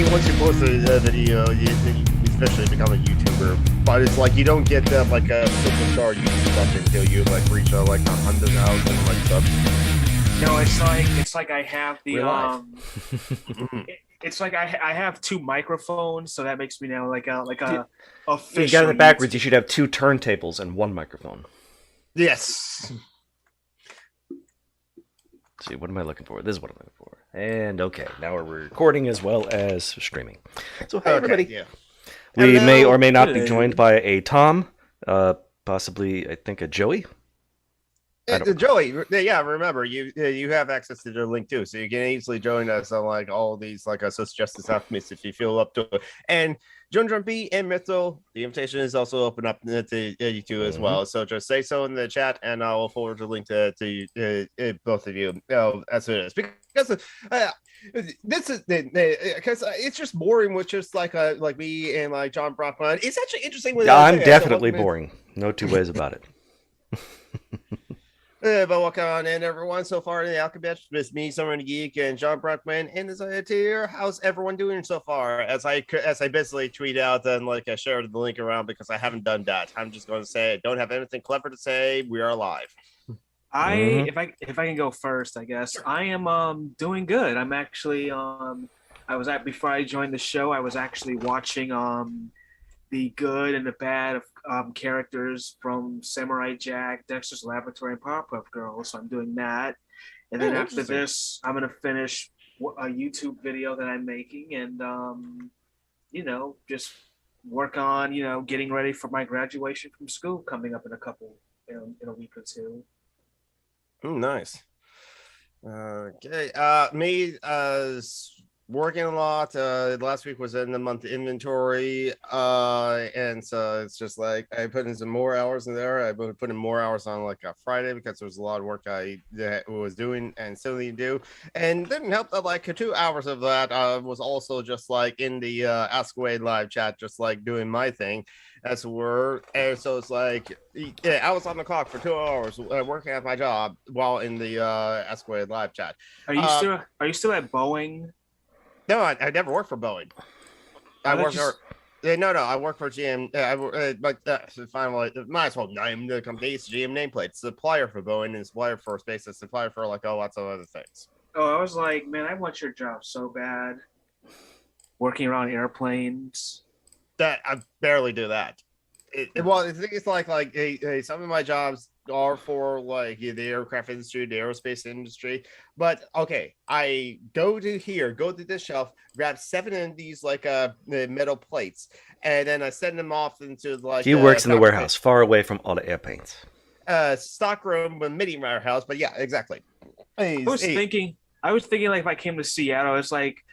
mean, once you post a video, you especially become a YouTuber. But it's like you don't get that like a superstar YouTube stuff until you like reach like 100,000 like subs. No, it's like I have the it's like I have two microphones, so that makes me now like a official. You got it backwards. YouTube. You should have two turntables and one microphone. Yes. Let's see, what am I looking for? This is what I'm looking for. And okay, now we're recording as well as streaming. So hey, everybody. Yeah. We Hello. may or may not be Hello. joined by a Tom, possibly I think a Joey. Joey, yeah, remember you have access to the link too, so you can easily join us on like all these like social justice alchemists if you feel up to it. And John B and Mitchell, the invitation is also open up to you two as well. So just say so in the chat, and I will forward the link to both of you as it is because. This is because it's just boring with just like me and like John Brockman. It's actually interesting. With I'm definitely boring. No two ways about it. But welcome on in, everyone. So far in the Alchemist, it's me, Summer the Geek, and John Brockman. And how's everyone doing so far? As I basically tweet out and like I shared the link around because I haven't done that. I'm just going to say I don't have anything clever to say. We are live. If I can go first, I guess I am doing good. I'm actually before I joined the show, I was actually watching the good and the bad of characters from Samurai Jack, Dexter's Laboratory, and Powerpuff Girls. So I'm doing that, and then after this, I'm gonna finish a YouTube video that I'm making, and just work on getting ready for my graduation from school coming up in in a week or two. Oh, nice. Okay. Me working a lot. Last week was in the month inventory. And so it's just like I put in some more hours in there. I put in more hours on like a Friday because there was a lot of work I was doing and still need to do. And didn't help that like 2 hours of that was also just like in the Ask Away live chat, just like doing my thing. As we're, and so it's like, yeah, I was on the clock for 2 hours working at my job while in the Ask Away live chat. Are you still at Boeing? No, I never worked for Boeing. I work for I work for GM. Finally, might as well name the company. It's GM nameplate, supplier for Boeing and supplier for space, and supplier for like lots of other things. Oh, I was like, man, I want your job so bad. Working around airplanes. That I barely do that. Well, I think it's like some of my jobs are for like the aircraft industry, the aerospace industry. But okay, I go to this shelf, grab 7 of these like metal plates, and then I send them off into like. He works in the warehouse, far away from all the airplanes. Stockroom with mini warehouse, but yeah, exactly. I was thinking like if I came to Seattle, it's like.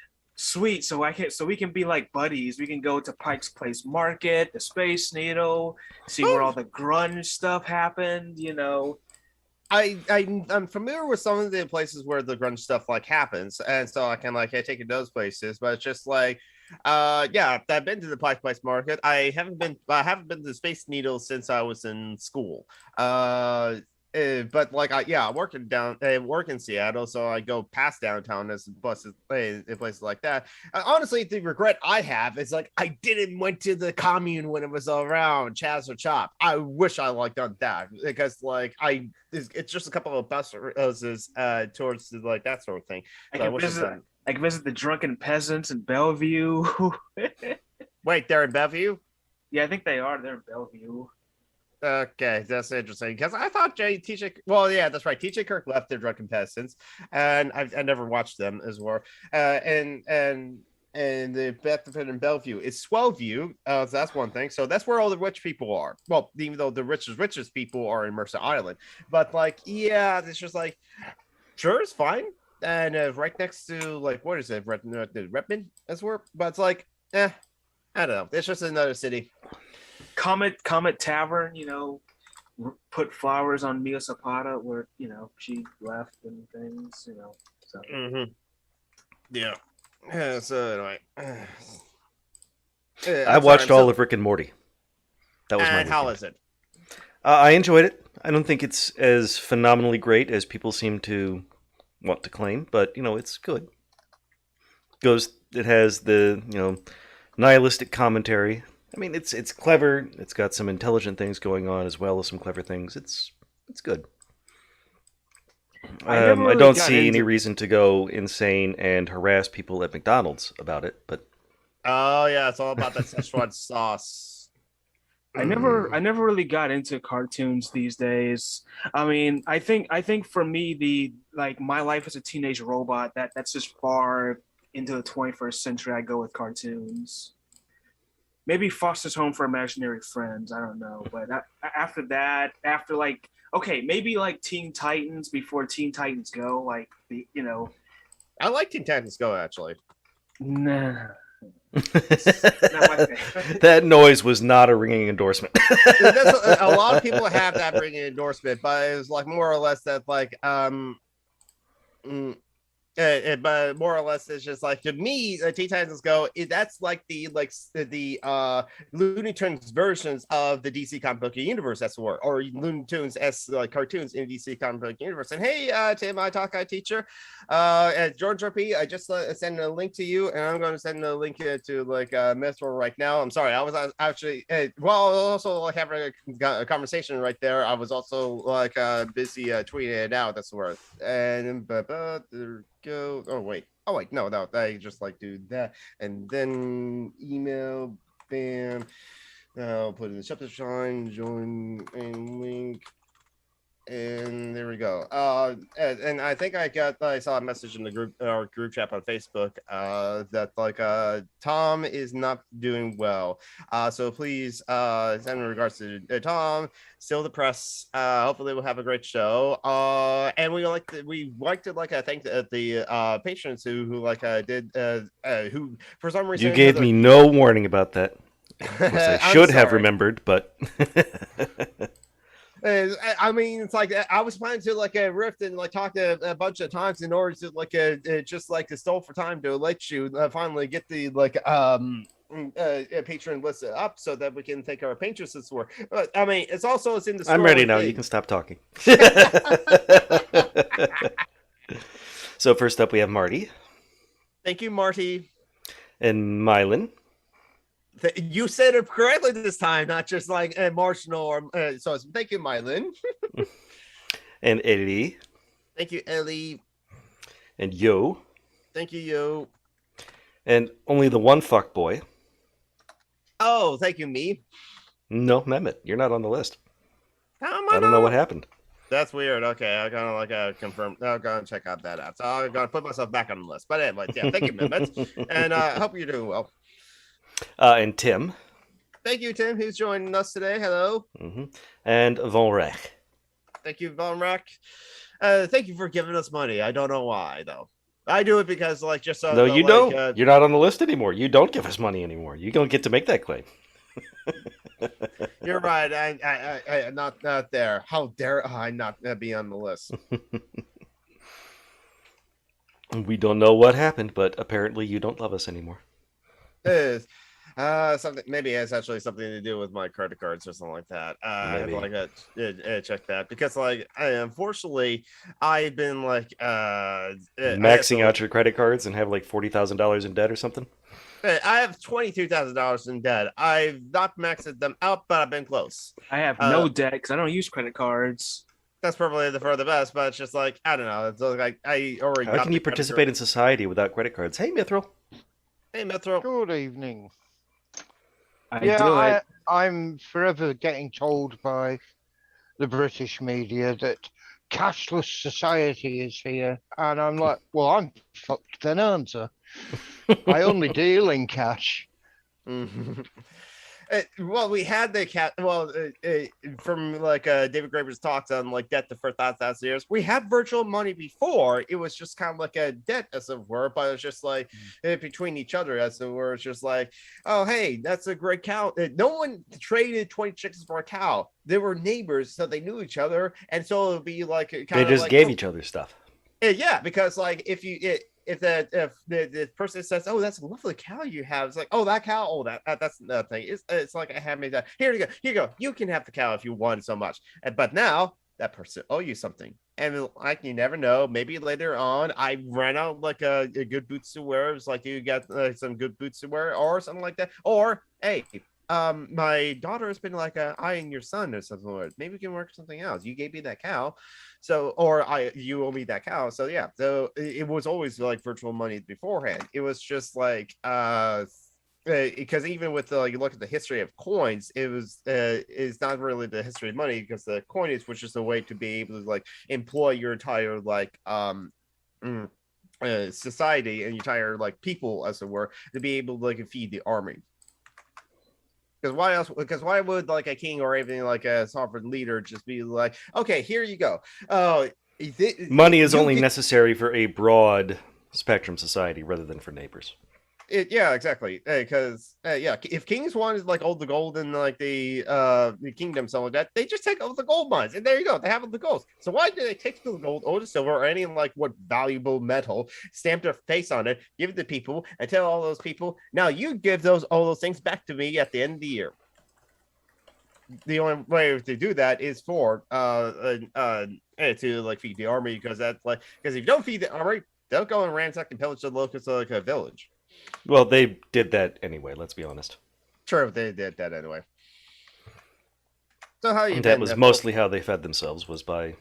Sweet, so we can be like buddies. We can go to Pike's Place Market, the Space Needle, see where all the grunge stuff happened. I'm familiar with some of the places where the grunge stuff like happens, and so I can like take it to those places. But it's just like, yeah, I've been to the Pike's Place Market. I haven't been to the Space Needle since I was in school. But like I work in Seattle, so I go past downtown as buses in places like that. Honestly, the regret I have is like I didn't went to the commune when it was around Chaz or Chop. I wish I like done that because like it's just a couple of buses towards like that sort of thing. I can visit the drunken peasants in Bellevue. Wait, they're in Bellevue? Yeah, I think they are. They're in Bellevue. Okay, that's interesting because I thought TJ. Well, yeah, that's right. TJ Kirk left the Drunken Peasants, and I never watched them as well. And the Bethlehem in Bellevue is Swellview. So that's one thing. So that's where all the rich people are. Well, even though the richest people are in Mercer Island, but like, yeah, it's just like, sure, it's fine. And right next to like, what is it, Redmond? That's where, but it's like, I don't know. It's just another city. Comet Tavern, put flowers on Mia Zapata where she left and things, So. Mm-hmm. Yeah. So anyway, I watched all of Rick and Morty. That was my. And how is it? I enjoyed it. I don't think it's as phenomenally great as people seem to want to claim, but it's good. Goes it has the nihilistic commentary. I mean, it's clever. It's got some intelligent things going on as well as some clever things. It's good. I never I really don't got see any into. reason to go insane and harass people at McDonald's about it, but Oh yeah, it's all about that Szechuan sauce. I never really got into cartoons these days. I mean, I think for me the like my life as a teenage robot that's just far into the 21st century. I go with cartoons. Maybe Foster's Home for Imaginary Friends. I don't know, but after that, after like okay, maybe like Teen Titans before Teen Titans Go, like I like Teen Titans Go actually. nah. Not my favorite. that noise was not a ringing endorsement. That's a lot of people have that bringing endorsement, but it was like more or less that like mm, but more or less it's just like to me Teen Titans Go that's like the Looney Tunes versions of the DC comic book universe that's what or Looney Tunes as like cartoons in DC comic book universe. And hey Tim, I talk teacher at George RP, I just send a link to you, and I'm going to send a link to like Metro right now. I'm sorry, I was actually also like having a conversation right there. I was also like busy tweeting it out. That's worth and go. Oh wait, no, I just like do that and then email, bam. I'll put in the subject line, join and link, and there we go. And I think I saw a message in the group chat on Facebook that like Tom is not doing well. So please send in regards to Tom, still the press. Hopefully we'll have a great show. And we like to thank the patrons who like did who for some reason You gave me no warning about that. Of course, I should have remembered, but I mean, it's like I was planning to like rift and like talk a bunch of times in order to like just like to stall for time to let you finally get the like patron list up so that we can take our patrons for. But I mean, it's in the. I'm ready now. You can stop talking. So first up, we have Marty. Thank you, Marty. And Mylan. You said it correctly this time, not just like marginal or so. Thank you, Mylan. And Ellie. Thank you, Ellie. And Yo. Thank you, Yo. And only the one fuck boy. Oh, thank you, me. No, Mehmet, you're not on the list. I don't know what happened. That's weird. Okay, I gotta like confirm. I'm gonna check out that out. So I'm gonna put myself back on the list. But anyway, yeah, thank you, Mehmet, and I hope you're doing well. And Tim. Thank you, Tim, who's joining us today. Hello. Mm-hmm. And Von Rech. Thank you, Von Rech. Thank you for giving us money. I don't know why though. I do it because like just so. No, you don't. You're not on the list anymore. You don't give us money anymore. You don't get to make that claim. You're right. I not there. How dare I not be on the list? We don't know what happened, but apparently you don't love us anymore. It is. Something maybe it's actually something to do with my credit cards or something like that. I have to like check that because like unfortunately I've been like maxing out your credit cards and have like $40,000 in debt or something. I have $22,000 in debt. I've not maxed them out, but I've been close. I have no debt because I don't use credit cards. That's probably for the best, but it's just like I don't know. It's like I already. How can you participate in society without credit cards? Hey, Mithril. Hey, Mithril. Good evening. I'm forever getting told by the British media that cashless society is here, and I'm like, well, I'm fucked then, aren't I? I only deal in cash. Well, we had the cat. Well, from like David Graeber's talks on like debt to 4,000 years, we had virtual money before. It was just kind of like a debt, as it were, but it was just like between each other, as it were. It's just like, oh, hey, that's a great cow. No one traded 20 chickens for a cow. They were neighbors, so they knew each other, and so it would be like they just gave each other stuff. Yeah, because like if the person says, "Oh, that's a lovely cow you have," it's like, "Oh, that cow, oh, that's nothing." It's like a handmade. Here you go. You can have the cow if you want so much. But now that person owe you something. And like, you never know, maybe later on I ran out like a good boots to wear. It's like, you got some good boots to wear or something like that. Or, hey, my daughter has been like eyeing your son or something. Maybe we can work something out. You gave me that cow, so, or you owe me that cow. So yeah, so it was always like virtual money beforehand. It was just like because even with the, like, you look at the history of coins, it was it's not really the history of money, because the coinage was just a way to be able to like employ your entire like society and your entire like people, as it were, to be able to like feed the army. Because why else? Because why would like a king or even like a sovereign leader just be like, okay, here you go. Money is only necessary for a broad spectrum society rather than for neighbors. Yeah, exactly. Because yeah, if kings wanted like all the gold in like the kingdom, something like that, they just take all the gold mines, and there you go. They have all the gold. So why do they take the gold or the silver or any like what valuable metal, stamp their face on it, give it to people, and tell all those people, now you give all those things back to me at the end of the year. The only way to do that is for to like feed the army, because that's like, because if you don't feed the army, they'll go and ransack and pillage the locals like a village. Well, they did that anyway, let's be honest. True, they did that anyway. So how you that was mostly how they fed themselves, was by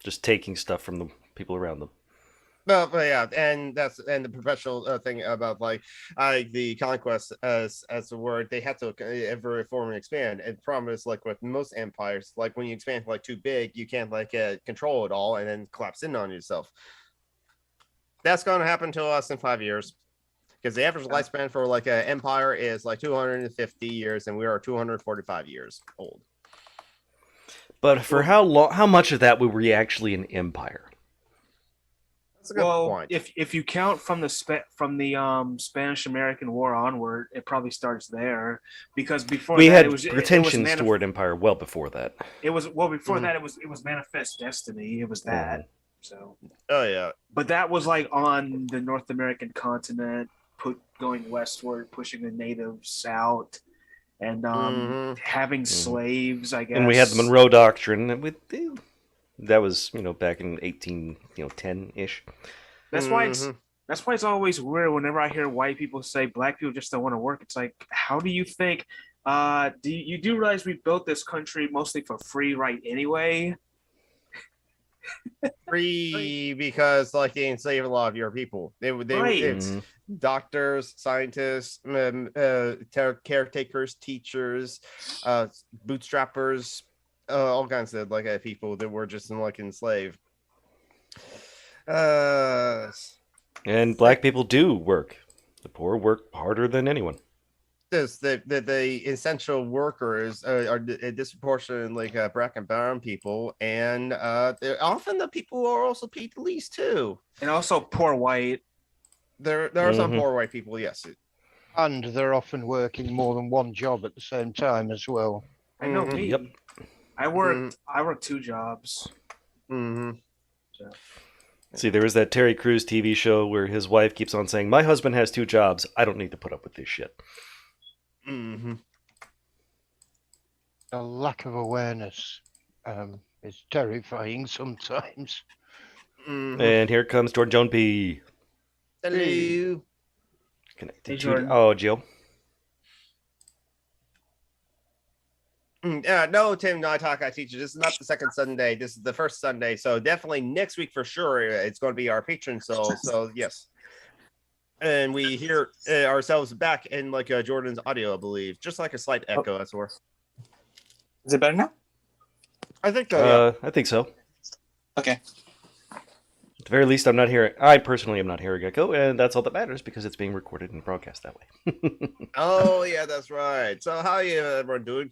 just taking stuff from the people around them. But yeah, and the professional thing about like the conquest as a word, they have to ever reform and expand. And the problem is, like with most empires, like when you expand like too big, you can't like control it all and then collapse in on yourself. That's going to happen to us in 5 years. Because the average lifespan for like an empire is like 250 years, and we are 245 years old. But for how long? How much of that were we actually an empire? That's a good point. If you count from the Spanish-American War onward, it probably starts there, because before we that, had pretensions toward empire well before that. It was that it was manifest destiny. It was that. So. Oh yeah. But that was like on the North American continent, going westward, pushing the natives out, and having slaves, I guess. And we had the Monroe Doctrine. That was, back in 1810-ish. That's why it's always weird whenever I hear white people say black people just don't want to work. It's like, how do you think? Do you realize we built this country mostly for free, right? Anyway. Free because like they enslave a lot of your people. It's doctors, scientists, caretakers, teachers, bootstrappers, all kinds of like people that were just like enslaved. And black people do work. The poor work harder than anyone. The essential workers are disproportionately like black and brown people, and often the people who are also paid the least too, and also poor white. There are some poor white people, yes, and they're often working more than one job at the same time as well. I know me. Yep. I work 2 jobs. So. See, there was that Terry Crews TV show where his wife keeps on saying, "My husband has 2 jobs. I don't need to put up with this shit." A lack of awareness is terrifying sometimes. And here comes Jordan Joan P. Hello. Connected to Jill. No, Tim, no, I teach you. This is not the second Sunday. This is the first Sunday. So definitely next week for sure, it's going to be our patron soul. So yes. And we hear ourselves back in like Jordan's audio, I believe. Just like a slight echo, that's where. Is it better now? I think so, yeah. I think so. Okay. At the very least, I personally am not hearing echo, and that's all that matters because it's being recorded and broadcast that way. Oh, yeah, that's right. So how you everyone doing?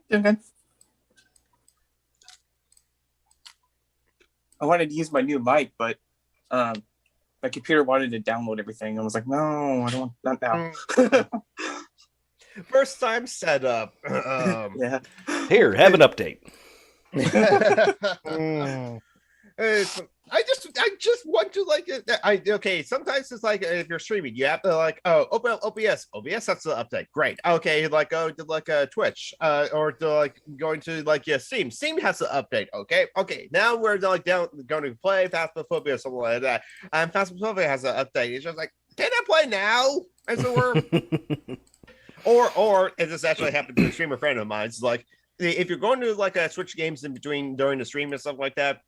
Doing good. I wanted to use my new mic, but my computer wanted to download everything. I was like, no, I don't want that now. First time setup. Yeah. Here, have an update. I just want to like okay. Sometimes it's like if you're streaming, you have to like open up OBS. OBS has to update. Great. Okay, like go to like Twitch or to like going to like Steam. Steam has to update. Okay. Now we're like going to play Phasmophobia or something like that. And Phasmophobia has to update. It's just like, can I play now? As it were. Or as this actually happened to a streamer friend of mine, it's like if you're going to like switch games in between during the stream and stuff like that,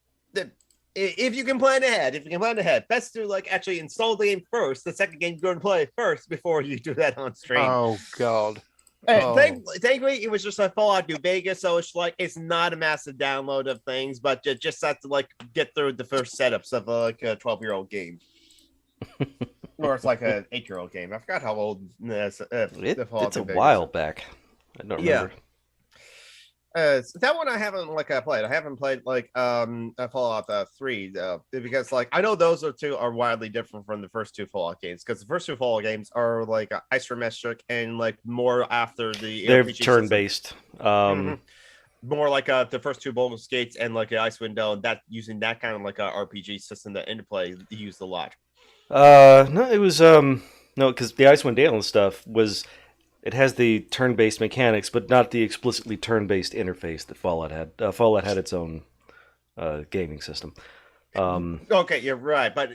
if you can plan ahead, best to like actually install the game first. The second game you're going to play first before you do that on stream. Oh God. Thankfully, it was just a Fallout New Vegas, so it's like it's not a massive download of things, but you just have to like get through the first setups of like a 12-year-old game. Or it's like an 8-year-old game. I forgot how old it's a while back. I don't remember. That one I haven't like played. I haven't played like Fallout 3 because like I know those two are wildly different from the first two Fallout games, because the first two Fallout games are like isometric and like more after they're turn-based. More like the first two Baldur's Gates and like the Icewind Dale, that using that kind of like a RPG system that Interplay used a lot. No, it was no, because the Icewind Dale and stuff it has the turn-based mechanics, but not the explicitly turn-based interface that Fallout had. Fallout had its own gaming system. Okay, you're right, but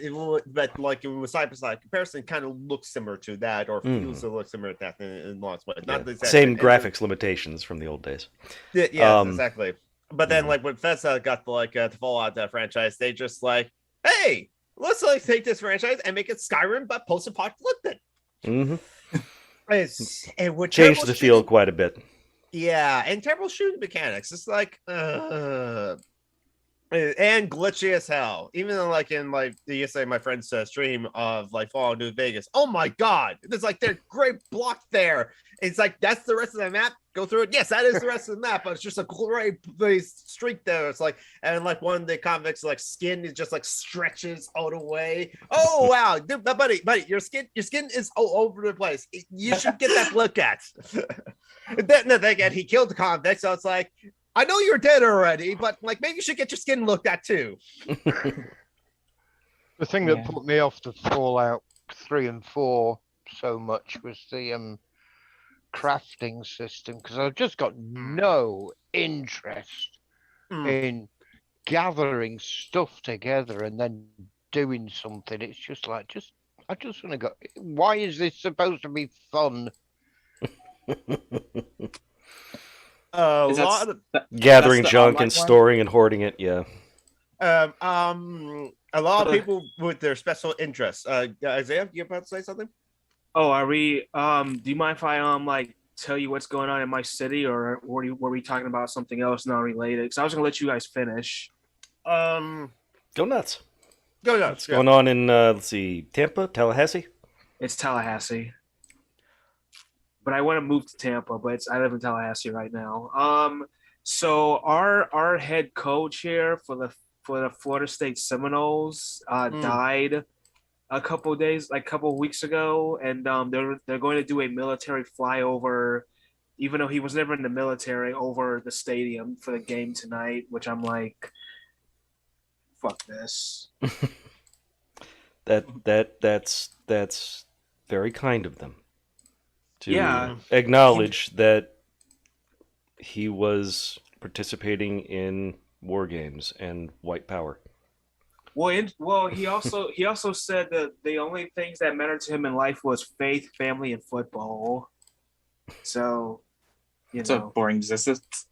like with side-by-side comparison, kind of looks similar to that, or feels to look similar to that in lots of ways. Not the same graphics limitations from the old days. Yeah, exactly. But then, like when Bethesda got the Fallout franchise, they just like, hey, let's like take this franchise and make it Skyrim, but post-apocalyptic. Mm-hmm. It would change the feel quite a bit. Yeah, and terrible shooting mechanics. It's like and glitchy as hell. Even though like in like yesterday my friend's stream of like Fallout New Vegas. Oh my god, it's like they're great block there. It's like that's the rest of the map. Go through it. Yes, that is the rest of the map, but it's just a great streak there. It's like, and like one of the convicts like skin is just like stretches all the way. Oh wow, dude, buddy, your skin is all over the place. You should get that look at. Then again, he killed the convict, so it's like, I know you're dead already, but like maybe you should get your skin looked at too. The thing that put me off the Fallout 3 and 4 so much was the crafting system, because I've just got no interest in gathering stuff together and then doing something. It's just like, I just want to go. Why is this supposed to be fun? Gathering junk and storing and hoarding it. Yeah. A lot of people with their special interests. Isaiah, you about to say something? Oh, are we? Do you mind if I like tell you what's going on in my city, or were we talking about something else not related? Because I was gonna let you guys finish. Go nuts. Go nuts. What's going on in let's see, Tampa, Tallahassee? It's Tallahassee, but I want to move to Tampa. But I live in Tallahassee right now. So our head coach here for the Florida State Seminoles died a couple weeks ago, and they're going to do a military flyover, even though he was never in the military, over the stadium for the game tonight, which I'm like, fuck this. That's very kind of them to acknowledge that he was participating in war games and white power. Well, he also said that the only things that mattered to him in life was faith, family, and football. So, it's a boring existence.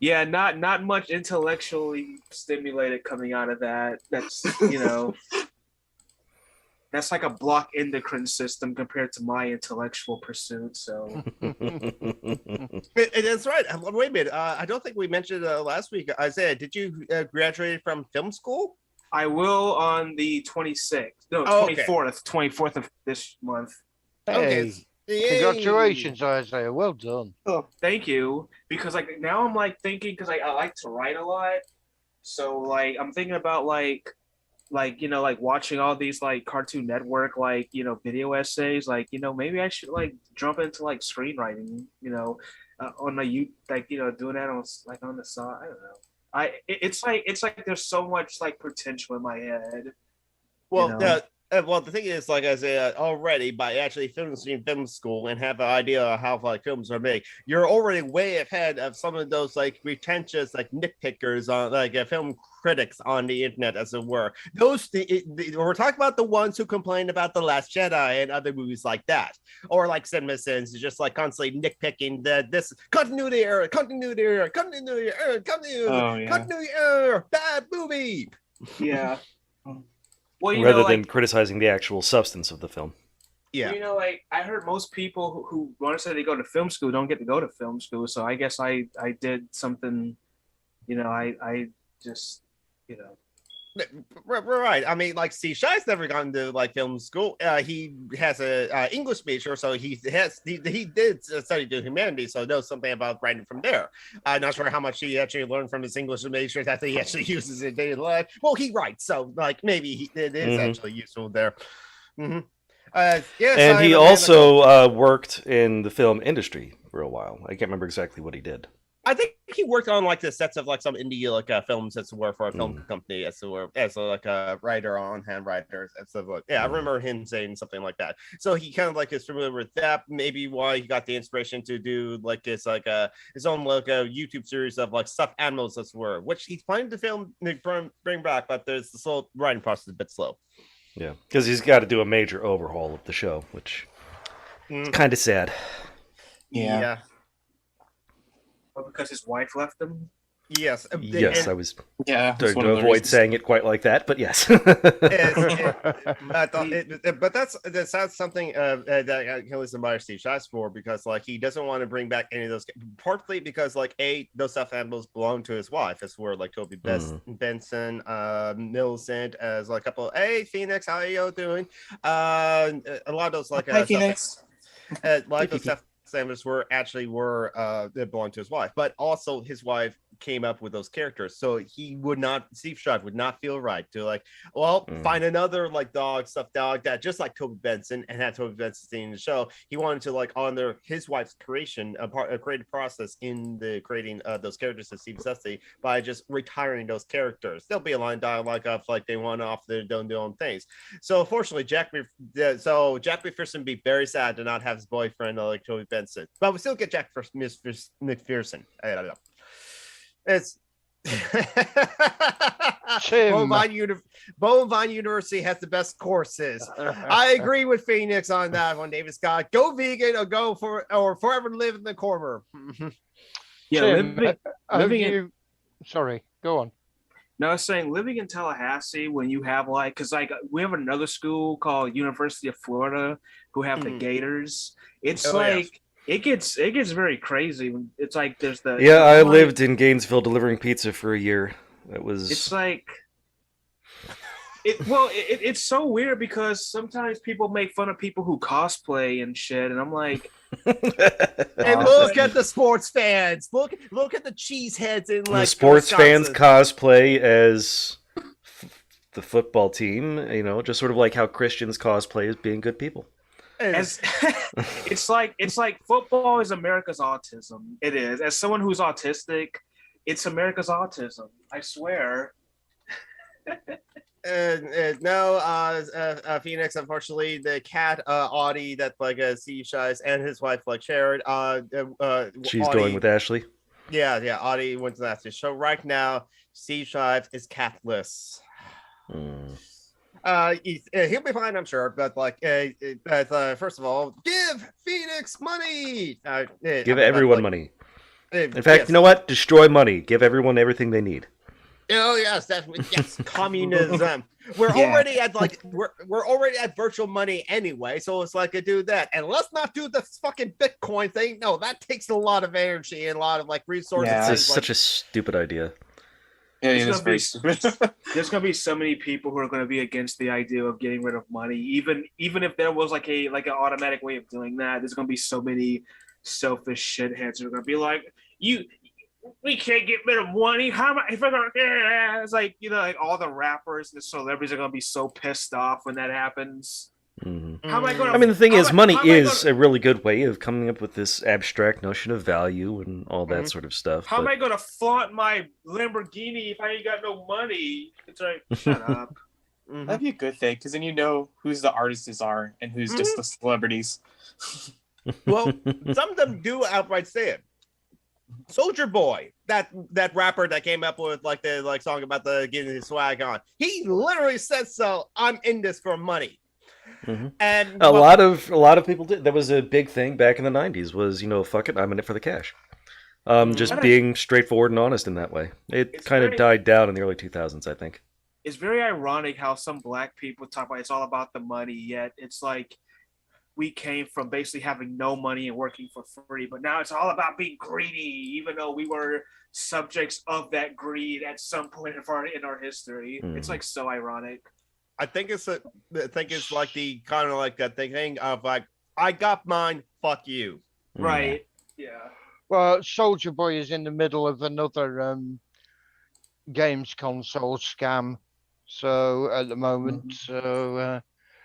Yeah, not much intellectually stimulated coming out of that. That's that's like a block endocrine system compared to my intellectual pursuit. So that's right. Wait a minute. I don't think we mentioned last week. Isaiah, did you graduate from film school? I will on the 26th. No, 24th. 24th of this month. Hey, congratulations, Isaiah. Well done. Oh, thank you. Because like now I'm like thinking, because I like to write a lot. So like I'm thinking about like watching all these like Cartoon Network video essays, maybe I should like jump into like screenwriting, on the you like doing that on like on the side. I don't know. It's like there's so much like potential in my head. Well, the thing is, like I said already, by actually finishing film school and have an idea of how like films are made, you're already way ahead of some of those like pretentious like nitpickers on like film critics on the internet, as it were. Those we're talking about the ones who complain about The Last Jedi and other movies like that, or like CinemaSins is just like constantly nitpicking that this continuity error, bad movie. Yeah. Well, rather than criticizing the actual substance of the film. Yeah. Like I heard most people who want to say they go to film school don't get to go to film school. So I guess I did something, I just, Right. I mean, like, see, Shai's never gone to like film school. He has a English major, so he did study the humanities, so knows something about writing from there. I'm not sure how much he actually learned from his English major that he actually uses in daily life. Well, he writes, so like maybe it is actually useful there. Mm-hmm. Yes, and he also worked in the film industry for a while. I can't remember exactly what he did. I think he worked on like the sets of like some indie like films as were for a film company as like a writer on hand writer and stuff like. Yeah, I remember him saying something like that. So he kind of like is familiar with that. Maybe why he got the inspiration to do like his own like a YouTube series of like stuffed animals as were, which he's planning to film bring back, but there's the slow writing process a bit slow. Yeah, because he's got to do a major overhaul of the show, which is kind of sad. Yeah. Because his wife left him. Yes. I was trying to avoid saying it quite like that, but yes. But that's something that I can listen to Steve Shots for, because like he doesn't want to bring back any of those, partly because like those stuffed animals belong to his wife, as were like Toby Benson, Millicent, as like a couple. Hey Phoenix, how are you doing? A lot of those like hi Phoenix. Like those stuff. Sanders they belonged to his wife, but also his wife came up with those characters, so Steve Strive would not feel right to like, find another like stuffed dog that just like Toby Benson and have Toby Benson seen in the show. He wanted to like honor his wife's creation, a creative process in the creating those characters of Steve Sussy by just retiring those characters. There'll be a line dialogue of like they went off their own things. So fortunately, Jack McPherson would be very sad to not have his boyfriend like Toby Benson, but we still get Jack McPherson. I don't know. It's Bovine University has the best courses. I agree with Phoenix on that one, David Scott. Go vegan or forever live in the corner. Yeah, Tim, sorry, go on. No, I was saying living in Tallahassee when you have like, because like we have another school called University of Florida who have the Gators. It's It gets very crazy. It's like there's the I lived in Gainesville delivering pizza for a year. It's like it's so weird because sometimes people make fun of people who cosplay and shit, and I'm like, hey, look at the sports fans. Look at the cheeseheads in like the sports fans cosplay as the football team. Just sort of like how Christians cosplay as being good people. It's like football is America's autism. It is. As someone who's autistic, it's America's autism. I swear. No, Phoenix. Unfortunately, the cat Audie that like Steve Shies and his wife like shared. She's Audie, going with Ashley. Yeah. Audie went to that show. Right now, Steve Shies is catless. He'll be fine, I'm sure. But like, first of all, give Phoenix money. Give everyone money. In fact, you know what? Destroy money. Give everyone everything they need. Oh yes, definitely. Yes, communism. We're already at like we're already at virtual money anyway, so it's like do that, and let's not do the fucking Bitcoin thing. No, that takes a lot of energy and a lot of like resources. Yeah, it's such a stupid idea. Yeah, there's gonna be so many people who are gonna be against the idea of getting rid of money, even if there was like an automatic way of doing that. There's gonna be so many selfish shitheads who are gonna be like, we can't get rid of money. How am I? If I'm gonna, it's like like all the rappers and the celebrities are gonna be so pissed off when that happens. Mm-hmm. How am I going? I mean, the thing is, money is a really good way of coming up with this abstract notion of value and all that sort of stuff. How am I going to flaunt my Lamborghini if I ain't got no money? It's like, shut up. That'd be a good thing, because then you know who's the artists are and who's just the celebrities. Well, some of them do outright say it. Soldier Boy, that rapper that came up with like the song about the getting his swag on, he literally said, "So I'm in this for money." Mm-hmm. And a lot of people did. That was a big thing back in the 90s. Was fuck it, I'm in it for the cash. Just being straightforward and honest in that way. It kind of died down in the early 2000s, I think. It's very ironic how some black people talk about it's all about the money, yet it's like we came from basically having no money and working for free, but now it's all about being greedy, even though we were subjects of that greed at some point in our history. It's like so ironic. I think it's like the kind of like that thing of like, I got mine, fuck you. Right. Yeah. Well, Soldier Boy is in the middle of another games console scam. So at the moment,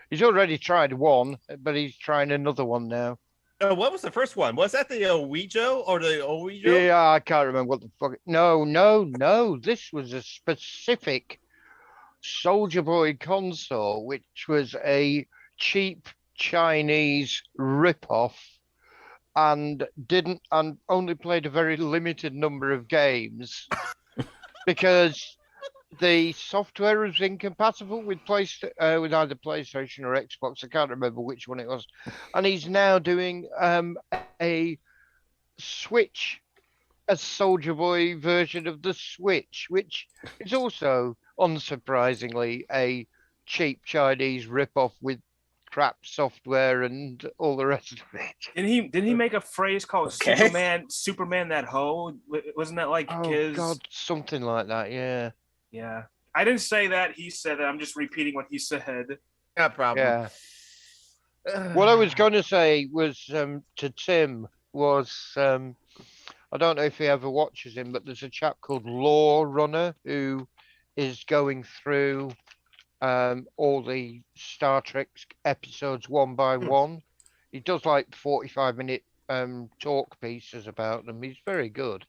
he's already tried one, but he's trying another one now. What was the first one? Was that the Ouija or the Ouija? Yeah, I can't remember what the fuck. No. This was a specific Soldier Boy console, which was a cheap Chinese rip-off, and only played a very limited number of games because the software was incompatible with with either PlayStation or Xbox. I can't remember which one it was. And he's now doing a Switch, a Soldier Boy version of the Switch, which is also, unsurprisingly, a cheap Chinese rip-off with crap software and all the rest of it. Didn't he make a phrase called Superman that hoe? Wasn't that like his? God, something like that, yeah. Yeah. I didn't say that. He said that. I'm just repeating what he said. No problem. Yeah. What I was going to say was to Tim was I don't know if he ever watches him, but there's a chap called Law Runner who is going through all the Star Trek episodes one by one. He does like 45-minute talk pieces about them. He's very good.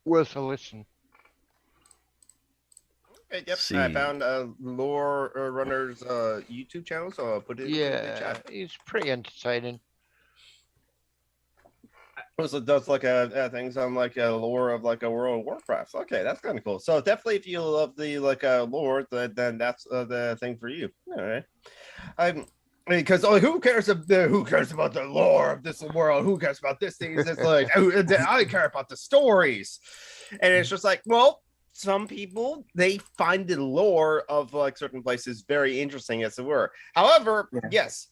Worth a listen. Yep, I found Lore Runner's YouTube channel, so I'll put it in the chat. He's pretty entertaining. Also does like a things on like a lore of like a World of Warcraft. Okay, that's kind of cool. So definitely, if you love the lore, then that's the thing for you. All right, because who cares about the lore of this world? Who cares about this thing? It's like I care about the stories, and it's just like, well, some people, they find the lore of like certain places very interesting, as it were. However, yes,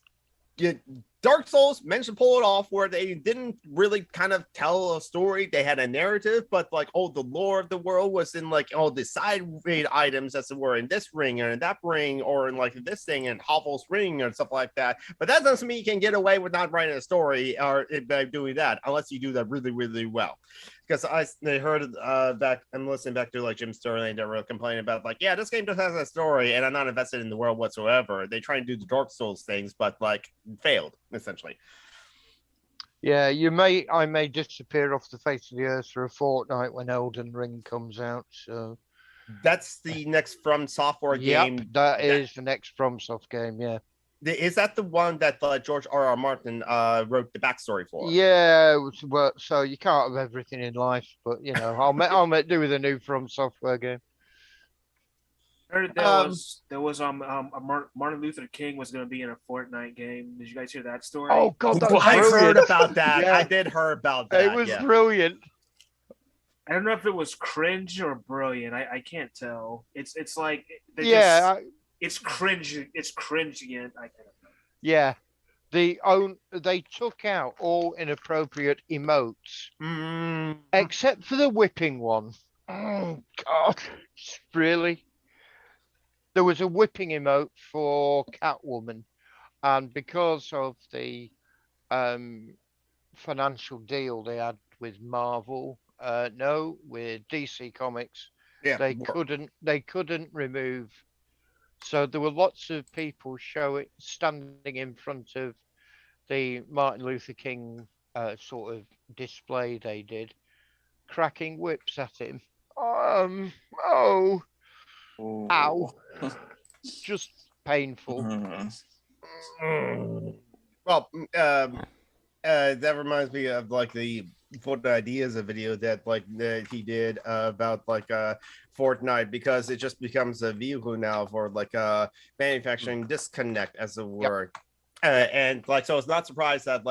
Dark Souls managed to pull it off where they didn't really kind of tell a story. They had a narrative, but like, the lore of the world was in like the side items, as it were, in this ring or in that ring or in like this thing and Hovell's ring and stuff like that. But that doesn't mean you can get away with not writing a story or by doing that, unless you do that really, really well. Because they heard back, I'm listening back to like Jim Sterling, they were complaining about like, yeah, this game just has a story and I'm not invested in the world whatsoever. They try and do the Dark Souls things, but like failed essentially. Yeah, I may disappear off the face of the earth for a fortnight when Elden Ring comes out. So that's the next From Software game. That is the next FromSoft game. Yeah. Is that the one that George R.R. Martin wrote the backstory for? Yeah, well, so you can't have everything in life, but I'll do with a new From Software game. Heard there was Martin Luther King was going to be in a Fortnite game. Did you guys hear that story? Oh God, that was I brilliant. heard about that. Yeah. I did hear about that. It was brilliant. I don't know if it was cringe or brilliant. I can't tell. It's like it's cringe. It's cringing. Yeah, they took out all inappropriate emotes, except for the whipping one. Oh God, really? There was a whipping emote for Catwoman, and because of the financial deal they had with Marvel, with DC Comics, they couldn't remove So there were lots of people standing in front of the Martin Luther King sort of display they did, cracking whips at him. Oh, ow, just painful. Well, that reminds me of like the Fortnite Ideas, a video that he did about Fortnite, because it just becomes a vehicle now for manufacturing disconnect, as it were. And so it's not surprised that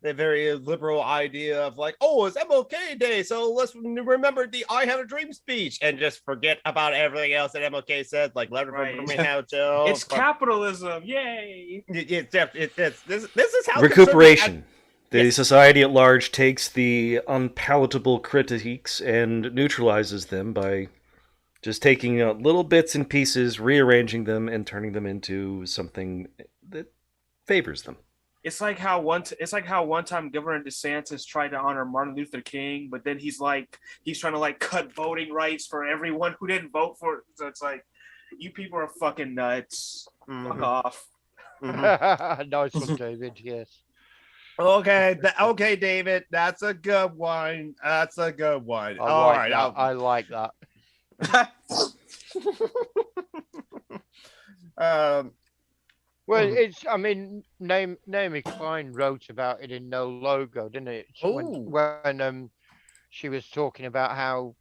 the very liberal idea of oh, it's MLK Day, so let's remember the "I Have a Dream" speech and just forget about everything else that MLK said. Let everyone how to. It's capitalism, yay! This is how recuperation. The society at large takes the unpalatable critiques and neutralizes them by just taking little bits and pieces, rearranging them, and turning them into something that favors them. It's like how one time Governor DeSantis tried to honor Martin Luther King, but then he's trying to cut voting rights for everyone who didn't vote for it. So it's like, you people are fucking nuts. Fuck off. Nice one, David. Yes. Okay, David. That's a good one. I like that. Well, Naomi Klein wrote about it in No Logo, didn't it? When she was talking about how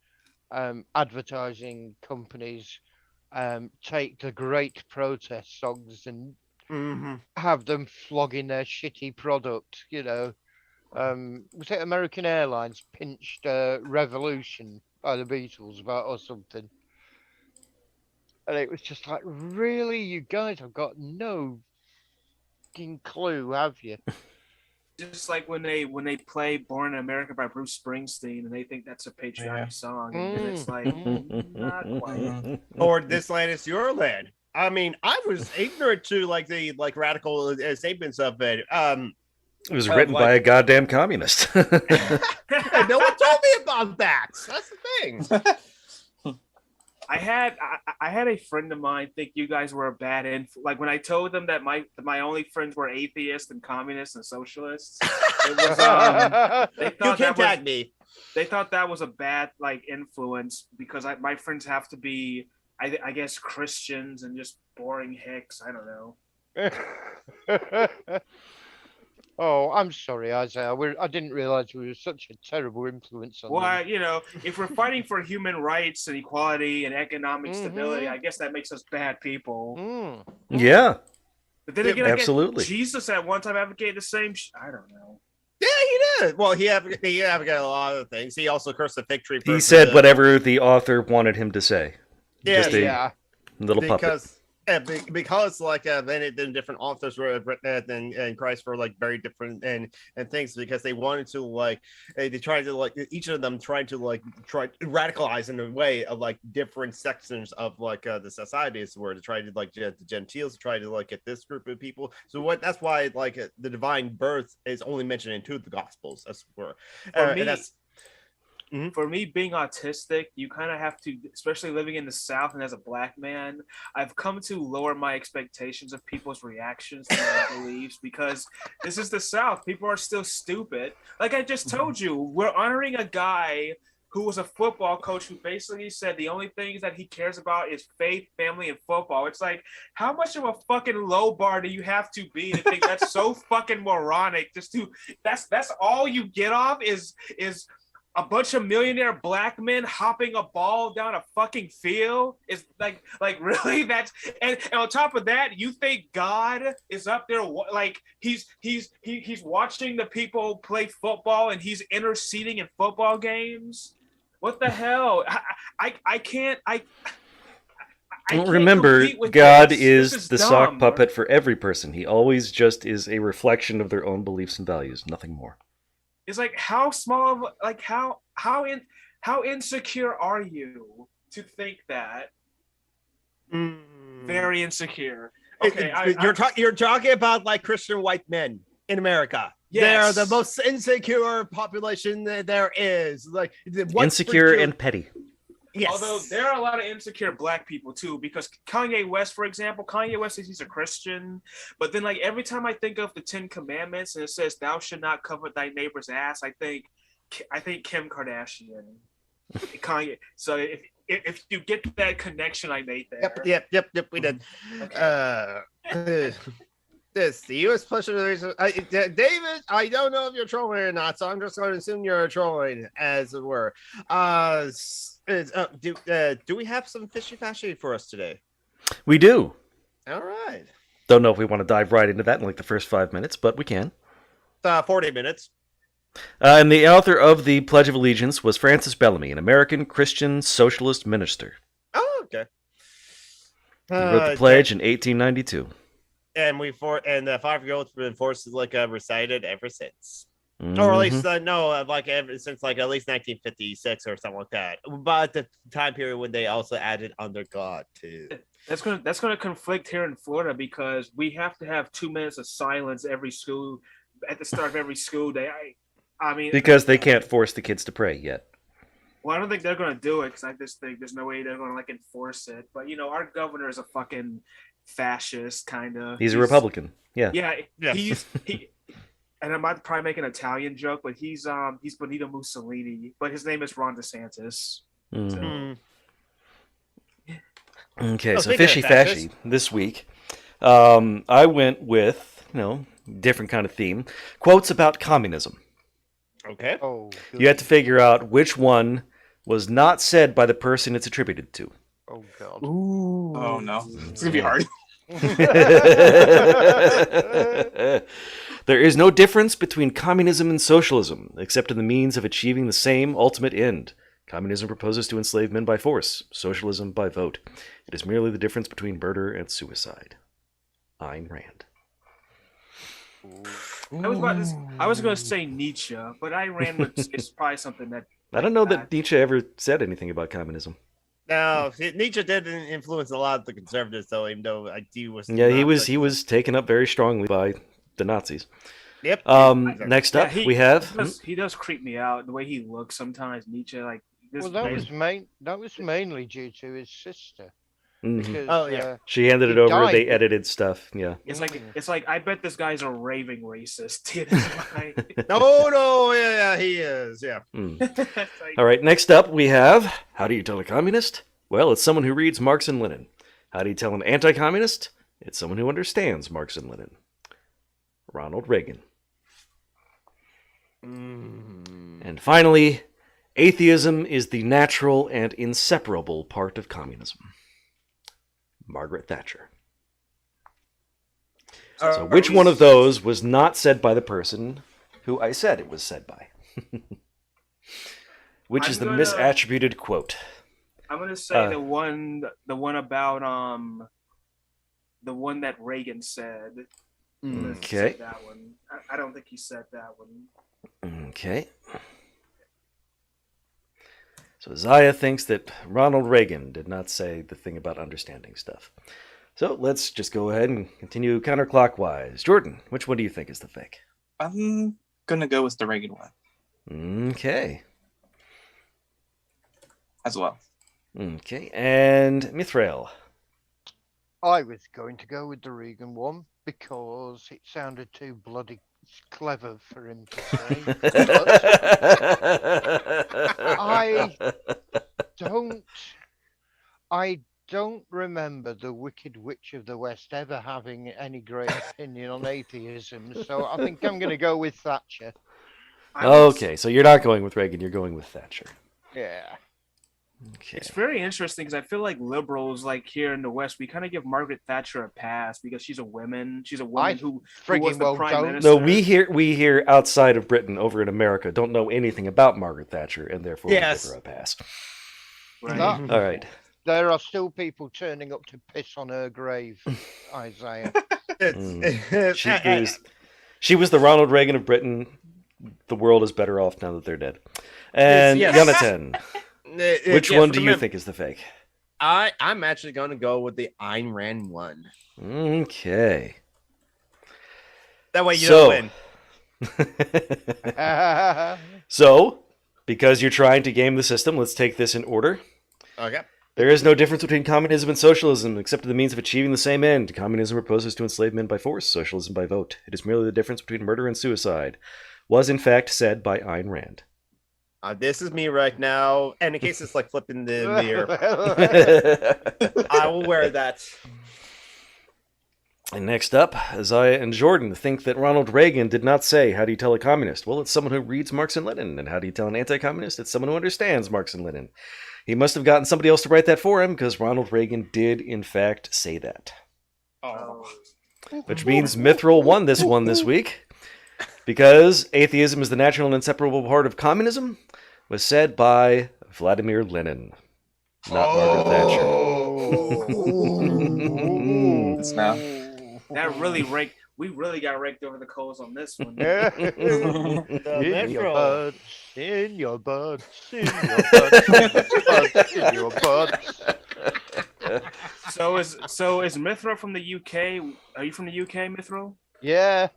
advertising companies take the great protest songs and have them flogging their shitty product. Was it American Airlines pinched Revolution by the Beatles or something? And it was just like, really, you guys have got no fucking clue, have you? Just like when they play "Born in America" by Bruce Springsteen, and they think that's a patriotic song, and then it's like, not quite. Or "This Land Is Your Land." I mean, I was ignorant to the radical statements of it. It was written by a goddamn communist. No one told me about that. That's the thing. I had a friend of mine think you guys were a bad influence. When I told them that my only friends were atheists and communists and socialists, it was, they thought you can't tag me. They thought that was a bad influence because my friends have to be, I guess, Christians and just boring hicks. I don't know. Oh, I'm sorry, Isaiah. I didn't realize we were such a terrible influence on them. Well, if we're fighting for human rights and equality and economic stability, I guess that makes us bad people. Yeah. But then again, absolutely. Jesus at one time advocated the same. I don't know. Yeah, he did. Well, he advocated a lot of things. He also cursed the fig tree. He said whatever the author wanted him to say. Yeah, just a little puppet. Because then different authors were written in Christ for very different and things, because they wanted to they tried to each of them tried to radicalize in a way of different sections of the societies, where to try to the Gentiles, to try to get this group of people. So that's why the divine birth is only mentioned in two of the Gospels, as it were. For me, being autistic, you kind of have to, especially living in the South and as a Black man, I've come to lower my expectations of people's reactions to my beliefs, because this is the South. People are still stupid. Like I just told you, we're honoring a guy who was a football coach who basically said the only things that he cares about is faith, family, and football. It's like, how much of a fucking low bar do you have to be to think that's so fucking moronic? That's all you get off is a bunch of millionaire Black men hopping a ball down a fucking field? Is like really? That's and on top of that, you think God is up there he's watching the people play football and he's interceding in football games? What the hell? I can't. Remember, God is the sock puppet for every person. He always just is a reflection of their own beliefs and values, nothing more. It's how small of how insecure are you to think that? Very insecure. Okay, you're talking about Christian white men in America. Yes. They're the most insecure population that there is. Insecure and petty. Yes. Although there are a lot of insecure black people too, because Kanye West, for example, Kanye West says he's a Christian, but then like every time I think of the 10 Commandments and it says thou should not covet thy neighbor's ass, I think Kim Kardashian, Kanye. So if you get that connection I made there, Yep. We did. Okay. This the U.S. David. I don't know if you're trolling or not, so I'm just going to assume you're trolling, as it were. Do we have some fishy fashy for us today? We do. All right. Don't know if we want to dive right into that in like the first 5 minutes, but we can. 40 minutes. And the author of the Pledge of Allegiance was Francis Bellamy, an American Christian socialist minister. Oh, okay. He wrote the pledge in 1892. And the 5-year-old's been forced to recite it ever since. Mm-hmm. Or at least ever since at least 1956 or something like that. But the time period when they also added under God too. That's gonna conflict here in Florida because we have to have 2 minutes of silence every school at the start of every school day. I mean, Because they can't force the kids to pray yet. Well, I don't think they're gonna do it because I just think there's no way they're gonna enforce it. But our governor is a fucking fascist kind of. He's a Republican. Yeah. Yeah. He. And I'm about to probably make an Italian joke, but he's Benito Mussolini, but his name is Ron DeSantis. Mm. Okay, Oh, so speaking fishy of fashy this week. I went with different kind of theme. Quotes about communism. Okay. Oh, You had to figure out which one was not said by the person it's attributed to. oh God. Ooh. Oh no, it's gonna be hard. There is no difference between communism and socialism, except in the means of achieving the same ultimate end. Communism proposes to enslave men by force, socialism by vote. It is merely the difference between murder and suicide. Ayn Rand. I was going to say Nietzsche, but Ayn Rand is probably something that. I don't know that Nietzsche ever said anything about communism. Now, Nietzsche did influence a lot of the conservatives, though, even though he was. Yeah, he was taken up very strongly by the Nazis. Yep. Next up, we have. He does creep me out the way he looks sometimes. Nietzsche, Well, that was mainly due to his sister. Mhm. Because, Oh, yeah. She handed it he over. died. They edited stuff. Yeah. It's like I bet this guy's a raving racist. No, yeah, he is. Yeah. Mm. It's like- All right. Next up, we have. How do you tell a communist? Well, it's someone who reads Marx and Lenin. How do you tell an anti-communist? It's someone who understands Marx and Lenin. Ronald Reagan. And finally, atheism is the natural and inseparable part of communism. Margaret Thatcher. So which one of those was not said by the person who I said it was said by? Which is the misattributed quote? I'm gonna say the one about the one that Reagan said. Okay. Say that one. I don't think he said that one. Okay. So Isaiah thinks that Ronald Reagan did not say the thing about understanding stuff. So let's just go ahead and continue counterclockwise. Jordan, which one do you think is the fake? I'm gonna go with the Reagan one Okay. as well. Okay. And Mithrael. I was going to go with the Reagan one because it sounded too bloody clever for him to say. I don't remember the Wicked Witch of the West ever having any great opinion on atheism, so I think I'm going to go with Thatcher. Okay, so you're not going with Reagan, you're going with Thatcher. Yeah. Okay. It's very interesting because I feel like liberals, like here in the West, we kind of give Margaret Thatcher a pass because she's a woman. She's a woman who was the prime minister. No, we here outside of Britain, over in America, don't know anything about Margaret Thatcher, and therefore we give her a pass. Right. All right. There are still people turning up to piss on her grave, Isaiah. She was the Ronald Reagan of Britain. The world is better off now that they're dead. And Yes. Jonathan, which one do you think is the fake? I'm actually going to go with the Ayn Rand one. Okay. That way you don't win. So, because you're trying to game the system, let's take this in order. Okay. There is no difference between communism and socialism, except in the means of achieving the same end. Communism proposes to enslave men by force, socialism by vote. It is merely the difference between murder and suicide. Was in fact said by Ayn Rand. This is me right now, and in case it's like flipping the mirror, I will wear that. And next up, Isaiah and Jordan think that Ronald Reagan did not say, "How do you tell a communist?" Well, it's someone who reads Marx and Lenin. And how do you tell an anti-communist? It's someone who understands Marx and Lenin. He must have gotten somebody else to write that for him, because Ronald Reagan did, in fact, say that. Oh. Which means Mithril won this one this week, because atheism is the natural and inseparable part of communism, was said by Vladimir Lenin, not Margaret Thatcher. Snap. That really ranked. We really got raked over the coals on this one. In your butts, in your butts, in your butts, in your butts. So is Mithra from the UK? Are you from the UK, Mithra? Yeah.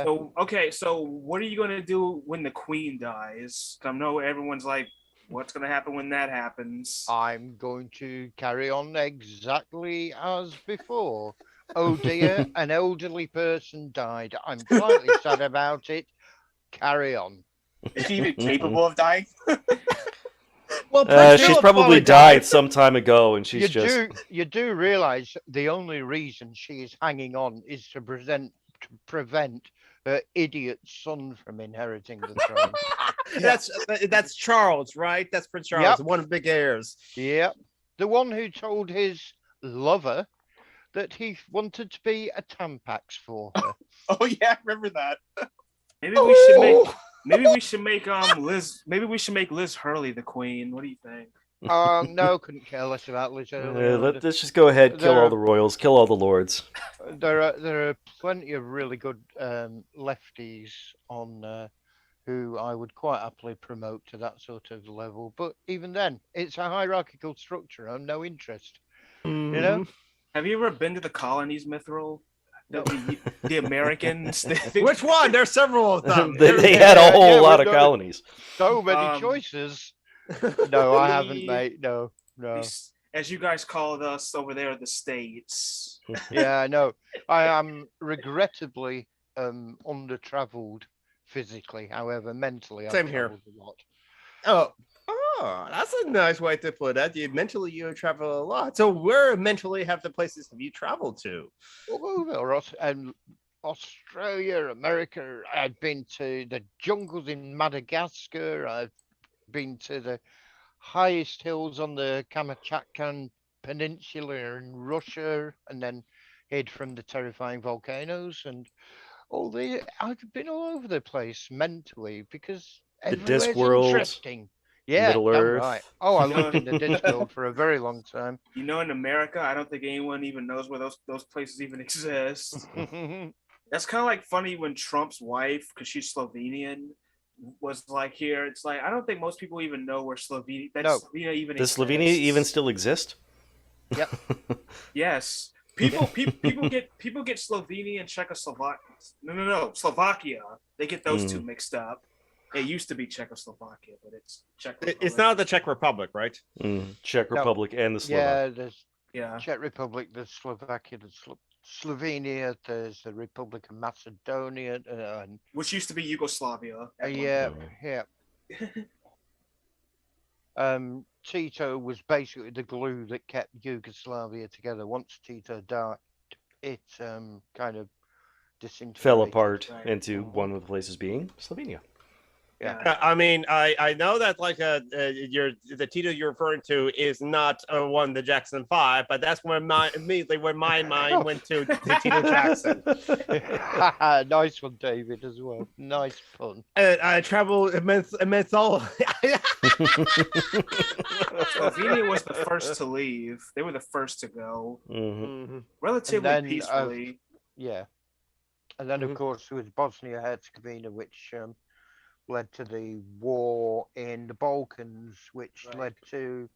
So what are you gonna do when the Queen dies? I know everyone's like, what's gonna happen when that happens? I'm going to carry on exactly as before. Oh dear, an elderly person died. I'm slightly sad about it. Carry on. Is she even capable of dying? Well, Prince She's Philip probably died some time ago, and she's You do realize the only reason she is hanging on is to prevent her idiot son from inheriting the throne. That's Charles, right? That's Prince Charles, one of the big heirs. Yep. The one who told his lover that he wanted to be a Tampax for her. Oh yeah, I remember that. Maybe we should make Liz. Maybe we should make Liz Hurley the Queen. What do you think? No, couldn't care less about Liz Hurley. let's just go ahead, kill all the royals, kill all the lords. There are plenty of really good lefties on who I would quite happily promote to that sort of level. But even then, it's a hierarchical structure. I'm no interest. Mm-hmm. You know? Have you ever been to the colonies, Mithril? The Americans? Which one? There's several of them. They had a whole lot of colonies. So many choices. No, I haven't, mate. No. As you guys called us over there, the States. Yeah, no. I am regrettably under-travelled physically. However, mentally, Same I've here. travelled a lot. Oh, that's a nice way to put it. You travel a lot. So where mentally have the places have you traveled to? All over Australia, America. I've been to the jungles in Madagascar. I've been to the highest hills on the Kamchatka Peninsula in Russia, and then hid from the terrifying volcanoes and I've been all over the place mentally because everywhere's interesting. Yeah, Middle Earth. Right. Oh, I lived in the disc world for a very long time. You know, in America, I don't think anyone even knows where those places even exist. That's kind of like funny when Trump's wife, because she's Slovenian, was like here. It's like I don't think most people even know where Slovenia. Slovenia even Does exists. Slovenia even still exist? Yep. Yes. People get Slovenia and Czechoslovakia. No, Slovakia. They get those two mixed up. It used to be Czechoslovakia, but it's Czech Republic. It's not the Czech Republic, right? Czech Republic and the Slovak. Yeah, Czech Republic, the Slovakia, the Slovenia, there's the Republic of Macedonia, which used to be Yugoslavia. Yeah. Tito was basically the glue that kept Yugoslavia together. Once Tito died, it kind of disintegrated. Fell apart into one of the places being Slovenia. Yeah. I mean, I know that like the Tito you're referring to is not one of the Jackson 5, but that's where immediately where my mind went to Tito Jackson. Nice one, David, as well. Nice fun. And I traveled immense all. Slovenia was the first to leave. They were the first to go. Relatively peacefully. And then, of course, there was Bosnia-Herzegovina, which led to the war in the Balkans, which led to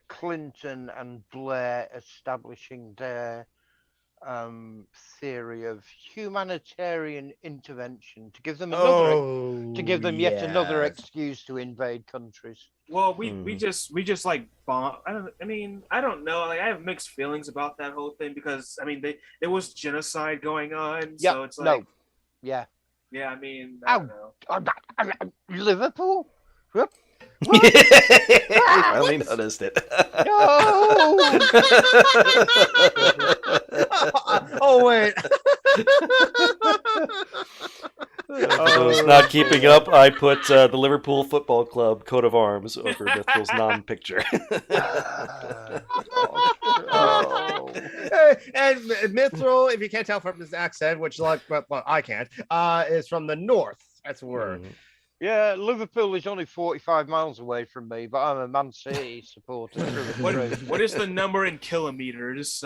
Clinton and Blair establishing their theory of humanitarian intervention to give them yet another excuse to invade countries. Well, we just like bomb. I don't know. Like I have mixed feelings about that whole thing because I mean there was genocide going on. Yeah, So it's like yeah. yeah. I mean I don't know. Liverpool. Whoop. I finally noticed it. No. Oh wait. For those not keeping up, I put the Liverpool Football Club coat of arms over Mithril's non-picture. And Mithril, if you can't tell from his accent, which like well, I can't, is from the north. That's where. Yeah, Liverpool is only 45 miles away from me, but I'm a Man City supporter. What is the number in kilometers?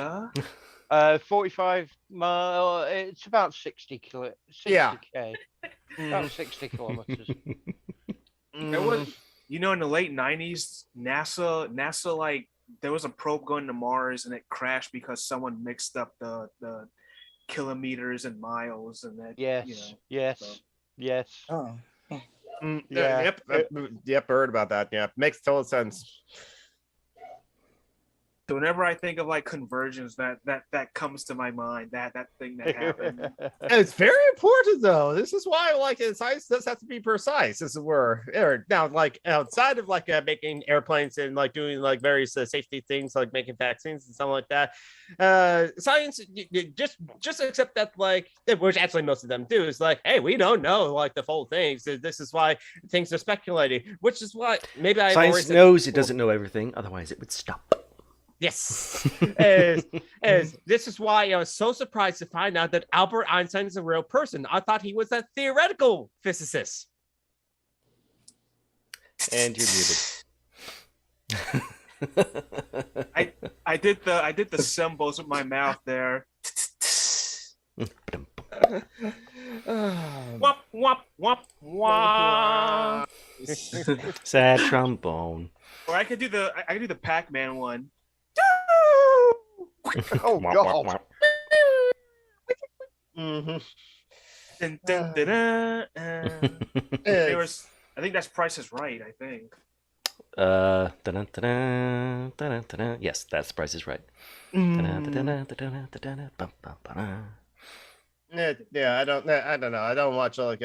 45 mile. It's about 60 kilo. 60 Yeah. K. About 60 kilometers. There was, in the late '90s, NASA like there was a probe going to Mars and it crashed because someone mixed up the kilometers and miles and that. Yes. Oh. Yeah. Yep, heard about that. Yeah, makes total sense. So whenever I think of like conversions, that comes to my mind. That thing that happened. It's very important though. This is why like science does have to be precise. This is where now like outside of like making airplanes and like doing like various safety things like making vaccines and something like that. Science you just accept that like which actually most of them do is like, hey, we don't know like the full things. This is why things are speculating, which is why maybe Science knows it doesn't know everything, otherwise it would stop. Yes. This is why I was so surprised to find out that Albert Einstein is a real person. I thought he was a theoretical physicist. And you're muted. I did the symbols with my mouth there. Wop wop wop wop. Sad trombone. Or I could do the Pac-Man one. Oh God. Mm-hmm. Dun, dun, dun, dun, there was, I think that's Price is Right. I think. Yes, that's Price is Right. Yeah, I don't know. I don't watch like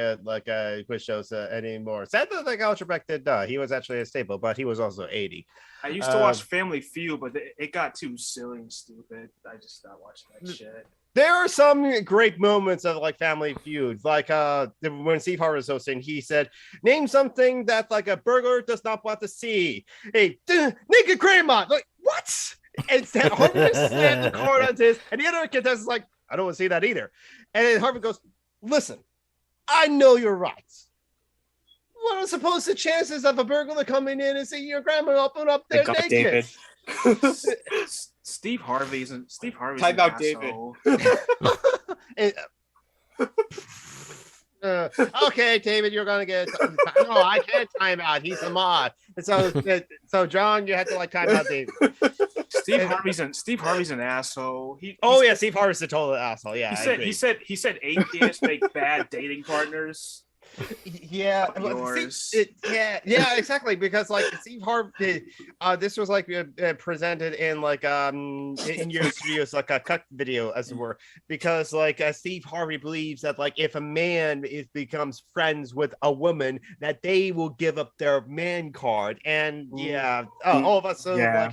quiz shows anymore. Sad that like Ultra Beck did die. He was actually a staple, but he was also 80. I used to watch Family Feud, but it got too silly and stupid. I just stopped watching that shit. There are some great moments of like Family Feud, like when Steve Harvey was hosting, he said, "Name something that like a burglar does not want to see." Hey, naked grandma. Like what? And Harvey slammed the card on his, and the other contestant is like, "I don't want to see that either." And then Harvey goes, "Listen, I know you're right. What are supposed the chances of a burglar coming in and seeing your grandma open up there naked?" Steve Harvey's Time out, David. Okay, David, you're gonna get. No, I can't time out. He's a mod. So John, you have to like time out David. Steve Harvey's an asshole. Steve Harvey's a total asshole. Yeah, he said atheists make bad dating partners. Yeah, exactly. Because like Steve Harvey, this was like presented in like in your studios like a cut video as it were. Because like Steve Harvey believes that like if a man becomes friends with a woman, that they will give up their man card. And all of us like.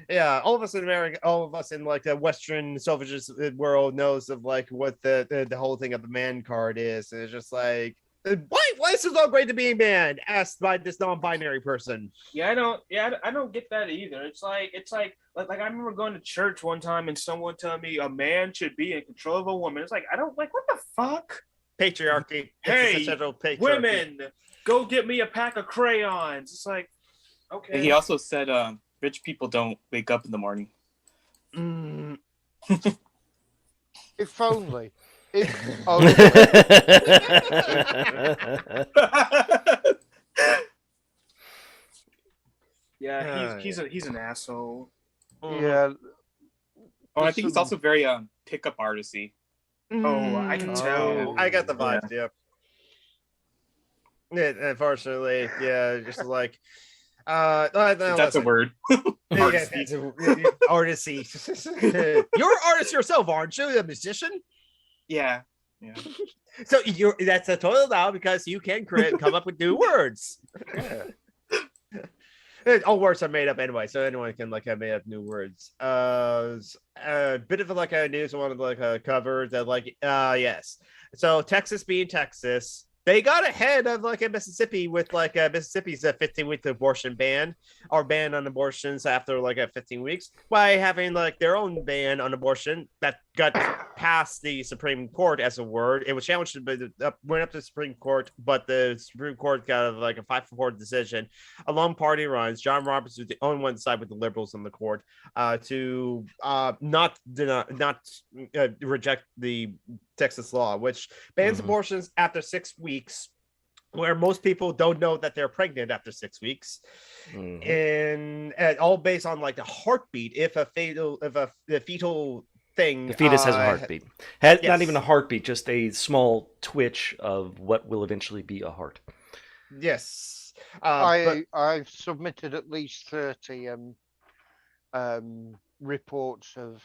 Yeah, all of us in America, all of us in like the Western selfish world knows of like what the whole thing of the man card is. And it's just like, why is it so great to be a man? Asked by this non-binary person. I don't get that either. It's like I remember going to church one time and someone telling me a man should be in control of a woman. It's like I don't like what the fuck. Patriarchy. Hey, patriarchy. Women, go get me a pack of crayons. It's like okay. He also said rich people don't wake up in the morning. If only. He's an asshole. Yeah. Oh, I think he's also very pickup artisty. Oh, I can tell. I got the vibe. Yeah. Unfortunately, just like That's a word. Artisty. You're an artist yourself, aren't you? A musician? Yeah. So that's a total now because you can come up with new words. Yeah. All words are made up anyway, so anyone can like have made up new words. A bit of like a news one of like a cover that like yes. So Texas being Texas, they got ahead of like a Mississippi with like Mississippi's 15-week abortion ban or ban on abortions after like 15 weeks by having like their own ban on abortion that got past the Supreme Court as a word. It was challenged, but went up to the Supreme Court, but the Supreme Court got like a 5-4 decision along party lines. John Roberts was the only one to side with the liberals in the court to not reject the Texas law, which bans abortions after 6 weeks, where most people don't know that they're pregnant after 6 weeks, and all based on like the heartbeat. If a fetal thing, the fetus has a heartbeat. Not even a heartbeat, just a small twitch of what will eventually be a heart. Yes, I've submitted at least 30 reports of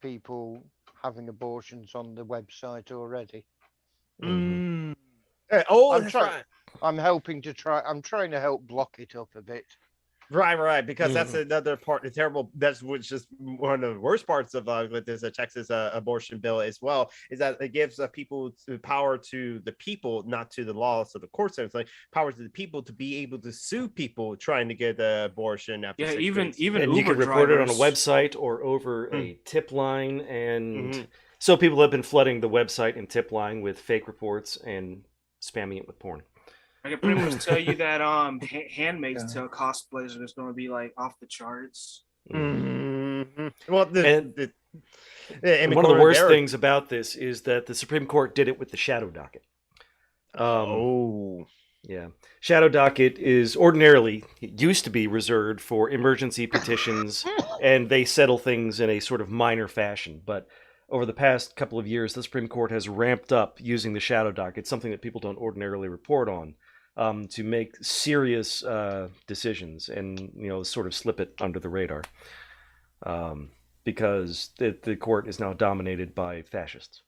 people having abortions on the website already. I'm trying to help block it up a bit. Right, because that's another part. The terrible. That's which is one of the worst parts of with this Texas abortion bill as well, is that it gives people power to the people, not to the law. So the courts have like power to the people to be able to sue people trying to get an abortion after. Yeah, 6 even weeks. even and Uber you can report it on a drivers. website or over a tip line, and so people have been flooding the website and tip line with fake reports and spamming it with porn. I can pretty much tell you that Handmaid's Tale cosplays are just going to be like off the charts. Well, and one of the worst things about this is that the Supreme Court did it with the shadow docket. Yeah. Shadow docket is ordinarily, it used to be reserved for emergency petitions, and they settle things in a sort of minor fashion. But over the past couple of years, the Supreme Court has ramped up using the shadow docket, something that people don't ordinarily report on, to make serious decisions and, sort of slip it under the radar. Because the court is now dominated by fascists.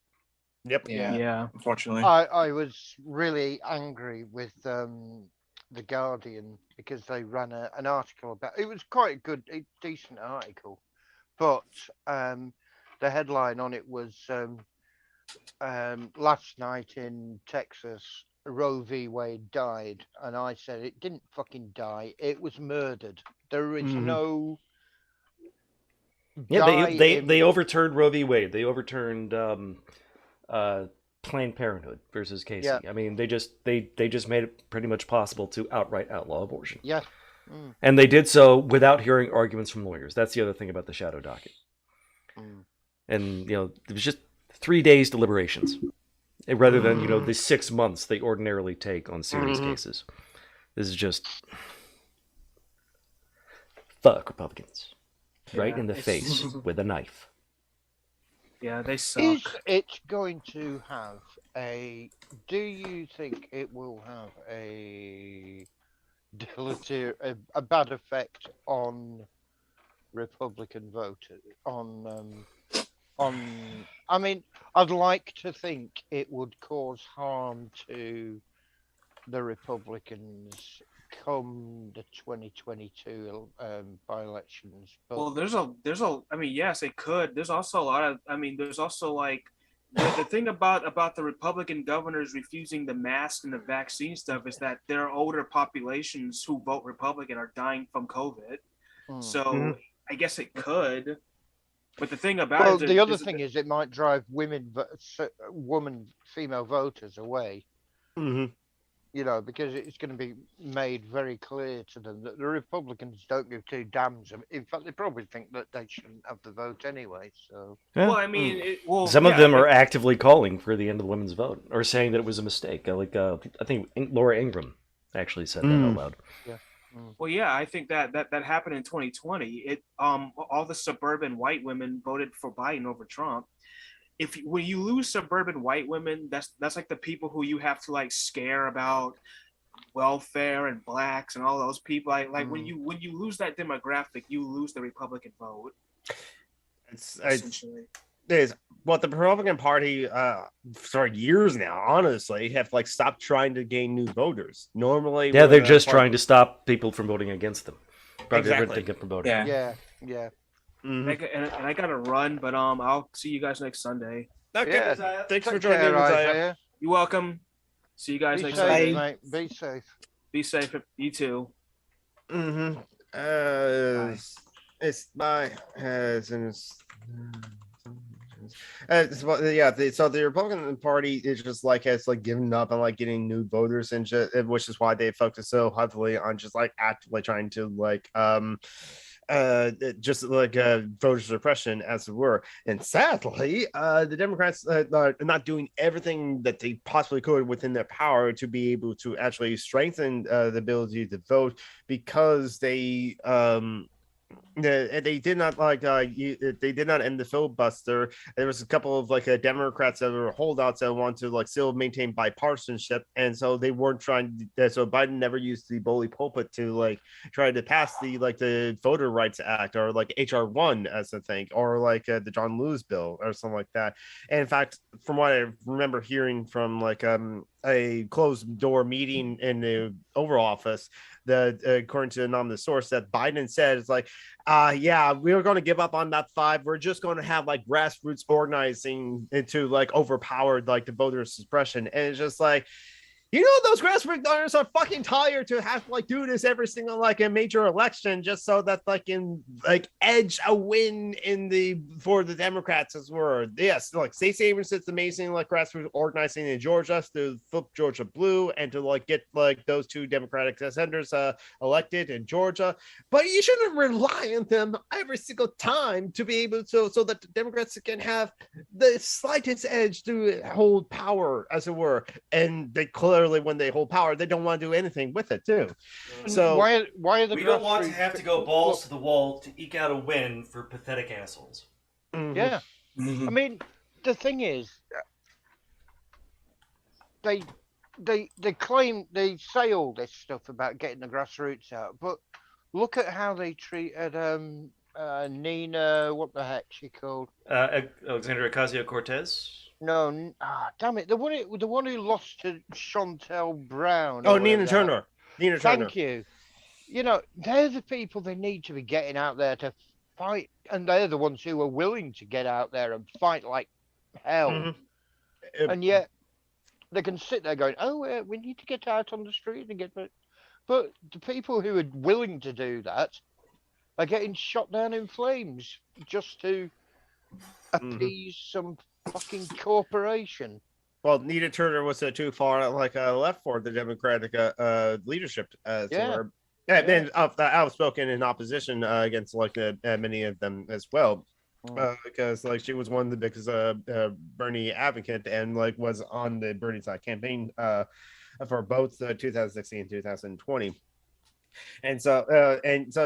Yep. Yeah. Unfortunately. I was really angry with The Guardian because they ran an article about it. Was quite a decent article, but the headline on it was last night in Texas, Roe v. Wade died, and I said it didn't fucking die. It was murdered. There is no. Yeah, they overturned Roe v. Wade. They overturned Planned Parenthood versus Casey. Yeah. I mean, they just made it pretty much possible to outright outlaw abortion. Yeah. And they did so without hearing arguments from lawyers. That's the other thing about the shadow docket. And it was just 3 days deliberations, rather than the 6 months they ordinarily take on serious cases. This is just fuck Republicans. Right in the face with a knife. Yeah, they suck. Is it going to have do you think it will have a bad effect on Republican voters? I mean, I'd like to think it would cause harm to the Republicans come the 2022 by-elections. Well, I mean, yes, it could. There's also a lot of, there's also like the thing about the Republican governors refusing the mask and the vaccine stuff is that their older populations who vote Republican are dying from COVID. So I guess it could. But the thing about the other thing is it might drive female voters away. Because it's going to be made very clear to them that the Republicans don't give two damns. In fact, they probably think that they shouldn't have the vote anyway. So, well, I mean, some of them are actively calling for the end of the women's vote or saying that it was a mistake. Like, I think Laura Ingraham actually said that out loud. Yeah. Well, yeah, I think that happened in 2020. All the suburban white women voted for Biden over Trump. When you lose suburban white women, that's like the people who you have to like scare about welfare and blacks and all those people. When you lose that demographic, you lose the Republican vote. Essentially. Is what the Republican Party for years now, honestly, have like stopped trying to gain new voters. Normally, they're just trying to stop people from voting against them. Exactly. From voting. Yeah. Mm-hmm. And I gotta run, but I'll see you guys next Sunday. Okay, Yeah. thanks for joining me, Isaiah. You're welcome. See you guys next Sunday. Sunday. Mate. Be safe. Be safe. You too. Mm-hmm. It's my so the Republican Party is just like has like given up on like getting new voters and which is why they focus so heavily on just like actively trying to like just like voter suppression, as it were. And sadly, the Democrats are not doing everything that they possibly could within their power to be able to actually strengthen the ability to vote, because they did not they did not end the filibuster. There was a couple of like Democrats that were holdouts that want to like still maintain bipartisanship, and so they weren't trying to, so Biden never used the bully pulpit to like try to pass the Voter Rights Act or like HR1 as a thing, or like the John Lewis bill or something like that. And in fact, from what I remember hearing from like a closed door meeting in the Oval Office, according to an anonymous source, that Biden said it's like, yeah, we're going to give up on that 5. We're just going to have like grassroots organizing into like overpowered like the voter suppression. And it's just like, you know, those grassroots donors are fucking tired to have to like do this every single like a major election just so that like in like edge a win for the Democrats as were. Yes, like Stacey Abrams did amazing like grassroots organizing in Georgia to flip Georgia blue and to like get like those 2 Democratic senators elected in Georgia. But you shouldn't rely on them every single time to be able to so that the Democrats can have the slightest edge to hold power, as it were. And they clearly, when they hold power, they don't want to do anything with it too. So why are the we don't want to have to go balls to the wall to eke out a win for pathetic assholes. Mm-hmm. Yeah. Mhm. I mean, the thing is, they claim, they say all this stuff about getting the grassroots out, but look at how they treated Nina, what the heck she called? Alexandria Ocasio-Cortez. No, damn it, the one who lost to Chantel Brown. Oh, Nina Turner. Nina Turner. Thank you. You know, they're the people they need to be getting out there to fight, and they're the ones who are willing to get out there and fight like hell. Mm-hmm. And yet they can sit there going, "Oh, we need to get out on the street and get." But the people who are willing to do that are getting shot down in flames just to appease some fucking corporation. Well, Nina Turner was too far like left for the Democratic leadership. And outspoken in opposition against like many of them as well. Because like she was one of the biggest Bernie advocate and like was on the Bernie side campaign for both 2016 and 2020. And so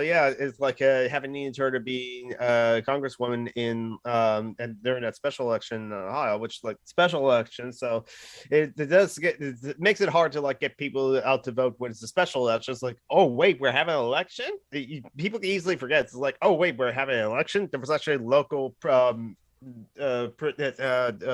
yeah, it's like having Nina Turner be congresswoman in and during that special election in Ohio, which like special election, so it makes it hard to like get people out to vote when it's a special election. It's like, oh wait, we're having an election. People can easily forget. It's like, oh wait, we're having an election. There was actually local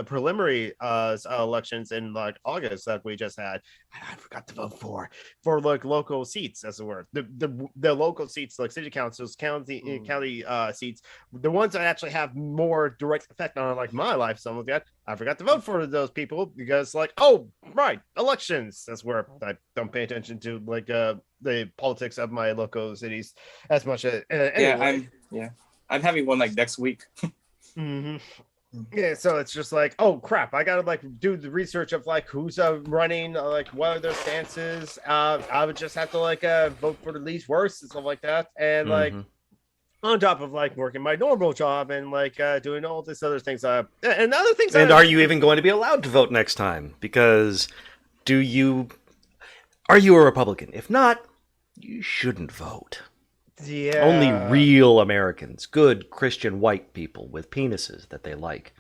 preliminary elections in like August that we just had. I forgot to vote for like local seats, as it were. The local seats, like city councils, county seats, the ones that actually have more direct effect on like my life. Some of that I forgot to vote for those people because like, oh right, elections. That's where I don't pay attention to like the politics of my local cities as much as anyway. I'm having one like next week. Mm-hmm. Yeah, so it's just like, oh crap, I gotta like do the research of like who's running, like what are their stances. I would just have to like vote for the least worst and stuff like that, and like on top of like working my normal job and like doing all this other things and other things. And are you even going to be allowed to vote next time? Because are you a Republican? If not, you shouldn't vote. Yeah. Only real Americans, good Christian white people with penises that they like.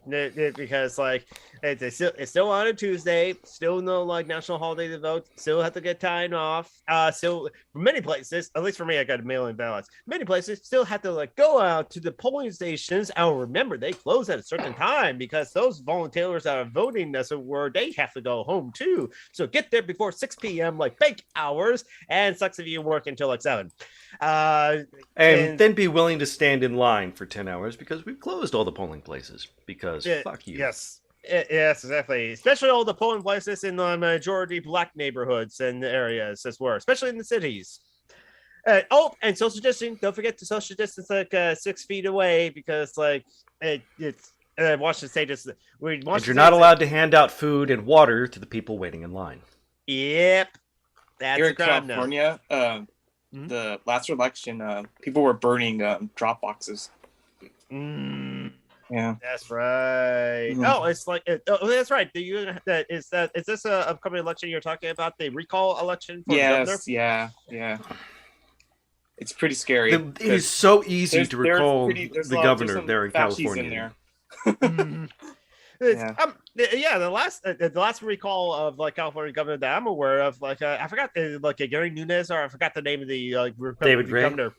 Because like it's still on a Tuesday, still no like national holiday to vote, still have to get time off. So for many places, at least for me, I got a mail-in ballots. Many places still have to like go out to the polling stations. And remember, they close at a certain time because those volunteers that are voting, as it were, they have to go home too. So get there before 6 p.m. like bank hours, and sucks if you work until like 7. And then be willing to stand in line for 10 hours because we've closed all the polling places because fuck you. Yes, exactly. Especially all the polling places in the majority black neighborhoods and areas as well, especially in the cities. And social distancing. Don't forget to social distance like 6 feet away because like it's Washington State is. And you're not allowed to hand out food and water to the people waiting in line. Yep, that's Here in California. The last election, people were burning drop boxes. Yeah, that's right. Oh, it's like that's right. Do you is this a upcoming election you're talking about? The recall election for the governor? Yeah. It's pretty scary. It is so easy to recall the governor there in California. In there. The last recall of like California governor that I'm aware of, like I forgot like Gary Nunes, or I forgot the name of the David Gray. governor.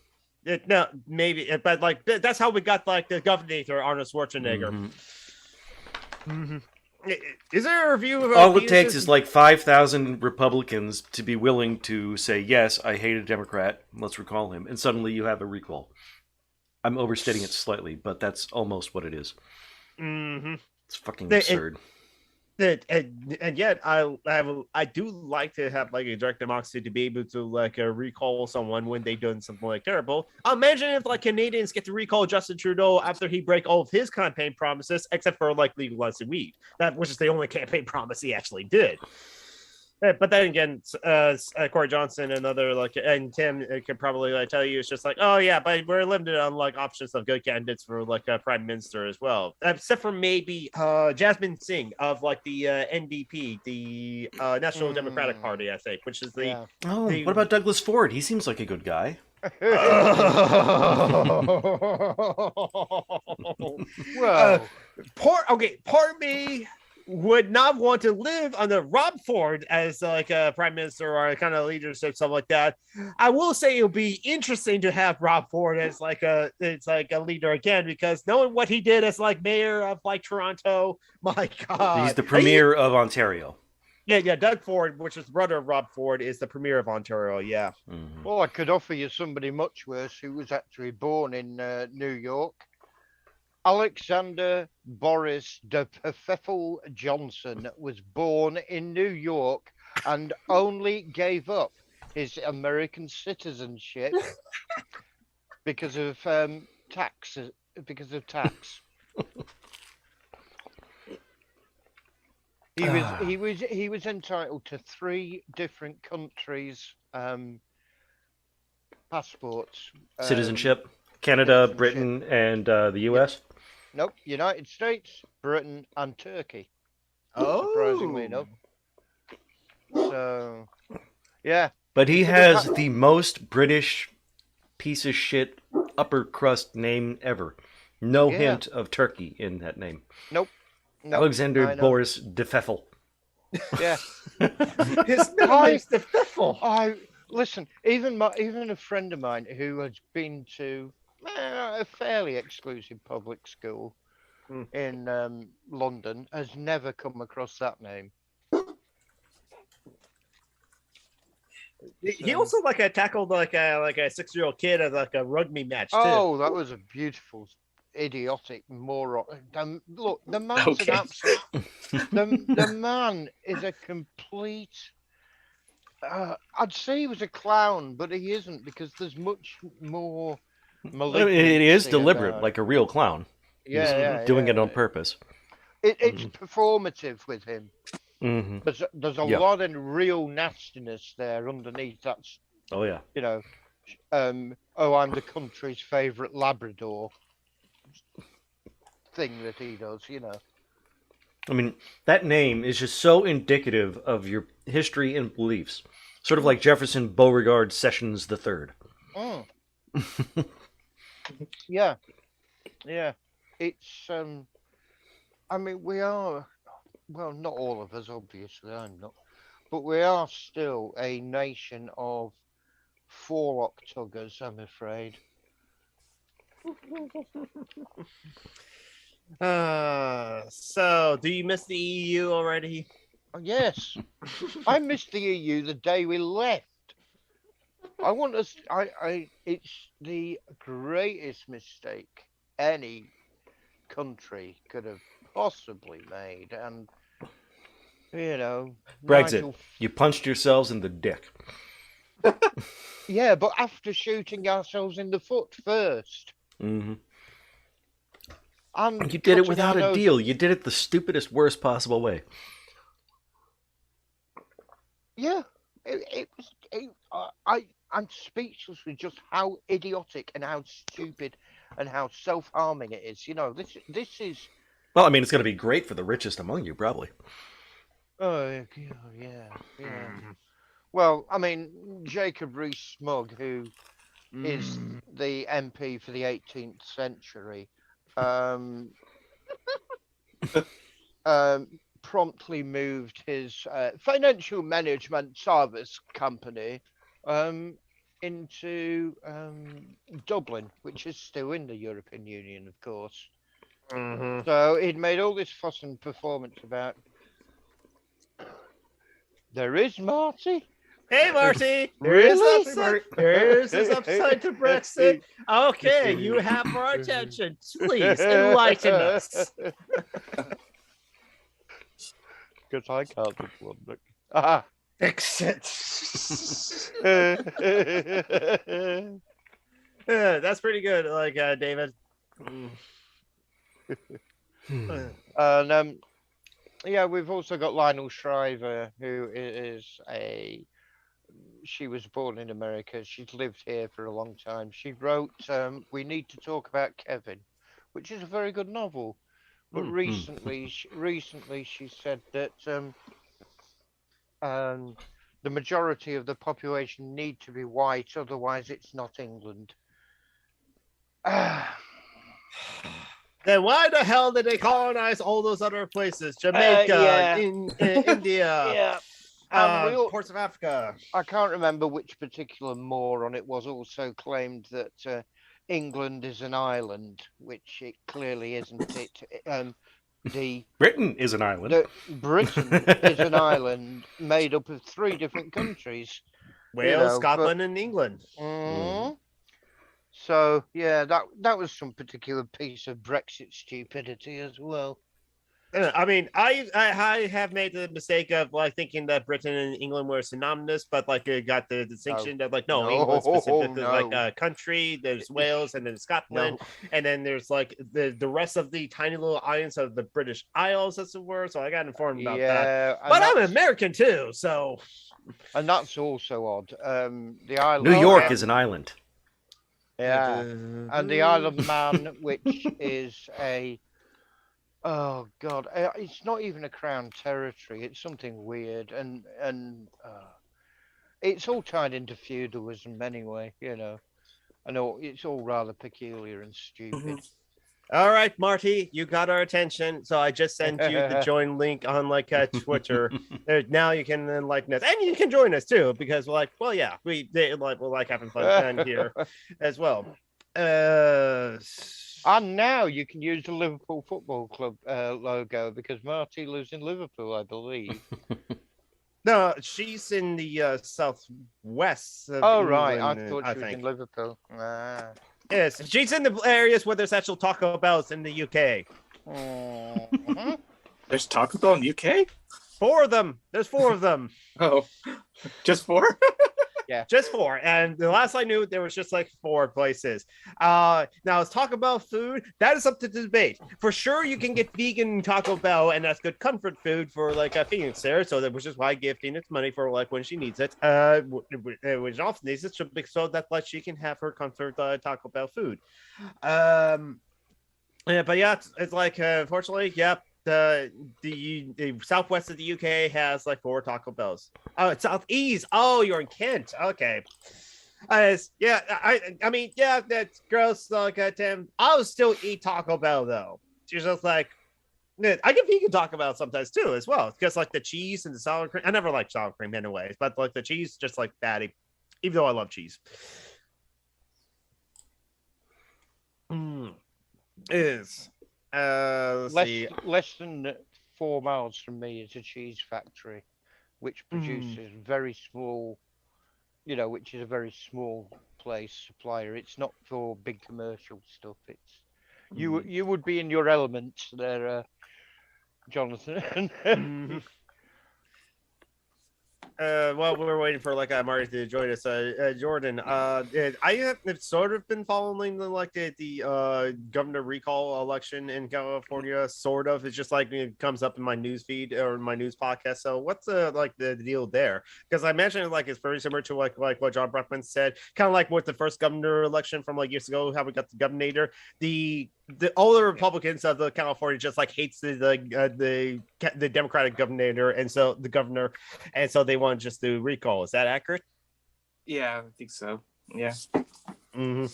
No, maybe, but like that's how we got like the governor Arnold Schwarzenegger. Is there a review of all it takes is like 5,000 Republicans to be willing to say yes, I hate a Democrat, let's recall him, and suddenly you have a recall. I'm overstating it slightly, but that's almost what it is. It's fucking absurd. And yet I do like to have like a direct democracy to be able to like recall someone when they've done something like terrible. Imagine if like Canadians get to recall Justin Trudeau after he break all of his campaign promises, except for like legalizing weed, which is the only campaign promise he actually did. But then again, Corey Johnson and and Tim can probably like tell you it's just like, oh yeah, but we're limited on like options of good candidates for like a prime minister as well, except for maybe Jasmine Singh of like the NDP, the National Democratic Party, I think, which is the. What about Douglas Ford? He seems like a good guy. Well, part of me would not want to live under Rob Ford as like a prime minister or a kind of leadership, something like that. I will say it would be interesting to have Rob Ford as like a leader again, because knowing what he did as like mayor of like Toronto, my God, he's the premier of Ontario. Yeah, Doug Ford, which is the brother of Rob Ford, is the premier of Ontario. Yeah. Well, I could offer you somebody much worse who was actually born in New York. Alexander Boris de Pfeffel Johnson was born in New York and only gave up his American citizenship because of tax. He was entitled to 3 different countries' passports. Citizenship. Canada, Britain, and the U.S.? Nope. United States, Britain, and Turkey. Oh. Surprisingly enough. So, yeah. But he has the most British piece of shit upper crust name ever. No hint of Turkey in that name. Nope. Alexander Boris de Pfeffel. Yeah. His name's de Pfeffel. Listen, even a friend of mine who has been to a fairly exclusive public school in London has never come across that name. He also tackled like a 6-year-old kid at like a rugby match too. Oh, that was a beautiful, idiotic moron. Look, the man's an absolute. The man is a complete. I'd say he was a clown, but he isn't, because there's much more. It is deliberate, like a real clown. Yeah, doing it on purpose. It's performative with him. Mm-hmm. There's a lot of real nastiness there underneath. That's I'm the country's favourite Labrador thing that he does. I mean, that name is just so indicative of your history and beliefs. Sort of like Jefferson Beauregard Sessions III. Yeah. It's I mean, we are, well, not all of us, obviously, I'm not, but we are still a nation of forelock tuggers, I'm afraid. So do you miss the EU already? Oh, yes, I missed the EU the day we left. I want us, it's the greatest mistake any country could have possibly made. And, Brexit. Nigel, You punched yourselves in the dick. yeah, but after shooting ourselves in the foot first. Mm-hmm. And You did it cutting without our a nose- deal. You did it the stupidest, worst possible way. Yeah, I'm speechless with just how idiotic and how stupid and how self-harming it is. This is. Well, I mean, it's going to be great for the richest among you, probably. Oh yeah. Well, I mean, Jacob Rees-Mogg, who is the MP for the 18th century, promptly moved his financial management service company into Dublin, which is still in the European Union, of course. So he'd made all this fuss and performance about. There is Marty. Hey, Marty. Really? There's this upside to Brexit. Okay, you have our attention. Please enlighten us. Because I can't afford it. Ah. Exit. Yeah, that's pretty good. Like David. And yeah, we've also got Lionel Shriver, who she was born in America. She's lived here for a long time. She wrote We Need to Talk About Kevin, which is a very good novel. But recently she said that the majority of the population need to be white, otherwise it's not England. Then why the hell did they colonize all those other places? Jamaica, India, parts of Africa. I can't remember which particular moron it was also claimed that England is an island, which it clearly isn't. Britain is an island. Britain is an island made up of 3 different countries. Wales, Scotland, and England. So yeah, that was some particular piece of Brexit stupidity as well. I mean, I have made the mistake of like thinking that Britain and England were synonymous, but like it got the distinction that like no, England specifically like a country. There's Wales and then Scotland, and then there's like the rest of the tiny little islands of the British Isles, as it were. So I got informed about that. But I'm American too, so. And that's also odd. The island. New York is an island. Yeah, and the Isle of Man, which is oh god, it's not even a crown territory. It's something weird, and it's all tied into feudalism anyway. I know it's all rather peculiar and stupid. All right, Marty, you got our attention. So I just sent you the join link on like Twitter. Now you can enlighten us, and you can join us too, because we're like, well, yeah, we like having fun here as well. And now you can use the Liverpool Football Club logo because Marty lives in Liverpool, I believe. No, she's in the southwest. Oh, right. I thought she was in Liverpool. Yes, she's in the areas where there's actual Taco Bells in the UK. There's Taco Bell in the UK? 4 of them. There's 4 of them. Oh, just 4? Yeah, just 4. And the last I knew, there was just like 4 places. Now, let's talk about food. That is up to debate. For sure, you can get vegan Taco Bell, and that's good comfort food for like Phoenix there. So that which is why I give Phoenix money for like when she needs it. Which often needs it, so that like she can have her comfort Taco Bell food. Yeah, but yeah, it's like unfortunately, yeah. The southwest of the UK has like 4 Taco Bells. Oh, it's southeast. Oh, you're in Kent. Okay. Yeah, I mean, yeah, that's gross. Like, Tim, I'll still eat Taco Bell though. She's just like, I can vegan talk about sometimes too, as well. Because like the cheese and the sour cream, I never liked sour cream anyways, but like the cheese, just like fatty, even though I love cheese. Is let's see. Less than 4 miles from me is a cheese factory, which produces very small, which is a very small place supplier. It's not for big commercial stuff. It's you would be in your element there, Jonathan. Well, we're waiting for like Marty to join us. Jordan, I have sort of been following the governor recall election in California. Sort of, it's just like it comes up in my news feed or my news podcast. So, what's the deal there? Because I imagine it's very similar to like what John Bruckman said, kind of like with the first governor election from like years ago, how we got the governor. All the Republicans of the California just like hates the Democratic governor, and so the governor, and so they want just to recall. Is that accurate? Yeah, I think so. Yeah. Mm-hmm.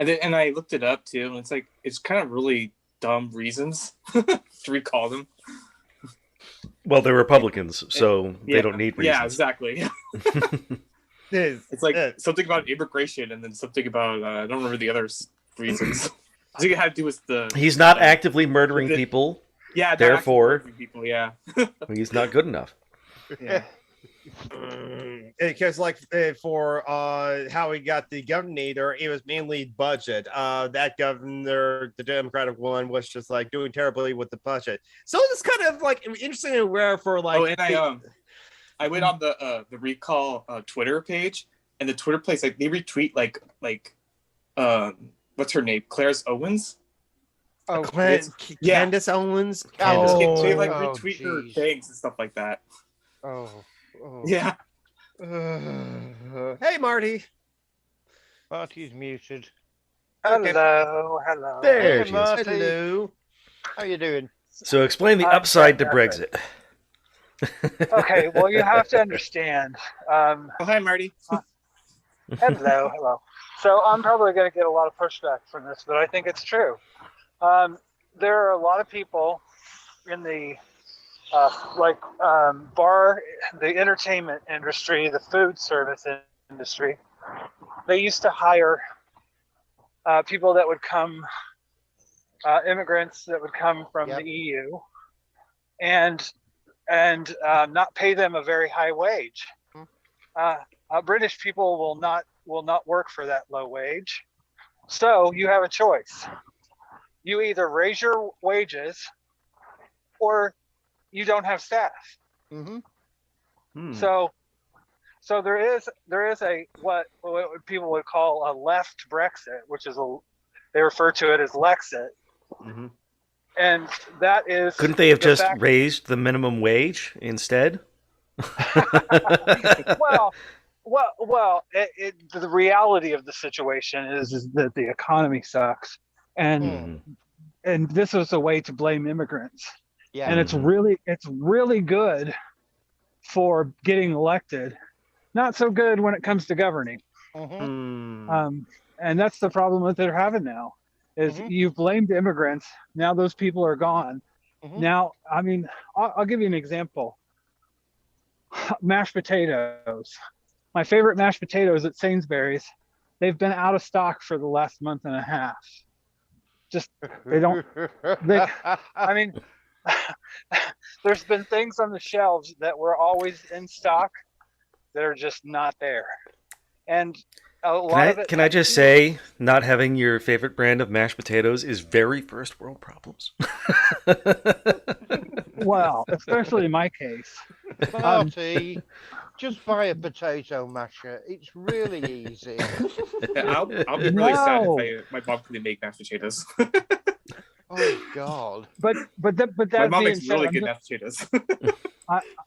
And I looked it up too, and it's kind of really dumb reasons to recall them. Well, they're Republicans, so they don't need reasons. Yeah, exactly. It's like something about immigration, and then something about I don't remember the other reasons. I think it had to do with he's not actively murdering people. Yeah, therefore, people. Yeah, he's not good enough. Yeah. Because for how he got the governor, it was mainly budget. That governor, the Democratic one, was just like doing terribly with the budget. So it's kind of like interesting and rare for like. Oh, and I went on the recall Twitter page, and the Twitter place they retweet like what's her name, Claire Owens. Oh, Candace Owens. They retweet her things and stuff like that. Oh. Yeah. Hey, Marty. Marty's muted. Hello. There Hey, she is. Marty. Hello. How you doing? So explain the upside to Brexit. Okay, well, you have to understand. Oh, hi, Marty. Hello. So I'm probably going to get a lot of pushback from this, but I think it's true. There are a lot of people in the the entertainment industry, the food service industry. They used to hire people that would come, immigrants that would come from the EU, and not pay them a very high wage. British people will not work for that low wage. So you have a choice. You either raise your wages, or you don't have staff. So there is a what people would call a left Brexit, which is they refer to it as Lexit. And that is. Couldn't they have just raised the minimum wage instead? Well, the reality of the situation is that the economy sucks, and this was a way to blame immigrants. Yeah. And it's really good for getting elected, not so good when it comes to governing. And that's the problem that they're having now. Is you've blamed immigrants. Now those people are gone. Now, I mean, I'll give you an example. Mashed potatoes. My favorite mashed potatoes at Sainsbury's. They've been out of stock for the last month and a half. Just I mean, there's been things on the shelves that were always in stock that are just not there. And a lot of it. Can I just say, not having your favorite brand of mashed potatoes is very first world problems. Well, especially in my case. Marty, just buy a potato masher. It's really easy. I'll be really sad if my mom couldn't make mashed potatoes. Oh God! But that my mom being makes said, really good mashed potatoes.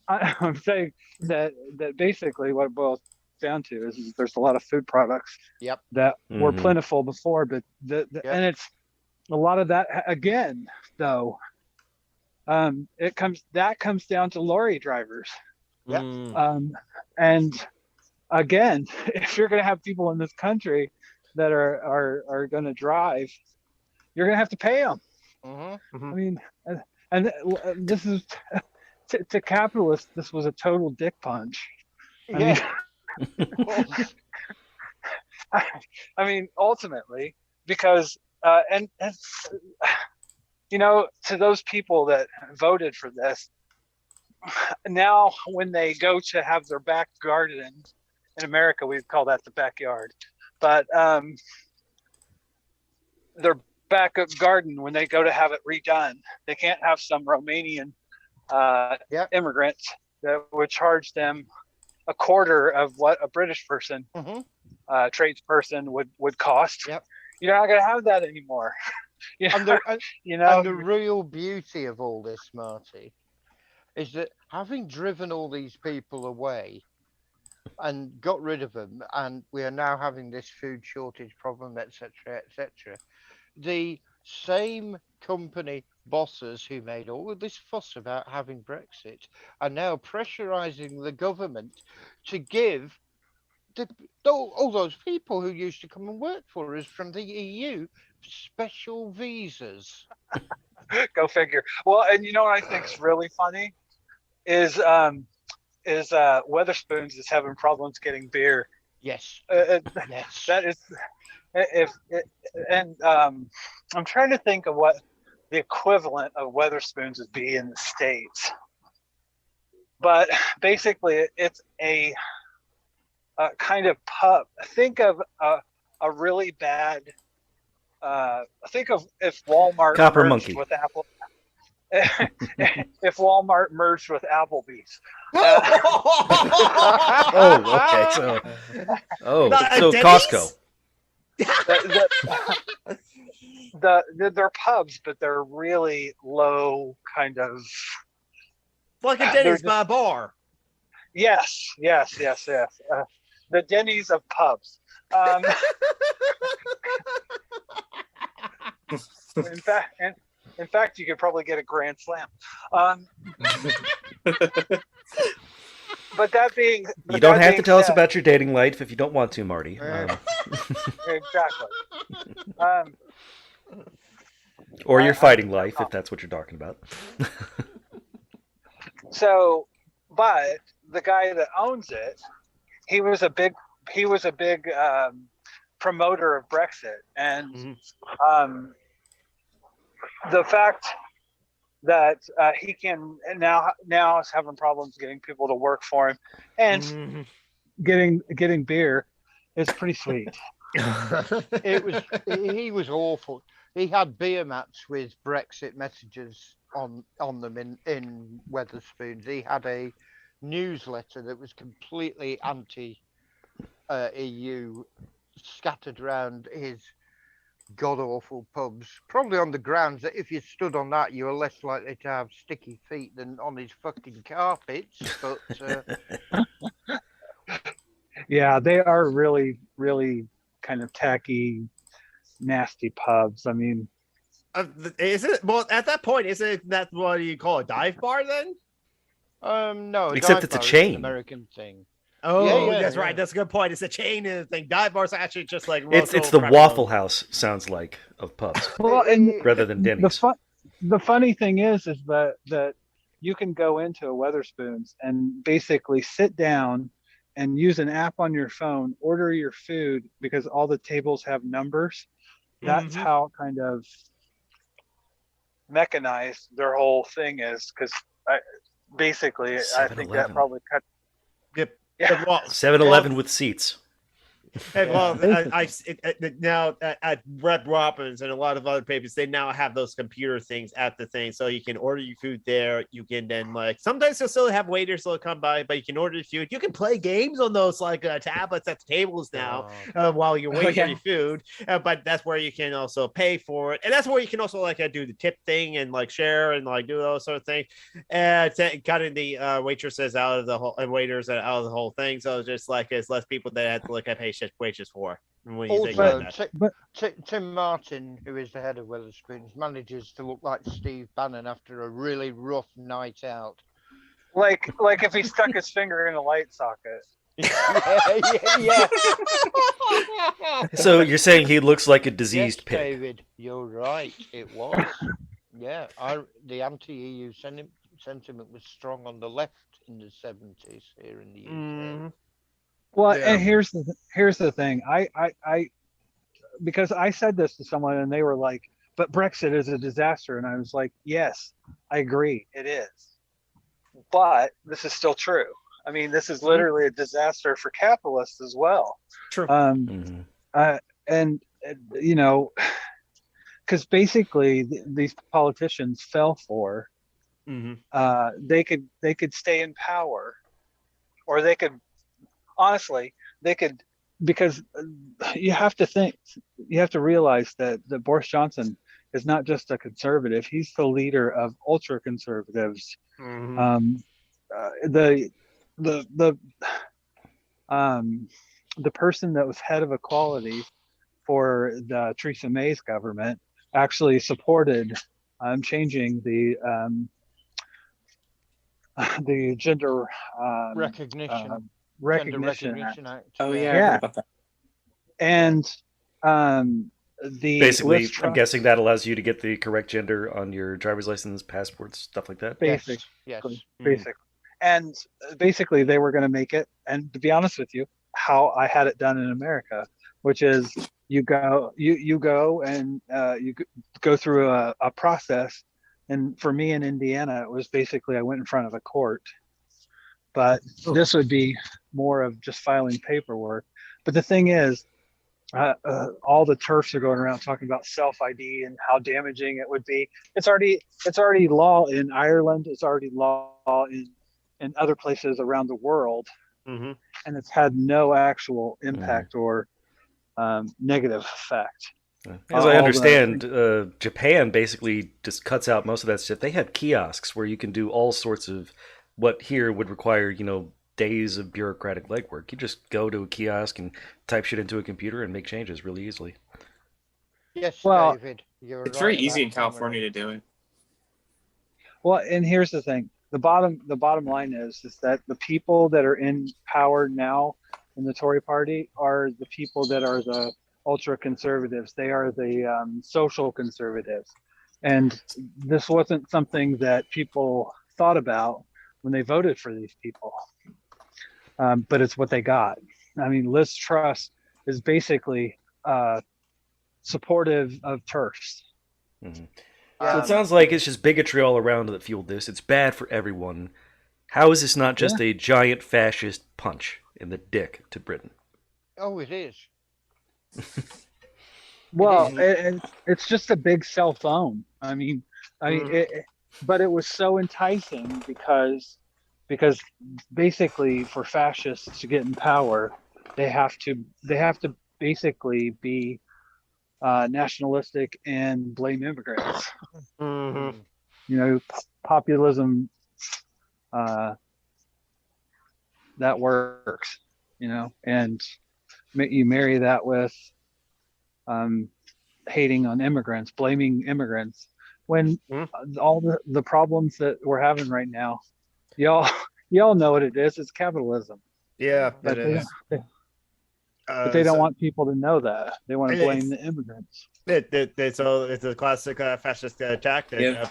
I'm saying that basically what it boils down to is there's a lot of food products that were plentiful before, but and it's a lot of that again though. It comes down to lorry drivers. And again, if you're going to have people in this country that are going to drive, you're going to have to pay them. I mean, And this is to capitalists. This was a total dick punch. I mean, ultimately, because and to those people that voted for this, now when they go to have their back garden, in America we'd call that the backyard, but their back garden, when they go to have it redone, they can't have some Romanian immigrant that would charge them a quarter of what a British person, tradesperson would cost. Yep. You're not going to have that anymore. And the real beauty of all this, Marty, is that having driven all these people away and got rid of them, and we are now having this food shortage problem, etc., etc., the same company bosses who made all of this fuss about having Brexit are now pressurizing the government to give all those people who used to come and work for us from the EU special visas. Go figure. Well, and you know what I think is really funny is Weatherspoons is having problems getting beer. Yes. Yes. That is. I'm trying to think of what the equivalent of Weatherspoons would be in the States, but basically it's a kind of pub. Think of a really bad. Think of if Walmart Copper merged Monkey with Apple. If Walmart merged with Applebee's. Okay. So Costco. They're pubs, but they're really low kind of. Like a Denny's bar. Yes. The Denny's of pubs. In fact, you could probably get a Grand Slam. But that being, you don't have to tell us about your dating life if you don't want to, Marty. Exactly. Or your fighting life, if that's what you're talking about. So, but the guy that owns it, he was a big promoter of Brexit, and the fact that he can now is having problems getting people to work for him, and getting beer is pretty sweet. He was awful. He had beer mats with Brexit messages on them in Weatherspoons. He had a newsletter that was completely anti-EU scattered around his god-awful pubs, probably on the grounds that if you stood on that, you were less likely to have sticky feet than on his fucking carpets. But yeah, they are really, really kind of tacky, nasty pubs. I mean, is it? Well, at that point, isn't that what you call a dive bar then? No, except it's a chain. An American thing. Oh, yeah, that's right. That's a good point. It's a chain thing. Dive bars are actually just like it's the Waffle House sounds like of pubs, rather than Denny's. The funny thing is that you can go into a Weatherspoons and basically sit down and use an app on your phone, order your food because all the tables have numbers. That's how kind of mechanized their whole thing is. Because I think that probably cut. Yep. Yeah. 7-Eleven with seats. And now at Red Robin's and a lot of other papers, they now have those computer things at the thing, so you can order your food there. You can then sometimes they'll still have waiters that'll come by, but you can order your food. You can play games on those tablets at the tables now while you're waiting for your food. But that's where you can also pay for it, and that's where you can also do the tip thing and share and do those sort of things, and cutting the waitresses out of the whole and waiters out of the whole thing. So it's just it's less people that have to look at wages for. Also, Tim Martin, who is the head of Weatherspoons, manages to look like Steve Bannon after a really rough night out. Like if he stuck his finger in a light socket. Yeah. So you're saying he looks like a diseased pig? David, you're right. It was. Yeah, the anti-EU sentiment was strong on the left in the 70s here in the UK. Mm-hmm. Well, Yeah. and here's the thing. I because I said this to someone and they were like, "But Brexit is a disaster," and I was like, "Yes, I agree, it is." But this is still true. I mean, this is literally a disaster for capitalists as well. True. And you know, because basically these politicians fell for they could stay in power, or they could honestly they could, because you have to realize that Boris Johnson is not just a conservative; he's the leader of ultra conservatives. The the the person that was head of equality for the Theresa May's government actually supported changing the gender Recognition Act. Oh yeah, I Yeah. heard about that. And the Basically, Liz I'm Truss, guessing that allows you to get the correct gender on your driver's license, passports, stuff like that. basically, Yes. basically, and basically they were going to make it. And to be honest with you, how I had it done in America, which is you go and you go through a process. And for me in Indiana, it was basically I went in front of a court, but this would be more of just filing paperwork. But the thing is, all the TERFs are going around talking about self ID and how damaging it would be. It's already law in Ireland. It's already law in other places around the world, and it's had no actual impact or negative effect. As I understand, Japan basically just cuts out most of that stuff. They have kiosks where you can do all sorts of what here would require, days of bureaucratic legwork. You just go to a kiosk and type shit into a computer and make changes really easily. Yes, well, David. It's very easy in California to do it. Well, and here's the thing: the bottom line is that the people that are in power now in the Tory party are the people that are the ultra conservatives. They are the social conservatives, and this wasn't something that people thought about when they voted for these people. But it's what they got. I mean, Liz Truss is basically supportive of TERFs. So it sounds like it's just bigotry all around that fueled this. It's bad for everyone. How is this not just a giant fascist punch in the dick to Britain? Oh, it is. Well, it's just a big cell phone. I mean, but it was so enticing because basically for fascists to get in power, they have to basically be nationalistic and blame immigrants. Populism that works, and you marry that with hating on immigrants, blaming immigrants, when all the problems that we're having right now, y'all know what it is. It's capitalism. Yeah, but it is. But they don't want people to know that. They want to blame the immigrants. It's a classic fascist tactic of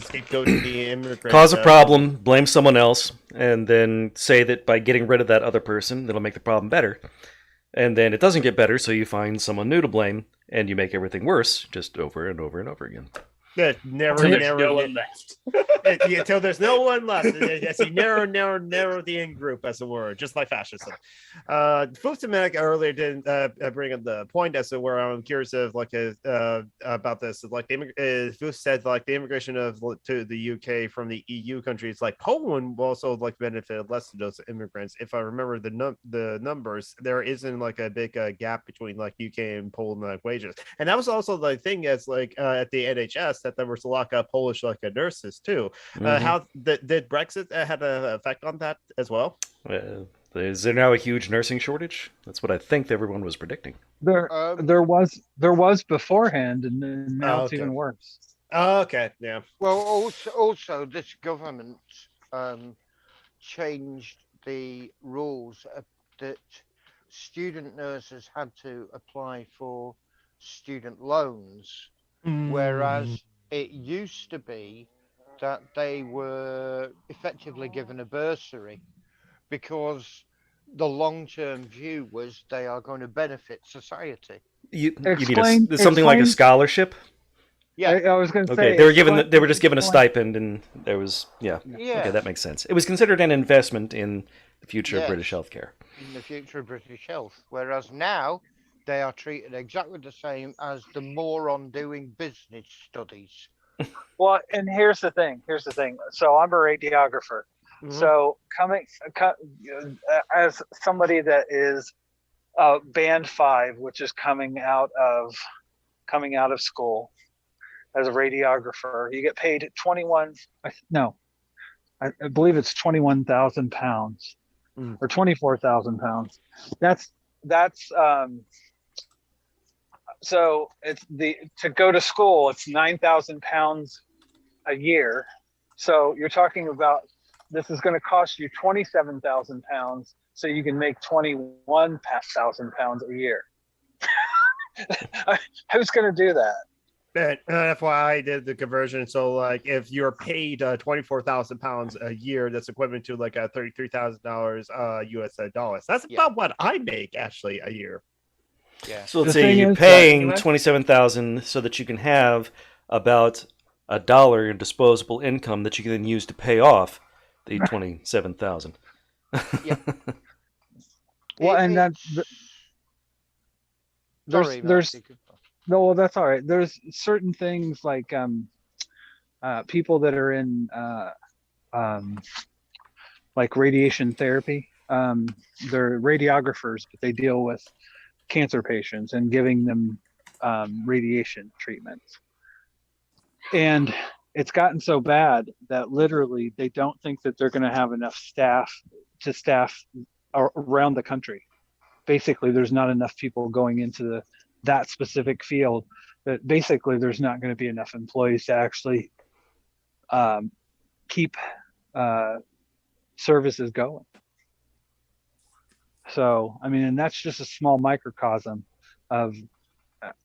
scapegoat the immigrant. Cause a problem, blame someone else, and then say that by getting rid of that other person, that'll make the problem better. And then it doesn't get better, so you find someone new to blame, and you make everything worse, just over and over and over again. Until there's no one left. Yes, you narrow the in group, as it were, just like fascism. Fustamek earlier didn't bring up the point as to where I'm curious of about this. Like Fust said, like the immigration to the UK from the EU countries, like Poland, also benefited less to those immigrants. If I remember the numbers, there isn't like a big gap between like UK and Poland wages, and that was also the thing as at the NHS. That there was to lock up Polish nurses too. How did Brexit had an effect on that as well? Is there now a huge nursing shortage? That's what I think everyone was predicting. There was beforehand, and now it's even worse. Oh, okay, yeah. Well, also this government changed the rules that student nurses had to apply for student loans, whereas it used to be that they were effectively given a bursary because the long-term view was they are going to benefit society. You Explain. mean something like a scholarship? Yeah. I was going to Okay, say they were just given a stipend, and there was Yes. Okay, that makes sense. It was considered an investment in the future of Yes. British healthcare. In the future of British health, whereas now they are treated exactly the same as the moron doing business studies. Well, and here's the thing. So I'm a radiographer. Mhm. So as somebody that is band 5, which is coming out of school as a radiographer, you get paid 21. No, I believe it's 21,000 pounds or 24,000 pounds. That's so it's to go to school, it's 9,000 pounds a year. So you're talking about this is going to cost you 27,000 pounds so you can make 21,000 pounds a year. Who's going to do that? And that's why I did the conversion. So, like, if you're paid 24,000 pounds a year, that's equivalent to like $33,000 US dollars. That's about what I make actually a year. Yeah. So let's say you're paying 27,000 so that you can have about $1 in disposable income that you can then use to pay off the 27,000. Yeah. Well, and there's no, that's all right. There's certain things like people that are in like radiation therapy. They're radiographers, but they deal with cancer patients and giving them radiation treatments. And it's gotten so bad that literally they don't think that they're going to have enough staff to staff around the country. Basically, there's not enough people going into that specific field. That basically there's not going to be enough employees to actually keep services going. So, I mean, and that's just a small microcosm of.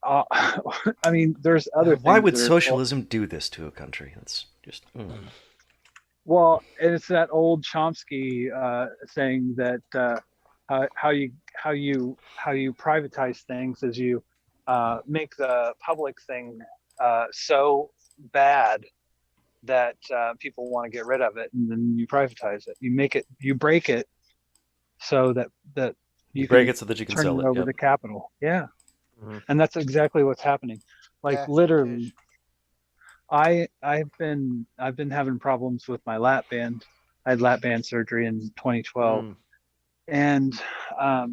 I mean, there's other. Why would socialism do this to a country? That's just. Well, it's that old Chomsky saying that how you privatize things is you make the public thing so bad that people want to get rid of it, and then you privatize it. You break it so that you break it so that you can turn sell it it over yep. the capital. Yeah. Mm-hmm. And that's exactly what's happening. Like literally, I've been having problems with my lap band. I had lap band surgery in 2012, and I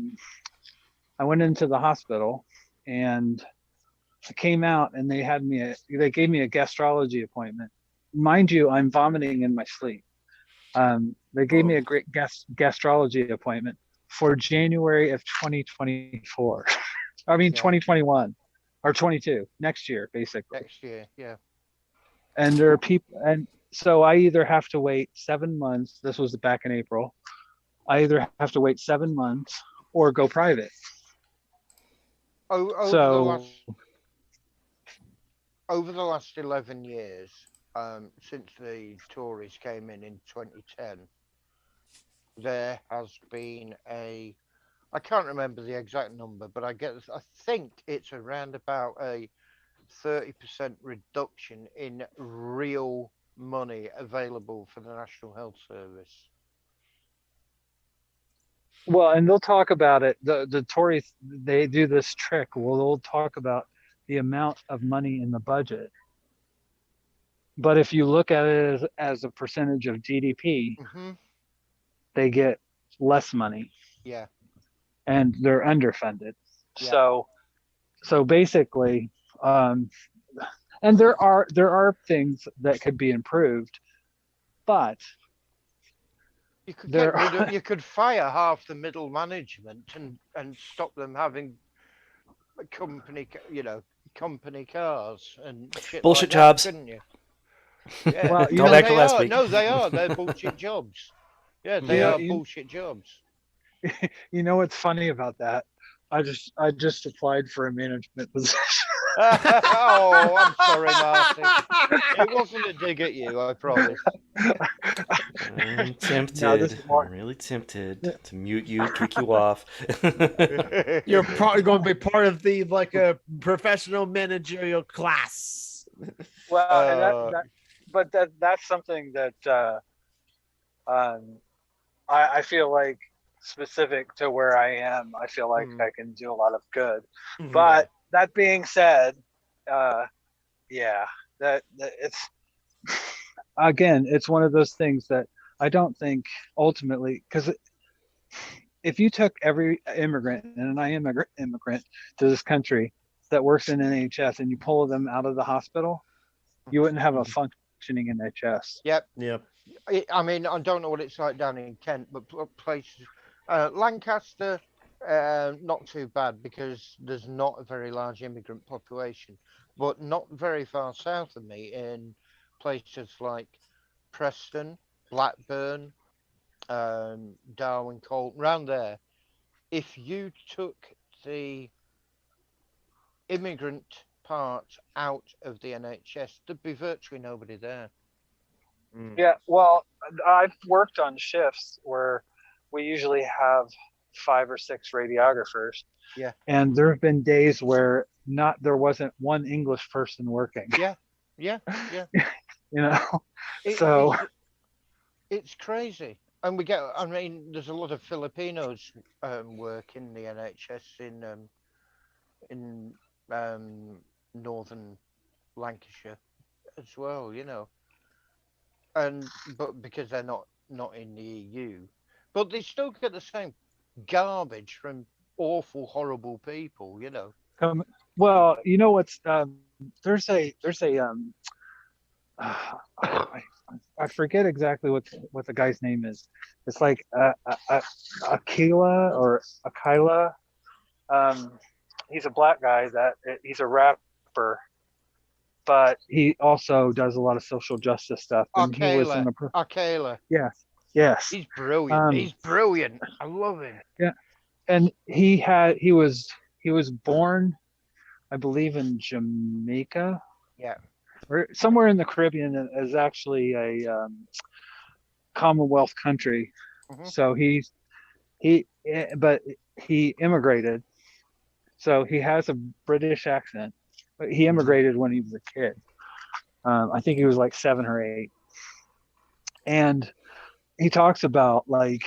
went into the hospital, and I came out, and they gave me a gastrology appointment. Mind you, I'm vomiting in my sleep. They gave me a great gastrology appointment for January of 2024. I mean, 2021 or 22, next year, basically. Next year, yeah. And there are people, and so I either have to wait 7 months. This was back in April. I either have to wait 7 months or go private. Over the last 11 years, since the Tories came in 2010, there has been I can't remember the exact number, but I think it's around about a 30% reduction in real money available for the National Health Service. Well, and they'll talk about it. The Tories, they do this trick. Well, they'll talk about the amount of money in the budget. But if you look at it as a percentage of GDP, they get less money. Yeah. And they're underfunded. Yeah. So basically, and there are things that could be improved, but you could fire half the middle management and stop them having company cars and shit bullshit like jobs, that, couldn't you? Yeah. Well, go back to last week. No, they are. They're bullshit jobs. Yeah, they are bullshit jobs. You know what's funny about that? I just applied for a management position. Oh, I'm sorry, Marty. It wasn't a dig at you, I promise. I'm tempted. No, this is more. I'm really tempted to mute you, kick you off. You're probably going to be part of the like a professional managerial class. Well, and but that's something that I feel like specific to where I am. I feel like I can do a lot of good. But that being said, yeah, that it's again, it's one of those things that I don't think ultimately, because if you took every immigrant, and I am an immigrant to this country that works in NHS, and you pull them out of the hospital, you wouldn't have a functioning NHS. Yep. Yep. I mean, I don't know what it's like down in Kent, but places, Lancaster, not too bad because there's not a very large immigrant population, but not very far south of me in places like Preston, Blackburn, Darwin, Colton, around there. If you took the immigrant part out of the NHS, there'd be virtually nobody there. Yeah, well, I've worked on shifts where we usually have 5 or 6 radiographers. Yeah. And there have been days where there wasn't one English person working. Yeah. You know, it's crazy. And I mean, there's a lot of Filipinos work in the NHS in northern Lancashire as well, but because they're not in the EU, but they still get the same garbage from awful, horrible people, well, you know what's there's a I forget exactly what the guy's name is. It's like Akila or Akila. He's a black guy he's a rapper, but he also does a lot of social justice stuff. And Akela. Yes. He's brilliant. He's brilliant. I love him. Yeah, and he was born, I believe, in Jamaica. Yeah. Or somewhere in the Caribbean is actually a Commonwealth country. Mm-hmm. So but he immigrated. So he has a British accent. But he immigrated when he was a kid. I think he was like 7 or 8. And he talks about like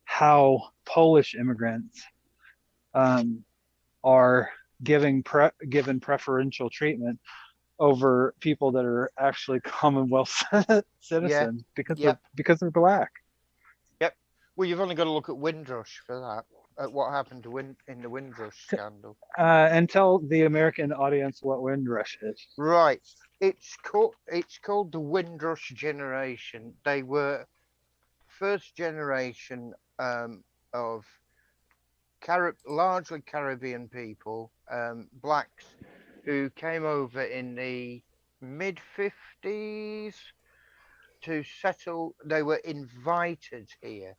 how Polish immigrants are given preferential treatment over people that are actually Commonwealth citizens because they're black. Yep. Well, you've only got to look at Windrush for that. At what happened to in the Windrush scandal. And tell the American audience what Windrush is. Right. It's called the Windrush generation. They were first generation of largely Caribbean people, blacks, who came over in the mid-50s to settle. They were invited here.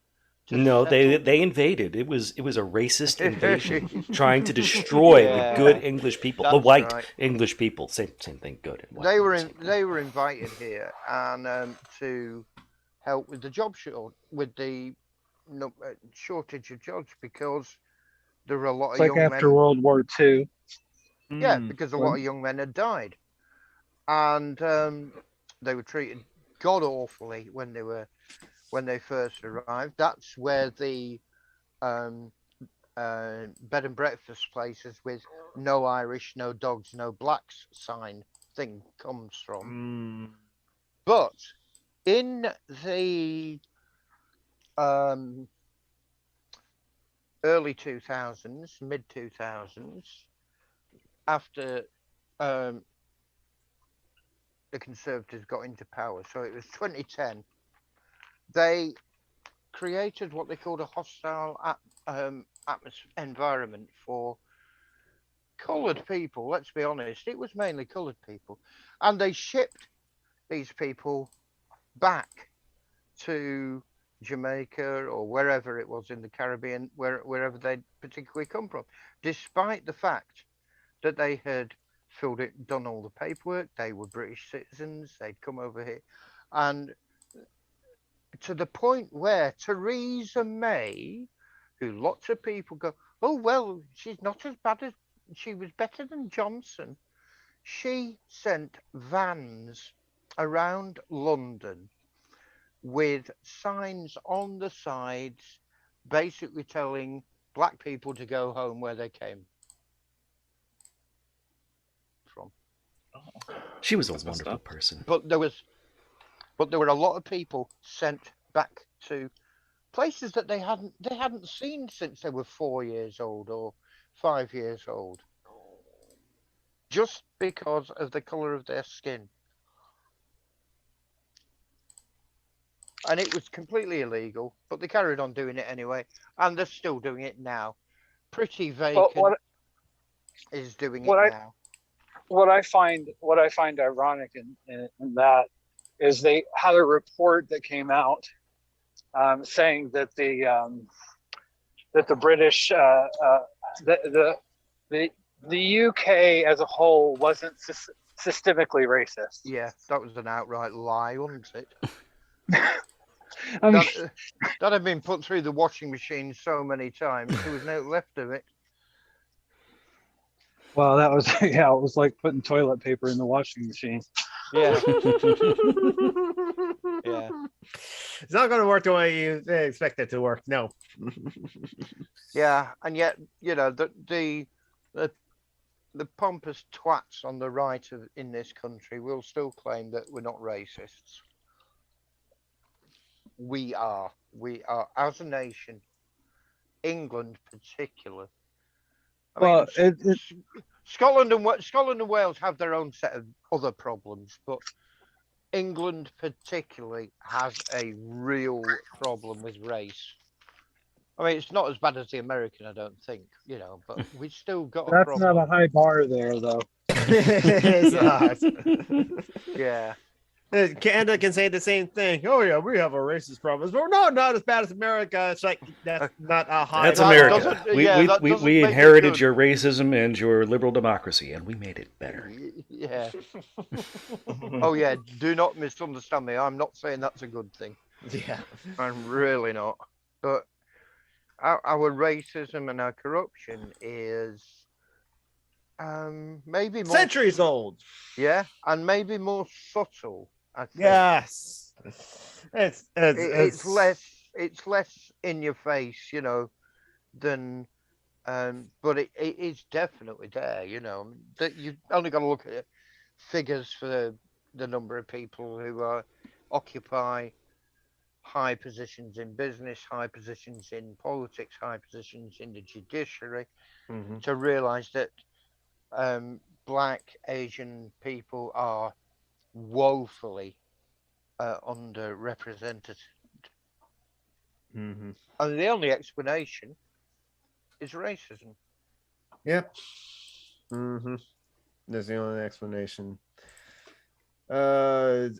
No, they invaded. It was a racist invasion trying to destroy the good English people, the white English people. Same thing. Good. They were invited here and to help with the job shortage of jobs because there were a lot of young men. After World War II. Yeah, because a lot of young men had died, and they were treated god awfully when they first arrived. That's where the bed and breakfast places with no Irish, no dogs, no blacks sign thing comes from. But in the early 2000s, mid 2000s, after the Conservatives got into power, so it was 2010, they created what they called a hostile environment for coloured people. Let's be honest, it was mainly coloured people, and they shipped these people back to Jamaica or wherever it was in the Caribbean, wherever they'd particularly come from, despite the fact that they had filled it, done all the paperwork. They were British citizens. They'd come over here, and to the point where Theresa May, who lots of people go, oh well, she's not as bad as she was better than Johnson. She sent vans around London with signs on the sides, basically telling black people to go home where they came from. She was a wonderful person. But there were a lot of people sent back to places that they hadn't seen since they were 4 years old or 5 years old, just because of the color of their skin. And it was completely illegal, but they carried on doing it anyway, and they're still doing it now. Pretty Vacant is doing it now. What I find ironic in that is they had a report that came out saying that the British, the UK as a whole wasn't systemically racist. Yeah, that was an outright lie, wasn't it? I mean, that had been put through the washing machine so many times, there was no left of it. Well, that was it was like putting toilet paper in the washing machine. Yeah. Yeah. It's not going to work the way you expect it to work. No. Yeah, and yet, the pompous twats on the right in this country will still claim that we're not racists. We are as a nation, England particular. Scotland and Wales have their own set of other problems, but England particularly has a real problem with race. I mean, it's not as bad as the American, I don't think, but we've still got a problem. That's not a high bar there, though. It's not. Yeah. Canada can say the same thing. Oh yeah, we have a racist problem. But no, not as bad as America. It's like that's not a high. That's America. We inherited your racism and your liberal democracy, and we made it better. Yeah. Oh yeah. Do not misunderstand me. I'm not saying that's a good thing. Yeah, I'm really not. But our racism and our corruption is maybe more centuries old. Yeah, and maybe more subtle. I think. Yes, it's less in your face, than but it is definitely there. That you've only got to look at figures for the number of people who occupy high positions in business, high positions in politics, high positions in the judiciary, to realise that Black, Asian people are woefully underrepresented. And the only explanation is racism. Yep. That's the only explanation. I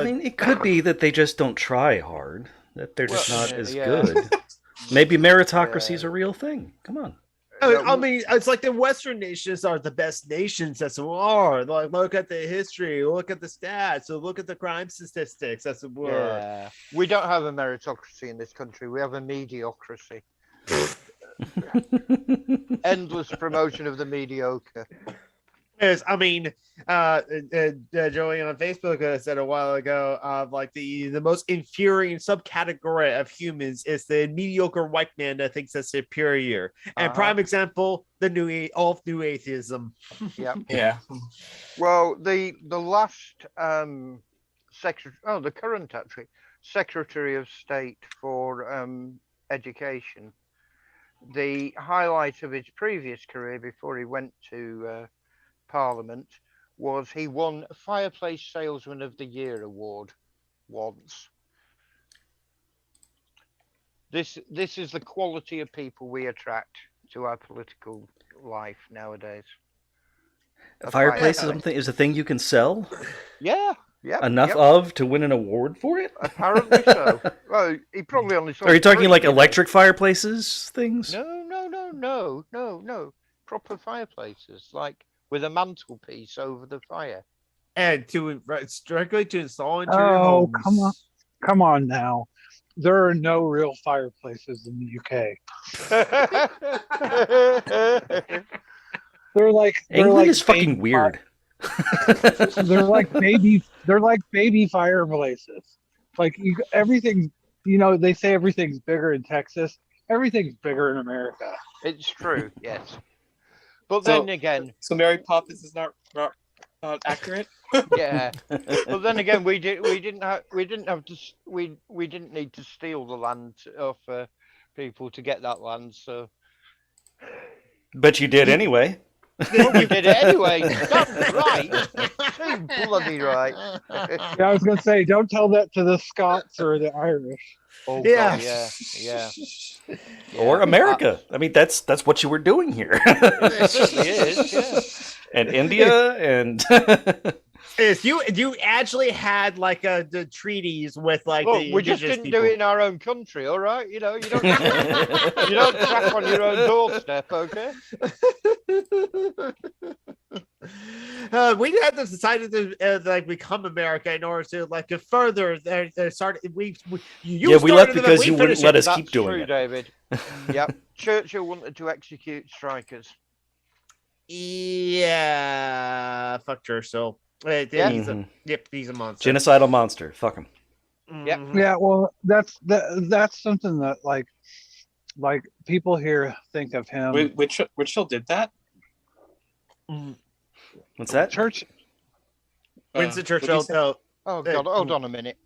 mean, it could be that they just don't try hard, that they're just not as good. Maybe meritocracy is a real thing. Come on. I mean, it's like the Western nations are the best nations as we are. Like, look at the history, look at the stats, look at the crime statistics as it were. Yeah. We don't have a meritocracy in this country. We have a mediocrity. Endless promotion of the mediocre. Yes, I mean, Joey on Facebook said a while ago, like the most infuriating subcategory of humans is the mediocre white man that thinks that's superior. And prime example, the new atheism. Yep. Yeah. Well, the last the current actually Secretary of State for Education, the highlight of his previous career before he went to Parliament was he won a Fireplace Salesman of the Year award once. This is the quality of people we attract to our political life nowadays. A fireplace is a thing you can sell? Yeah. Yep, enough of to win an award for it? Apparently so. Well, he probably only sold. Are you talking like electric fireplaces things? No. proper fireplaces, like with a mantelpiece over the fire. And strictly to install into your Oh, homes. come on now. There are no real fireplaces in the UK. England is fucking weird. They're like baby fireplaces. Like everything, they say everything's bigger in Texas. Everything's bigger in America. It's true, yes. But then again, so Mary Poppins is not accurate. Yeah, but then again, we didn't need to steal the land off people to get that land. So, but you did anyway. Well, we did it anyway. That's right. Too bloody right. Yeah, I was gonna say, don't tell that to the Scots or the Irish. Oh Yeah. God, yeah. Or America. I mean, that's what you were doing here. It certainly is, yeah. And India and If you actually had like the treaties with like Look, the we just indigenous didn't people. do it in our own country, all right? You don't tap on your own doorstep, okay? We had to decide to like become America in order to like to further start. We left because you wouldn't let us keep doing it. David. Yep. Churchill wanted to execute strikers. Yeah, fuck Churchill. He's a monster. Genocidal monster. Fuck him. Yep. Yeah, well, that's something that like people here think of him. Churchill did that. What's that? Winston Churchill. Oh God! Hold on a minute.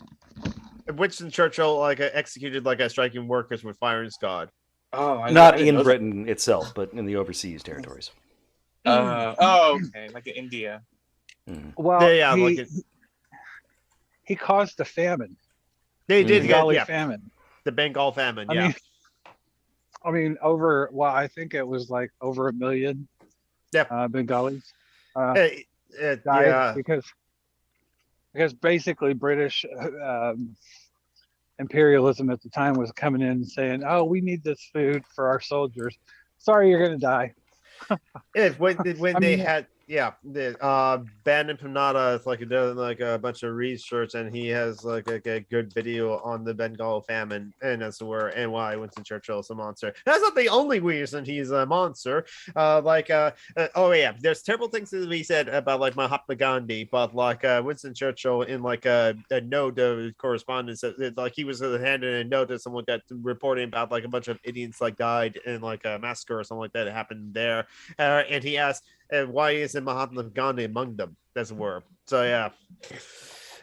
Winston Churchill like executed like a striking workers with fire and squad. Oh, not in Britain itself, but in the overseas territories. Okay, like in India. Well, he caused the famine. They did Bengali famine. The Bengal famine. I mean, I think it was like over 1 million. Bengalis died because basically British imperialism at the time was coming in and saying, "Oh, we need this food for our soldiers. Sorry, you're gonna die." Ben and Panada is like doing like a bunch of research, and he has like a good video on the Bengal famine, and that's why Winston Churchill is a monster. That's not the only reason he's a monster. There's terrible things to be said about like Mahatma Gandhi, but like Winston Churchill in like a note of correspondence, like he was handing a note to someone that reporting about like a bunch of Indians like died in like a massacre or something like that happened there, and he asked. Why isn't Mahatma Gandhi among them? That's a word. So yeah,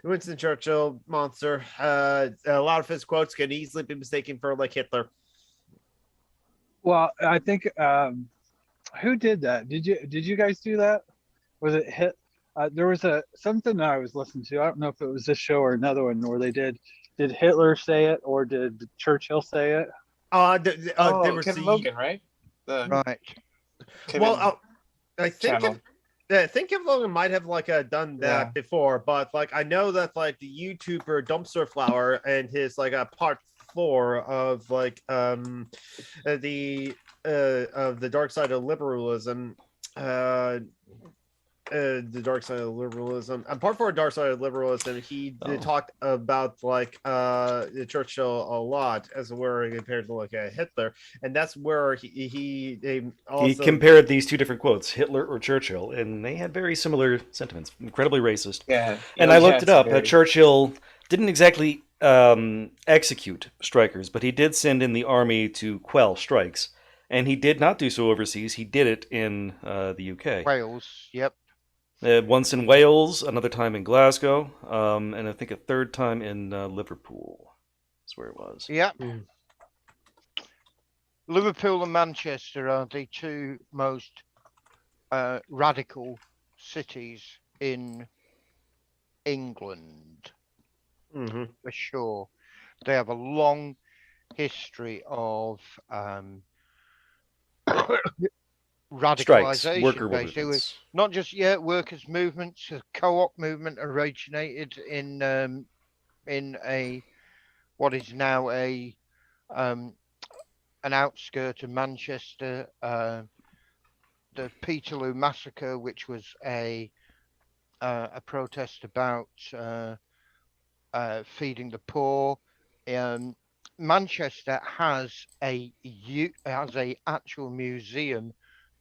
Winston Churchill, monster. A lot of his quotes can easily be mistaken for like Hitler. Well, I think who did that? Did you guys do that? Was it Hit? There was something that I was listening to. I don't know if it was this show or another one where they did Hitler say it or did Churchill say it? Kevin Logan, right? Right. I think Kevin Logan might have like done that before, but like I know that like the YouTuber Dumpster Flower and his like part 4 of like the dark side of liberalism. The dark side of liberalism. Part 4 of Dark Side of Liberalism, he talked about like Churchill a lot as where compared to like Hitler, and that's where he compared these two different quotes, Hitler or Churchill, and they had very similar sentiments. Incredibly racist. Yeah, and I looked it up. Churchill didn't exactly execute strikers, but he did send in the army to quell strikes, and he did not do so overseas. He did it in the UK, Wales. Yep. Once in Wales, another time in Glasgow, and I think a third time in Liverpool. That's where it was. Yep. Liverpool and Manchester are the two most radical cities in England, for sure. They have a long history of radicalization, worker basically. movements. Not just workers' movements. The co-op movement originated in a what is now an outskirt of Manchester. the Peterloo massacre, which was a protest about feeding the poor. Manchester has a actual museum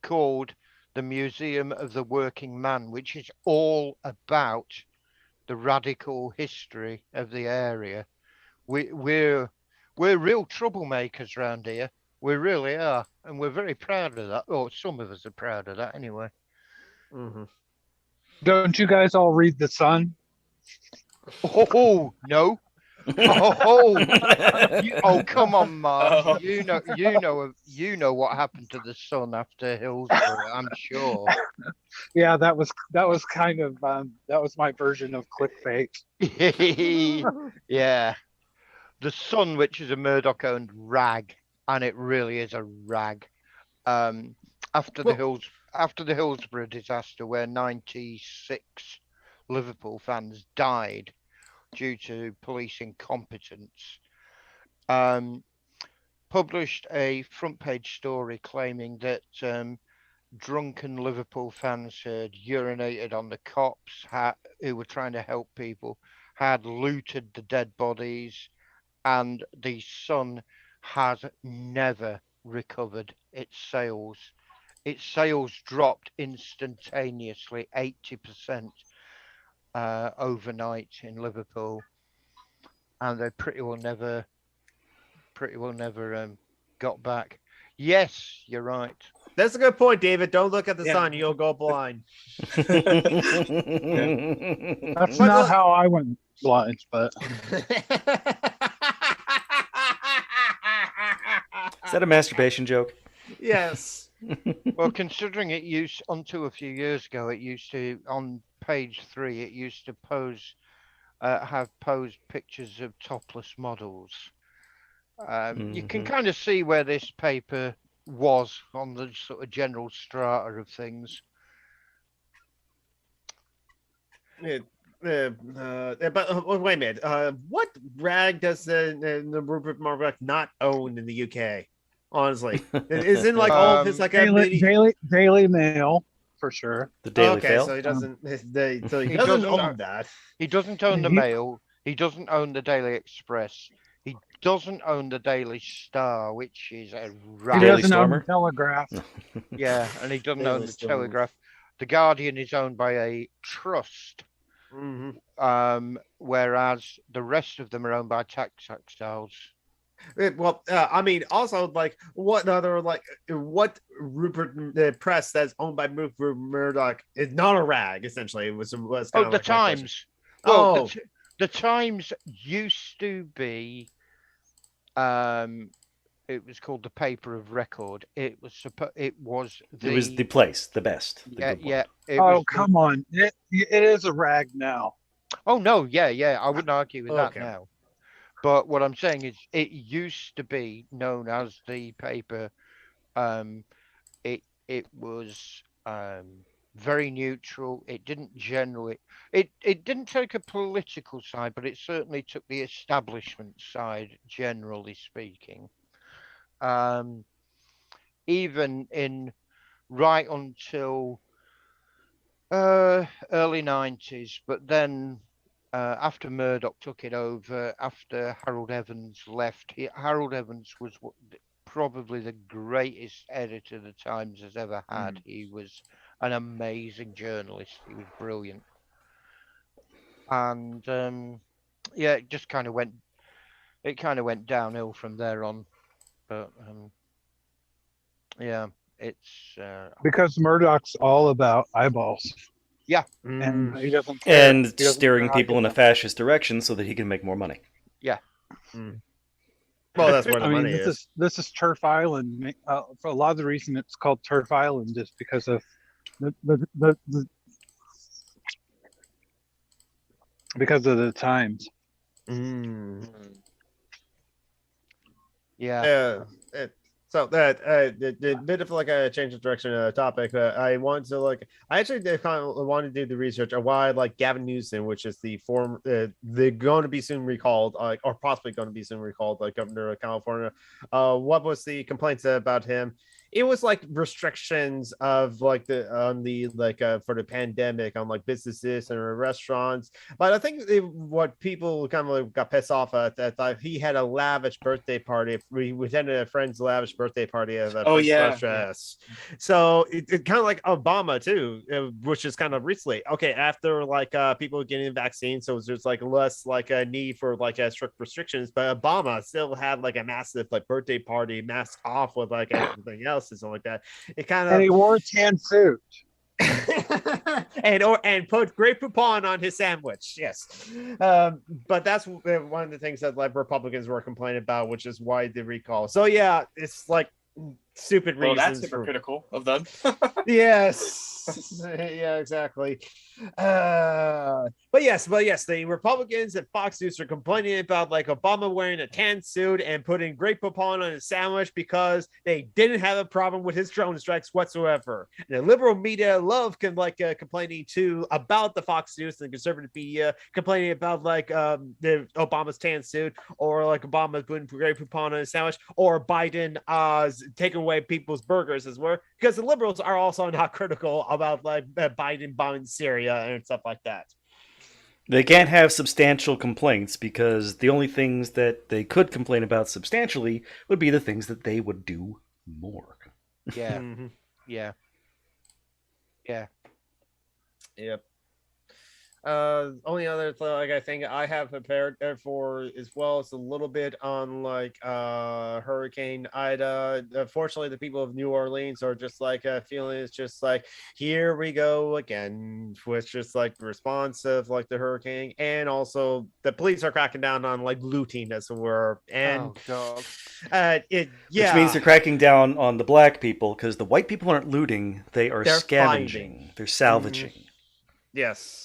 called the Museum of the Working Man, which is all about the radical history of the area. We're real troublemakers around here. We really are, and we're very proud of that. Or some of us are proud of that, anyway. Mm-hmm. Don't you guys all read The Sun? Oh no! Oh, come on, Mark. You know what happened to the Sun after Hillsborough, I'm sure. Yeah, that was kind of that was my version of clickbait. Yeah, the Sun, which is a Murdoch-owned rag, and it really is a rag. After the Hillsborough disaster, where 96 Liverpool fans died due to police incompetence, published a front page story claiming that drunken Liverpool fans had urinated on the cops who were trying to help people, had looted the dead bodies, and the Sun has never recovered its sales. Its sales dropped instantaneously, 80% overnight in Liverpool, and they pretty well never got back. Yes, you're right. That's a good point, David. Don't look at the sun; you'll go blind. That's not how I went blind, but Is that a masturbation joke? Yes. Well, considering it used until a few years ago, it used to, on page 3, it used to have posed pictures of topless models. You can kind of see where this paper was on the sort of general strata of things. But wait a minute. What rag does the Rupert Murdoch not own in the UK? Honestly, isn't like all of his like Daily Mail for sure. The Daily okay, Fail? so he doesn't. He He doesn't doesn't own that. He doesn't own the Mail. He doesn't own the Daily Express. He doesn't own the Daily Star, which is a He doesn't own the Telegraph. Yeah, and he doesn't own the Telegraph. The Guardian is owned by a trust, whereas the rest of them are owned by textiles. Well, I mean, also like what Rupert press that's owned by Rupert Murdoch is not a rag. Essentially, it was kind of the like Times. Well, the Times used to be. It was called the paper of record. It was the place, the best. Yeah. Come on! It is a rag now. Oh no, yeah. I wouldn't argue with that now. But what I'm saying is, it used to be known as the paper. It was very neutral. It didn't it didn't take a political side, but it certainly took the establishment side, generally speaking. Even in right until early 90s, but then after Murdoch took it over, after Harold Evans left, Harold Evans was probably the greatest editor the Times has ever had. He was an amazing journalist. He was brilliant. And it just kind of went downhill from there on. But it's because Murdoch's all about eyeballs. Yeah, and he doesn't care. And steering people in a fascist direction so that he can make more money. Yeah. Well, that's where the money is. This is Turf Island. For a lot of the reason it's called Turf Island is because of because of the Times. Yeah. So that the bit of like a change of direction topic. I wanted to I actually kind of wanted to do the research on why Gavin Newsom, which is the they're going to be soon recalled, or possibly going to be soon recalled, governor of California. What was the complaints about him? it was like restrictions of like the on the like for the pandemic on like businesses and restaurants. But I think what people kind of like got pissed off at that he had a lavish birthday party. We attended a friend's lavish birthday party at dress. So it kind of like Obama too, which is kind of recently. Okay, after like people getting the vaccine, so there's like less like a need for like strict restrictions. But Obama still had like a massive like birthday party, mask off with like everything else and stuff like that. It kind of, and he wore a tan suit. and put great poupon on his sandwich. Yes, but that's one of the things that like Republicans were complaining about, which is why the recall. So yeah, it's like stupid reasons. That's hypocritical of them. Yes, yeah, exactly. But yes, the Republicans and Fox News are complaining about like Obama wearing a tan suit and putting great poupon on his sandwich because they didn't have a problem with his drone strikes whatsoever. And the liberal media love complaining too about the Fox News and the conservative media complaining about like the Obama's tan suit or like Obama putting great poupon on his sandwich or Biden taking away people's burgers as well, because the liberals are also not critical about like Biden bombing Syria and stuff like that. They can't have substantial complaints because the only things that they could complain about substantially would be the things that they would do more. Yeah. Yeah. Yeah. Yep. Only other like I think I have prepared for as well is a little bit on like Hurricane Ida. Fortunately, the people of New Orleans are just like feeling it's just like here we go again, with just like the response of like the hurricane, and also the police are cracking down on like looting as it were, and which means they're cracking down on the black people because the white people aren't looting; they're scavenging, they're salvaging. Yes.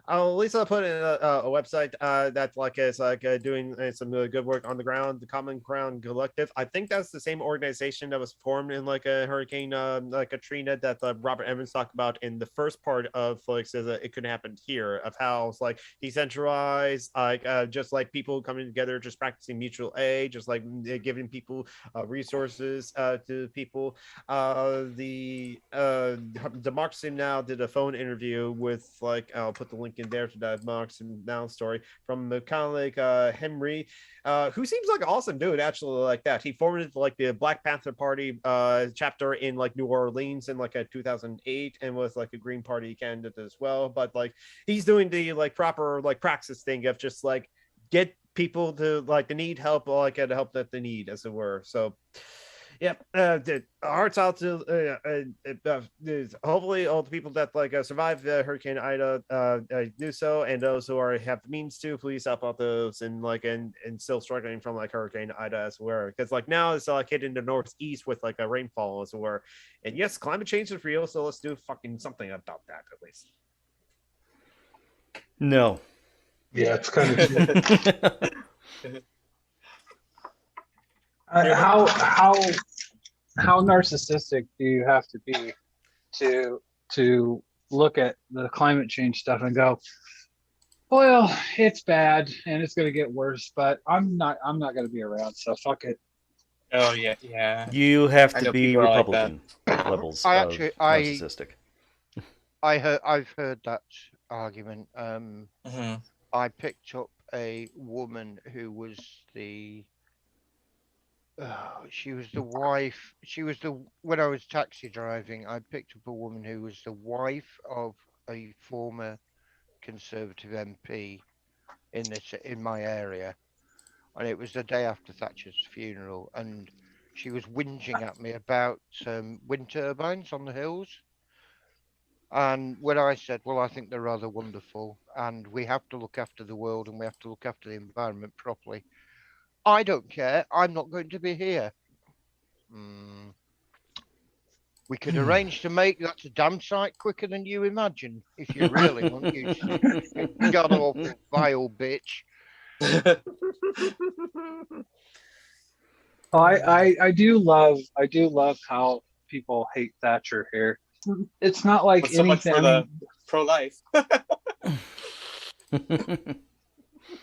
Lisa put in a website that like is like doing some really good work on the ground, the Common Ground Collective. I think that's the same organization that was formed in like a hurricane like Katrina that Robert Evans talked about in the first part of like says that it could happen here, of how it's like decentralized, like just like people coming together, just practicing mutual aid, just like giving people resources to people. The Democracy Now! Did a phone interview with like I'll put the link in there to that Democracy Now! Story from kind of like Henry, who seems like an awesome dude actually like that. He formed like the Black Panther Party chapter in like New Orleans in like 2008 and was like a Green Party candidate as well. But like he's doing the like proper like praxis thing of just like get people to like the need help like the help that they need as it were. So yep, hearts out to hopefully all the people that like survived Hurricane Ida do so, and those who have the means to please help out those and like and still struggling from like Hurricane Ida as well, because like now it's like hitting the northeast with like a rainfall as well, and yes, climate change is real, so let's do fucking something about that at least. No. Yeah, it's kind of. How narcissistic do you have to be to look at the climate change stuff and go, well, it's bad and it's going to get worse, but I'm not going to be around, so fuck it. Oh yeah. You have to be Republican levels narcissistic. I've heard that argument. I picked up a woman who was she was the wife. When I was taxi driving, I picked up a woman who was the wife of a former Conservative MP in my area, and it was the day after Thatcher's funeral, and she was whinging at me about wind turbines on the hills. And when I said, well, I think they're rather wonderful, and we have to look after the world and we have to look after the environment properly. I don't care. I'm not going to be here. We could arrange to make that a damn sight quicker than you imagine, if you really want. You god awful vile bitch. I do love how people hate Thatcher here. It's not like so much for the pro-life.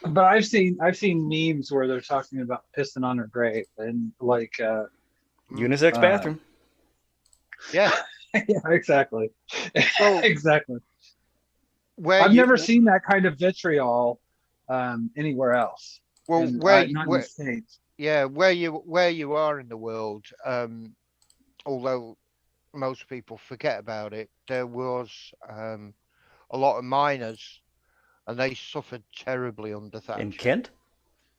But I've seen memes where they're talking about pissing on her grave and like unisex bathroom. Yeah. Yeah, exactly. Well, Exactly. where I've you never seen that kind of vitriol anywhere else. well In, where not in where the States. yeah where you are in the world, although most people forget about it, there was a lot of miners, and they suffered terribly under In Thatcher. Kent?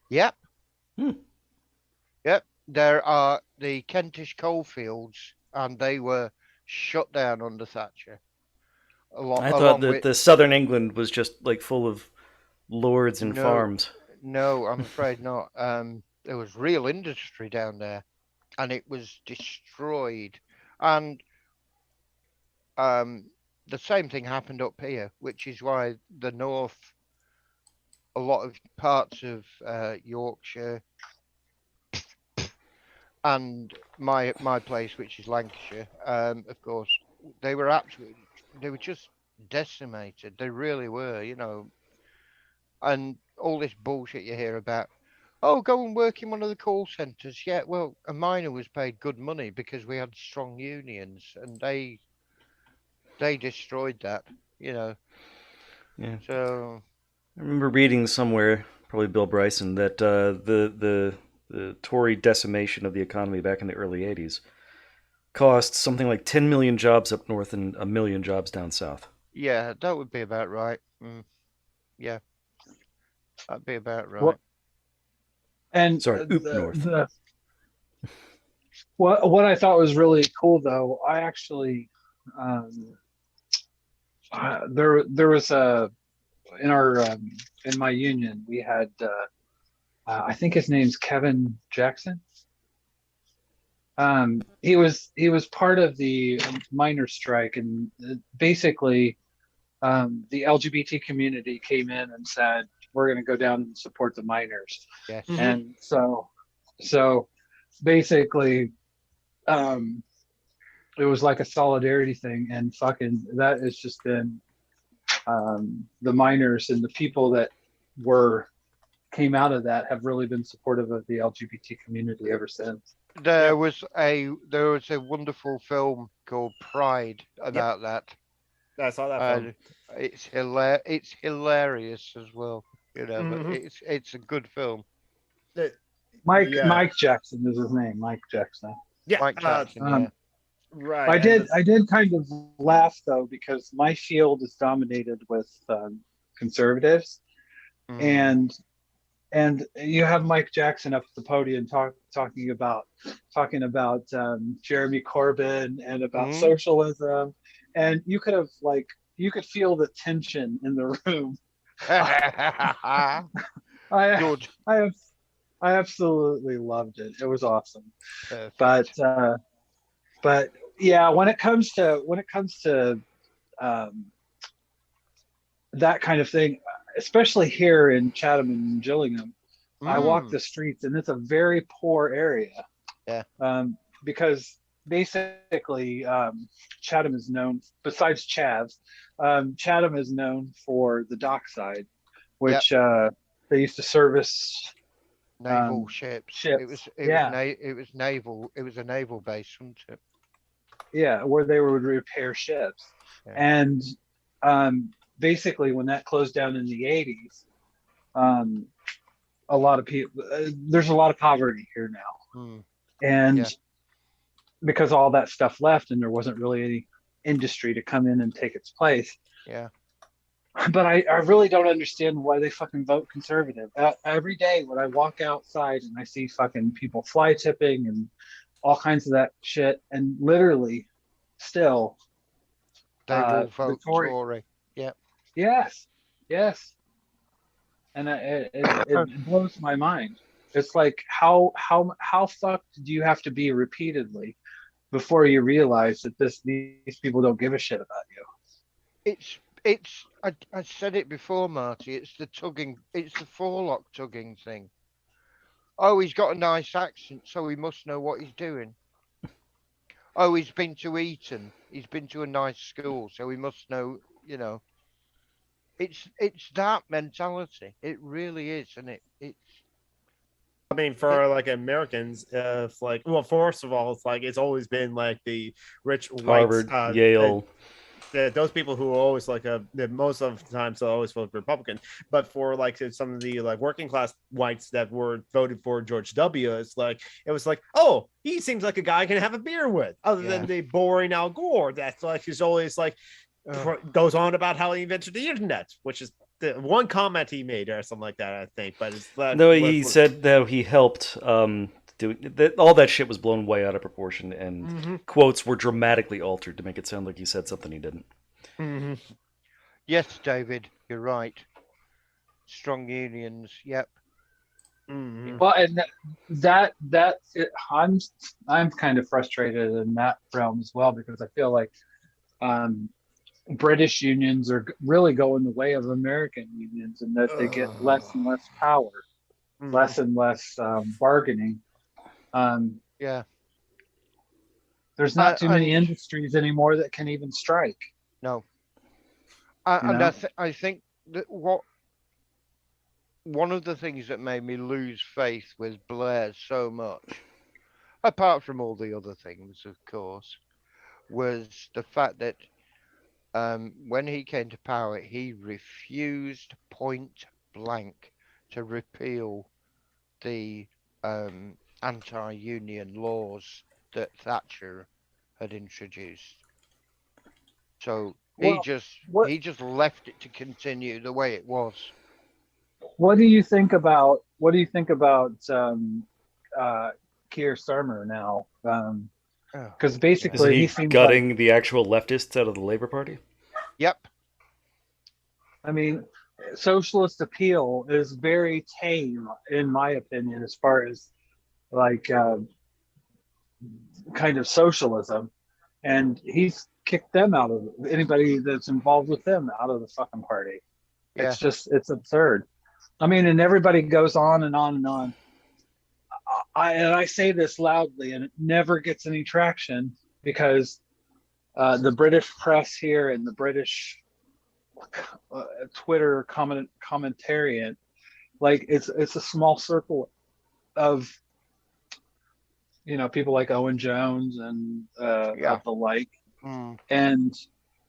Yep. Hmm. Yep. There are the Kentish coalfields, and they were shut down under Thatcher. I thought Along that with the southern England was just like full of lords and no, farms. no, I'm afraid not. There was real industry down there, and it was destroyed. And the same thing happened up here, which is why the north, a lot of parts of Yorkshire, and my place, which is Lancashire, of course, they were just decimated. They really were, and all this bullshit you hear about. Oh, go and work in one of the call centres. Yeah, well, a miner was paid good money because we had strong unions, and they destroyed that. Yeah. So I remember reading somewhere, probably Bill Bryson, that the Tory decimation of the economy back in the early '80s cost something like 10 million jobs up north and a million jobs down south. yeah, that would be about right. Yeah, that'd be about right. Well, and Sorry, north. What I thought was really cool, though, I actually there was in our in my union we had I think his name's Kevin Jackson. He was part of the miners' strike, and basically the LGBT community came in and said, we're going to go down and support the miners. Yes. Mhm. And so basically it was like a solidarity thing, and fucking that has just been the miners and the people that came out of that have really been supportive of the LGBT community ever since. There was a wonderful film called Pride about that. I saw that film. It's hilarious as well, but it's a good film. Mike Jackson is his name. Mike Jackson. Yeah, Mike Jackson. right. I did kind of laugh though, because my field is dominated with conservatives, and you have Mike Jackson up at the podium talking about Jeremy Corbyn and about socialism, and you could feel the tension in the room. I absolutely loved it. It was awesome. Perfect. But yeah, when it comes to that kind of thing, especially here in Chatham and Gillingham, I walk the streets, and it's a very poor area. Yeah. Because basically, Chatham is known, besides Chavs, Chatham is known for the dockside, which they used to service naval ships. It was naval. It was a naval base, wasn't it? Yeah, where they would repair ships. Yeah. And basically, when that closed down in the 80s, a lot of people, there's a lot of poverty here now. And because all that stuff left, and there wasn't really any industry to come in and take its place. Yeah. But I really don't understand why they fucking vote conservative. Every day when I walk outside and I see fucking people fly tipping and all kinds of that shit, and literally still they will vote Tory. Yep. Yes. And it blows my mind. It's like how fucked do you have to be repeatedly before you realize that these people don't give a shit about you? I said it before, Marty. It's the forelock tugging thing. Oh, he's got a nice accent, so he must know what he's doing. Oh, he's been to Eton. He's been to a nice school, so he must know. It's that mentality. It really is, and it's I mean, for like Americans, it's like, well, first of all, it's like it's always been like the rich whites, Harvard, Yale. Those people who are always like most of the time so always vote Republican. But for like some of the like working class whites that were voted for George W, it's like it was like, oh, he seems like a guy I can have a beer with, other than the boring Al Gore that's like he's always like goes on about how he invented the internet, which is the one comment he made or something like that, I think. But it's that no, he said that he helped all that shit was blown way out of proportion, and quotes were dramatically altered to make it sound like he said something he didn't. Yes, David, you're right. Strong unions, yep. Well, and that's it. I'm kind of frustrated in that realm as well, because I feel like British unions are really going the way of American unions, and that they get less and less power, less and less bargaining. There's not too many industries anymore that can even strike. No. I think that one of the things that made me lose faith with Blair so much, apart from all the other things, of course, was the fact that when he came to power, he refused point blank to repeal the anti-union laws that Thatcher had introduced. So he just left it to continue the way it was. What do you think about Keir Starmer now? Because basically he seems gutting like the actual leftists out of the Labour Party. Yep. I mean, socialist appeal is very tame, in my opinion, as far as like kind of socialism, and he's kicked them out of anybody that's involved with them out of the fucking party. Yeah. It's absurd. I mean, and everybody goes on and on and on. I say this loudly, and it never gets any traction, because the British press here and the British Twitter commentariat, like it's a small circle of people like Owen Jones and of the like, and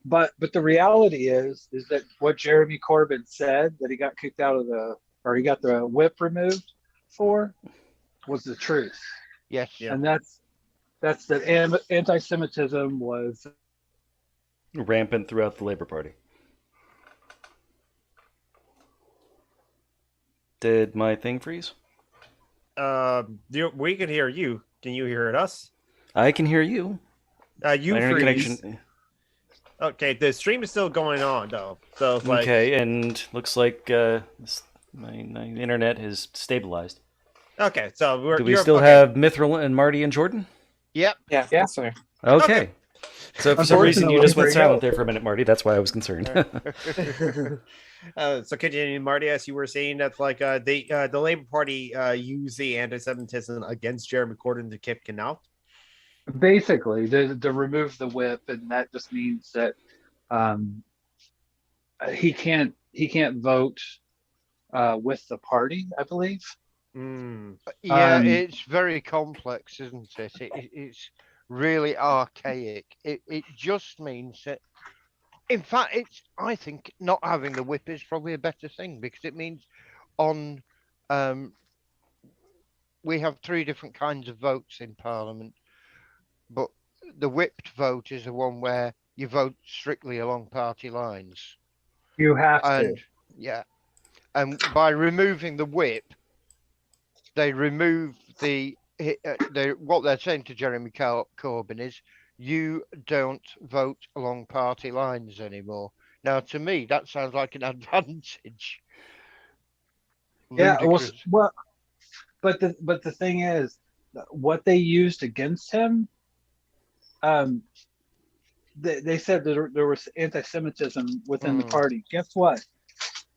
but the reality is that what Jeremy Corbyn said, that he got kicked out of he got the whip removed for, was the truth. Yes. And that's that anti-Semitism was rampant throughout the Labour Party. Did my thing freeze? We can hear you. Can you hear us? I can hear you. You freeze. Okay, the stream is still going on though. So okay, and looks like my internet is stabilized. Okay, so do we still have Mithril and Marty and Jordan? Yep. Yeah. Sorry. Okay. So for some reason you just went silent there for a minute, Marty. That's why I was concerned. So continuing, Marty, as you were saying, that like the Labour Party used the anti-Semitism against Jeremy Corbyn to kick him out. Basically, to remove the whip, and that just means that he can't vote with the party, I believe. Yeah, it's very complex, isn't it? It's really archaic. It just means that, in fact, I think not having the whip is probably a better thing, because it means we have 3 different kinds of votes in Parliament, but the whipped vote is the one where you vote strictly along party lines. You have to. Yeah. And by removing the whip, they remove what they're saying to Jeremy Corbyn is, you don't vote along party lines anymore. Now, to me, that sounds like an advantage. Yeah, well, but the thing is, what they used against him, they said that there was anti-Semitism within the party. Guess what?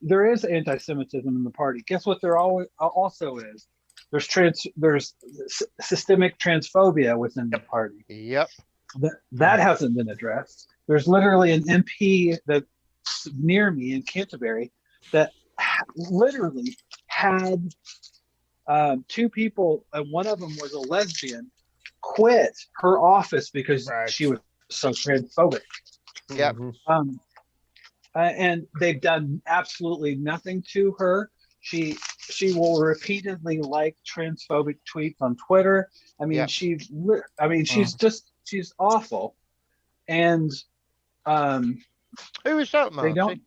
There is anti-Semitism in the party. Guess what? There also is. There's systemic transphobia within the party. Yep. That hasn't been addressed. There's literally an MP that's near me in Canterbury that literally had two people, and one of them was a lesbian, quit her office because she was so transphobic. Yeah. And they've done absolutely nothing to her. She will repeatedly like transphobic tweets on Twitter. I mean, she's awful. And who is that, Marty? They don't.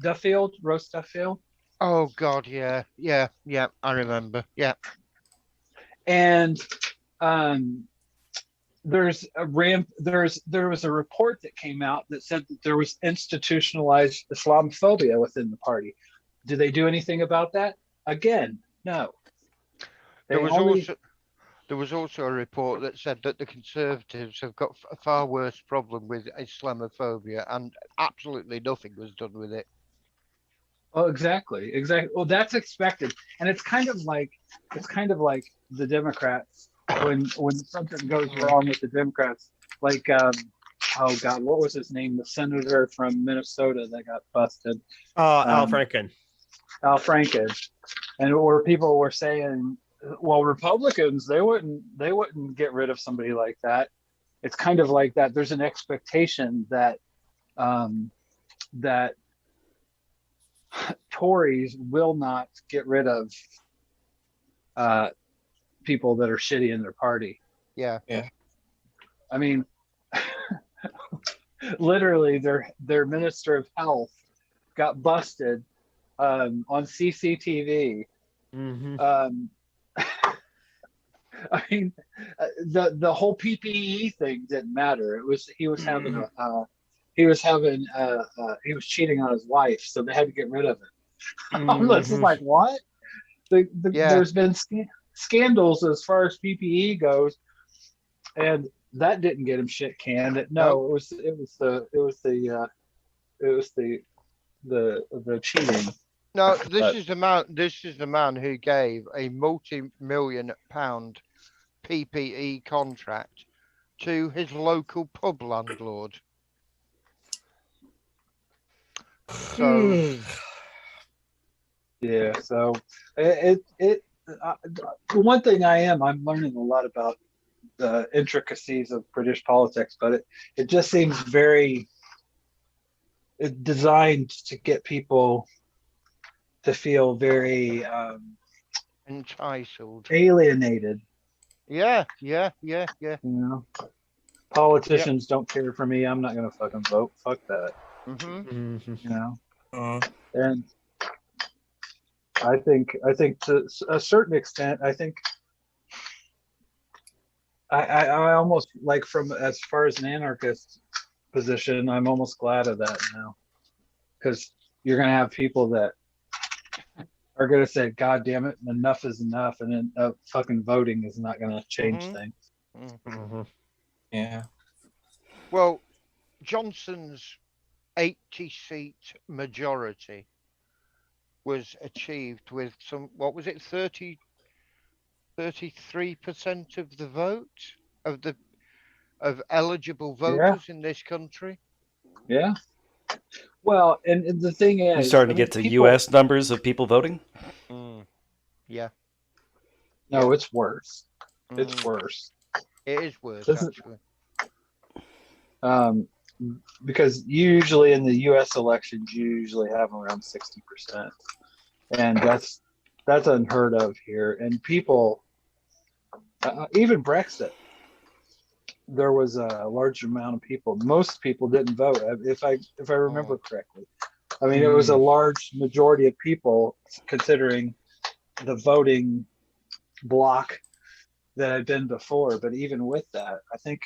Duffield, Rose Duffield. Oh God, yeah, I remember. Yeah. And there was a report that came out that said that there was institutionalized Islamophobia within the party. Did they do anything about that? Again, no. There was also a report that said that the Conservatives have got a far worse problem with Islamophobia, and absolutely nothing was done with it. Oh, exactly. Well, that's expected, and it's kind of like the Democrats when something goes wrong with the Democrats, like oh God, what was his name? The senator from Minnesota that got busted. Al Franken. Al Franken, and where people were saying, well, Republicans they wouldn't get rid of somebody like that. It's kind of like that. There's an expectation that that Tories will not get rid of people that are shitty in their party. Yeah. I mean, literally, their minister of health got busted on CCTV. I mean, the whole PPE thing didn't matter. It was he was cheating on his wife, so they had to get rid of it. It's just like, what? There's been scandals as far as PPE goes, and that didn't get him shit canned. It was the cheating. No, this is the man who gave a multi-million-pound PPE contract to his local pub landlord. So yeah, so the one thing I'm learning a lot about the intricacies of British politics, but it just seems very designed to get people to feel very entitled, alienated. Yeah. You know, politicians don't care for me. I'm not gonna fucking vote. Fuck that. You know, and I think to a certain extent, I think I almost like, from as far as an anarchist position, I'm almost glad of that now, because you're gonna have people that are gonna say, "God damn it, enough is enough," and then fucking voting is not gonna change things. Yeah. Well, Johnson's 80-seat majority was achieved with what was it, 33% of the vote of eligible voters in this country. Yeah. Well, and the thing is, you're starting to get to U.S. numbers of people voting. Yeah. No, it's worse. It's worse. It is worse, actually. Because usually in the U.S. elections, you usually have around 60%, and that's unheard of here. And people, even Brexit, there was a large amount of people. Most people didn't vote, if I remember correctly. I mean, it was a large majority of people, considering the voting block that had been before. But even with that, I think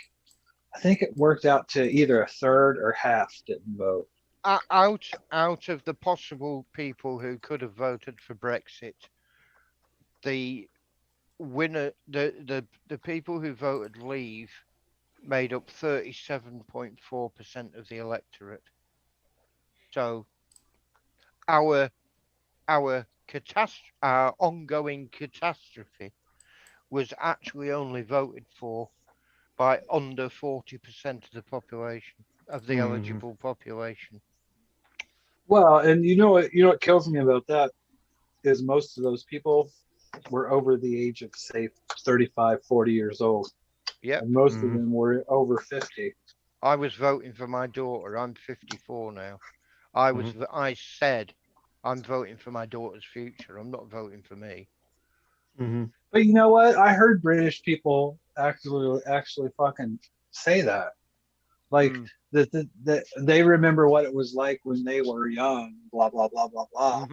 it worked out to either a third or half didn't vote. Out of the possible people who could have voted for Brexit, the winner, the people who voted Leave, made up 37.4% of the electorate. So our ongoing catastrophe was actually only voted for by under 40% of the population, of the eligible population. Well, and what kills me about that is most of those people were over the age of, say, 35, 40 years old. Yep. And most of them were over 50. I was voting for my daughter. I'm 54 now. I said I'm voting for my daughter's future. I'm not voting for me. But you know what? I heard British people actually fucking say that. Like that they remember what it was like when they were young, blah blah blah blah blah.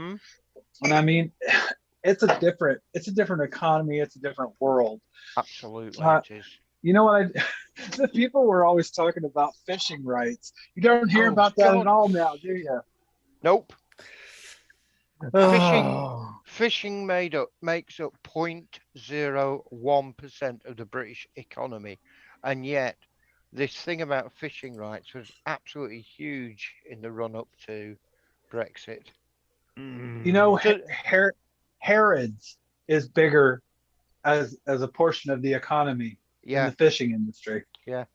And I mean, it's a different economy, it's a different world. Absolutely, it is. You know what? The people were always talking about fishing rights. You don't hear about that at all now, do you? Nope. Fishing makes up 0.01% of the British economy, and yet this thing about fishing rights was absolutely huge in the run-up to Brexit. You know, Harrods is bigger as a portion of the economy in the fishing industry. Yeah.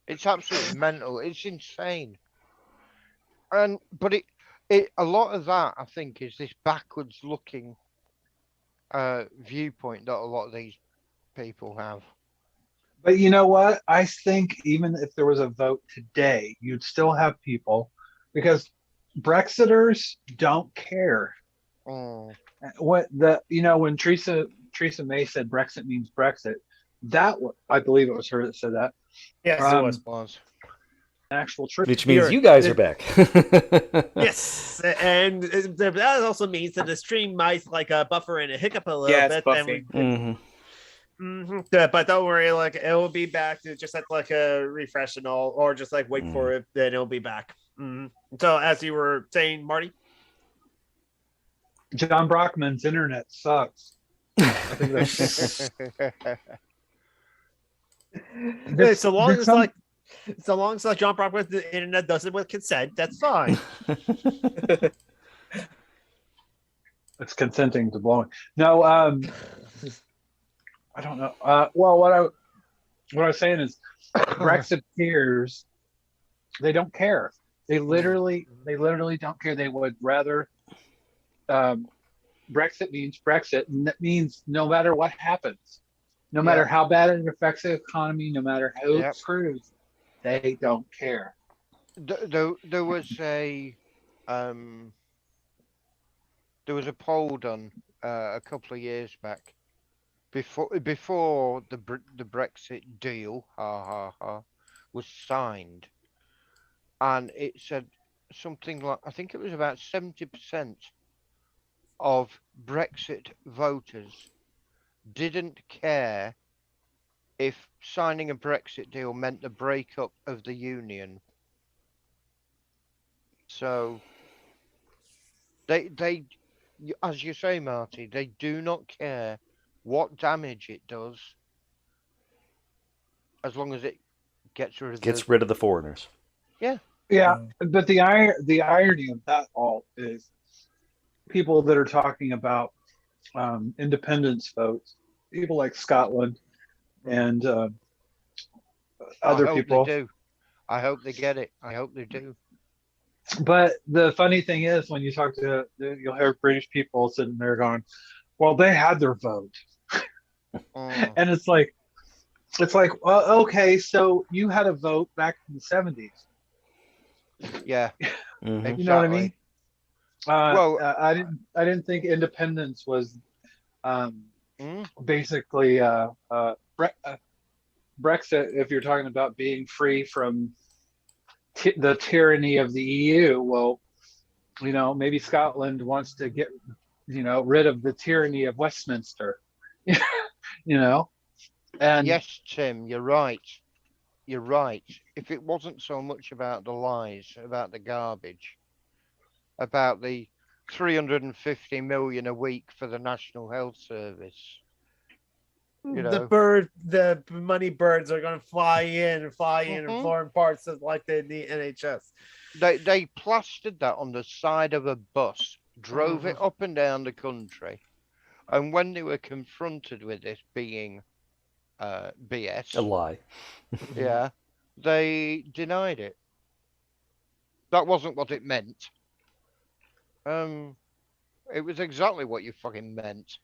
It's absolutely mental. It's insane. But a lot of that, I think, is this backwards looking viewpoint that a lot of these people have. But you know what? I think even if there was a vote today, you'd still have people, because Brexiters don't care. When Theresa May said Brexit means Brexit, I believe it was her that said that. Yes, it was. Actual truth. Which means you guys are back. Yes, and that also means that the stream might buffer and hiccup a little bit. But don't worry, it will be back to just a refresh and all, or just wait for it, then it'll be back. So as you were saying, Marty, John Brockman's internet sucks. I think that's so long as John Brockman's internet does it with consent, that's fine. It's consenting to blowing. No, I don't know. Well, what I was saying is, Brexiteers, they don't care. They literally don't care. They would rather. Brexit means Brexit, and that means no matter what happens, no matter how bad it affects the economy, no matter who it screws, they don't care. There was a poll done a couple of years back before the Brexit deal was signed, and it said something like, I think it was about 70% of Brexit voters didn't care if signing a Brexit deal meant the breakup of the union. So they, as you say, Marty, they do not care what damage it does, as long as it gets rid of the foreigners. Yeah. But the irony of that all is people that are talking about independence votes, people like Scotland and other people. They do. I hope they get it. I hope they do. But the funny thing is, when you talk to, you'll hear British people sitting there going, "Well, they had their vote," and it's like, well, okay, so you had a vote back in the 70s. Yeah, You know what I mean? I didn't think independence was basically Brexit. If you're talking about being free from the tyranny of the EU, well, maybe Scotland wants to get rid of the tyranny of Westminster. And yes, Tim, you're right. If it wasn't so much about the lies, about the garbage, about the 350 million a week for the National Health Service, the money birds are going to fly in in foreign parts of the NHS. They plastered that on the side of a bus, drove it up and down the country, and when they were confronted with this being BS, a lie, they denied it. That wasn't what it meant. It was exactly what you fucking meant.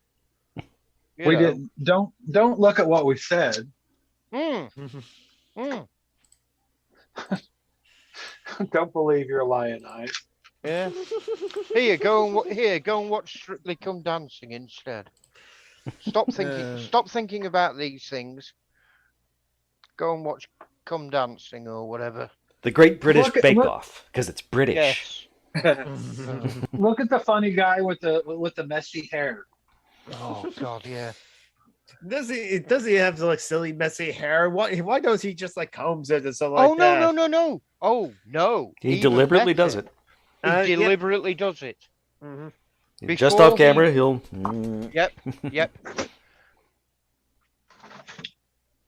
We didn't. Don't look at what we said. Mm. Don't believe your lying eyes. Yeah. Here, go and watch Strictly Come Dancing instead. Stop thinking about these things. Go and watch Come Dancing or whatever. The Great British Bake Off, because it's British. Yes. Look at the funny guy with the messy hair. Oh God, yeah. Does he have like silly messy hair? Why does he just like combs it and stuff like that? No. Oh no. He deliberately does it. He deliberately does it. Mm-hmm. Just off camera, he'll. Yep.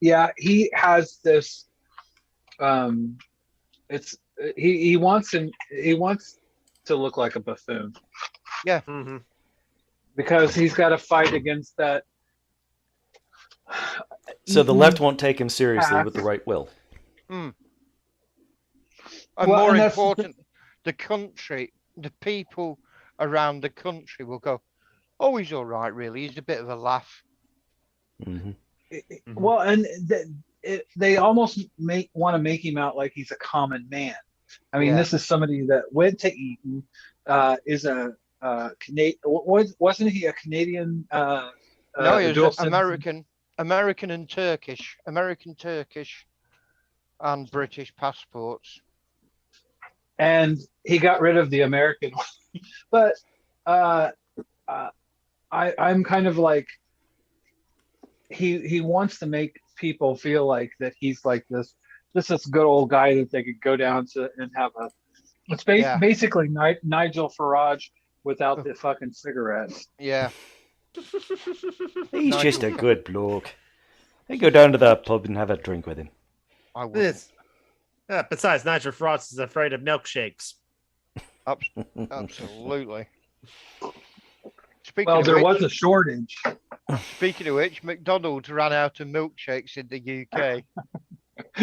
Yeah, he has this. He wants to look like a buffoon. Yeah. Mm-hmm. Because he's got to fight against that. So the left won't take him seriously with the right will. And more important, the country, the people around the country will go, "Oh, he's all right, really. He's a bit of a laugh." Mm-hmm. Well, and they almost want to make him out like he's a common man. I mean, This is somebody that went to Eton, is a Canadian. Wasn't he a Canadian? No, he was American and Turkish, and British passports. And he got rid of the American one. But I'm kind of like, he wants to make people feel like that he's like this good old guy that they could go down to and have a. It's basically Nigel Farage without the fucking cigarettes. Yeah. He's just a good bloke. I go down to the pub and have a drink with him. I would. Besides, Nigel Frost is afraid of milkshakes. Absolutely. There was a shortage. Speaking of which, McDonald's ran out of milkshakes in the UK.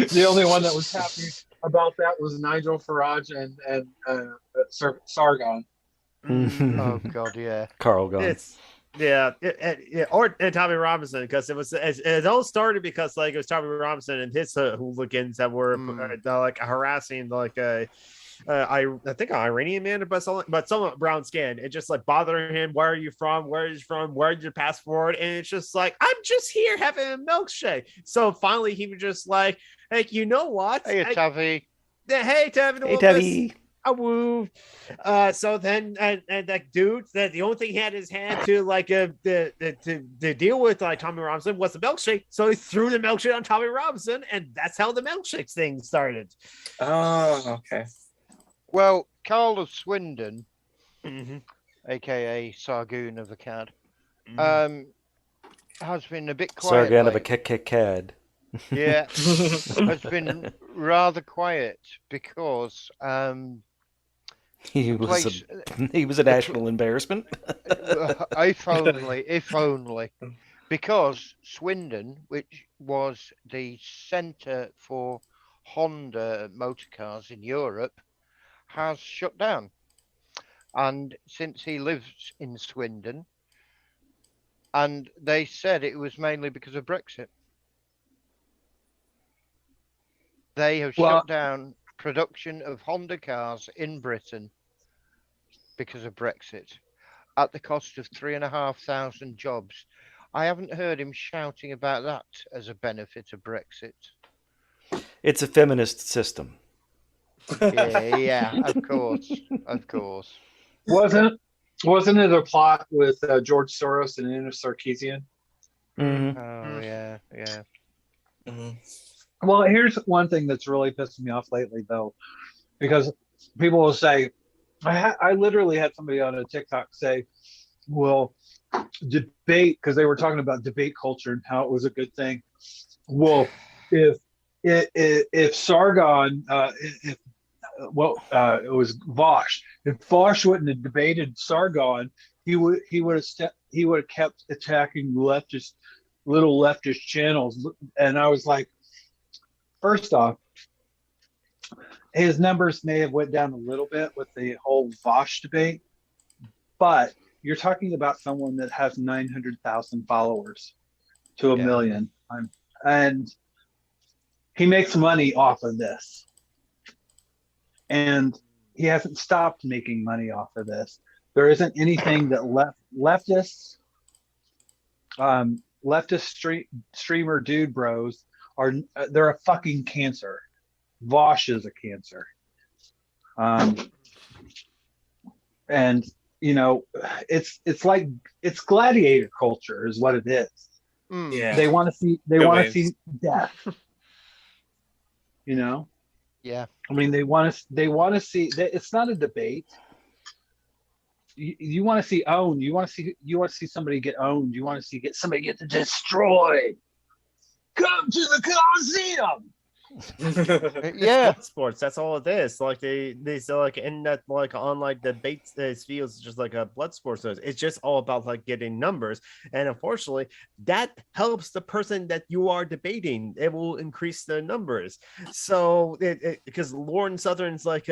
The only one that was happy about that was Nigel Farage and Sargon. Oh God, yeah. Carl Gunn. Or Tommy Robinson, because it all started because like it was Tommy Robinson and his hooligans that were like harassing like I think an Iranian man, but someone brown skin. It just like bothering him. Where are you from? Where is from? Where's your passport? And it's just like, I'm just here having a milkshake. So finally, he was just like, hey, you know what? Hey, Tavi. Hey, Tavi. Hey, Tavi. Woo. So then and that dude, that the only thing he had in his hand to like to deal with like Tommy Robinson was the milkshake. So he threw the milkshake on Tommy Robinson, and that's how the milkshakes thing started. Oh, okay. Well, Carl of Swindon, aka Sargoon of the Cad, has been a bit quiet. Sargon of a cad. Yeah, has been rather quiet because he was a national embarrassment. If only, because Swindon, which was the centre for Honda motor cars in Europe, has shut down. And since he lives in Swindon, and they said it was mainly because of Brexit. They have shut down production of Honda cars in Britain because of Brexit at the cost of 3,500 jobs. I haven't heard him shouting about that as a benefit of Brexit. It's a feminist system. Yeah, of course. Wasn't it a plot with George Soros and Anna Sarkeesian? Mm-hmm. Oh yeah. Mm-hmm. Well, here's one thing that's really pissing me off lately, though, because people will say, I literally had somebody on a TikTok say, well, debate, because they were talking about debate culture and how it was a good thing. Well, if Sargon, it was Vosh. If Vosh wouldn't have debated Sargon, he would have kept attacking little leftist channels. And I was like, first off, his numbers may have went down a little bit with the whole Vosh debate, but you're talking about someone that has 900,000 followers to a million, and he makes money off of this, and he hasn't stopped making money off of this. There isn't anything that leftist streamer dude bros are. They're a fucking cancer. Vosh is a cancer. And you know, it's gladiator culture is what it is. Yeah. They want to see death. You know? Yeah. I mean, they want to see. It's not a debate. You want to see owned. You want to see somebody get owned. You want to see somebody get destroyed. Come to the Coliseum. Yeah, sports. That's all it is. Like they say, like in that like online debates, it feels just like a blood sport. So it's just all about like getting numbers, and unfortunately, that helps the person that you are debating. It will increase the numbers. So because Lauren Southern's like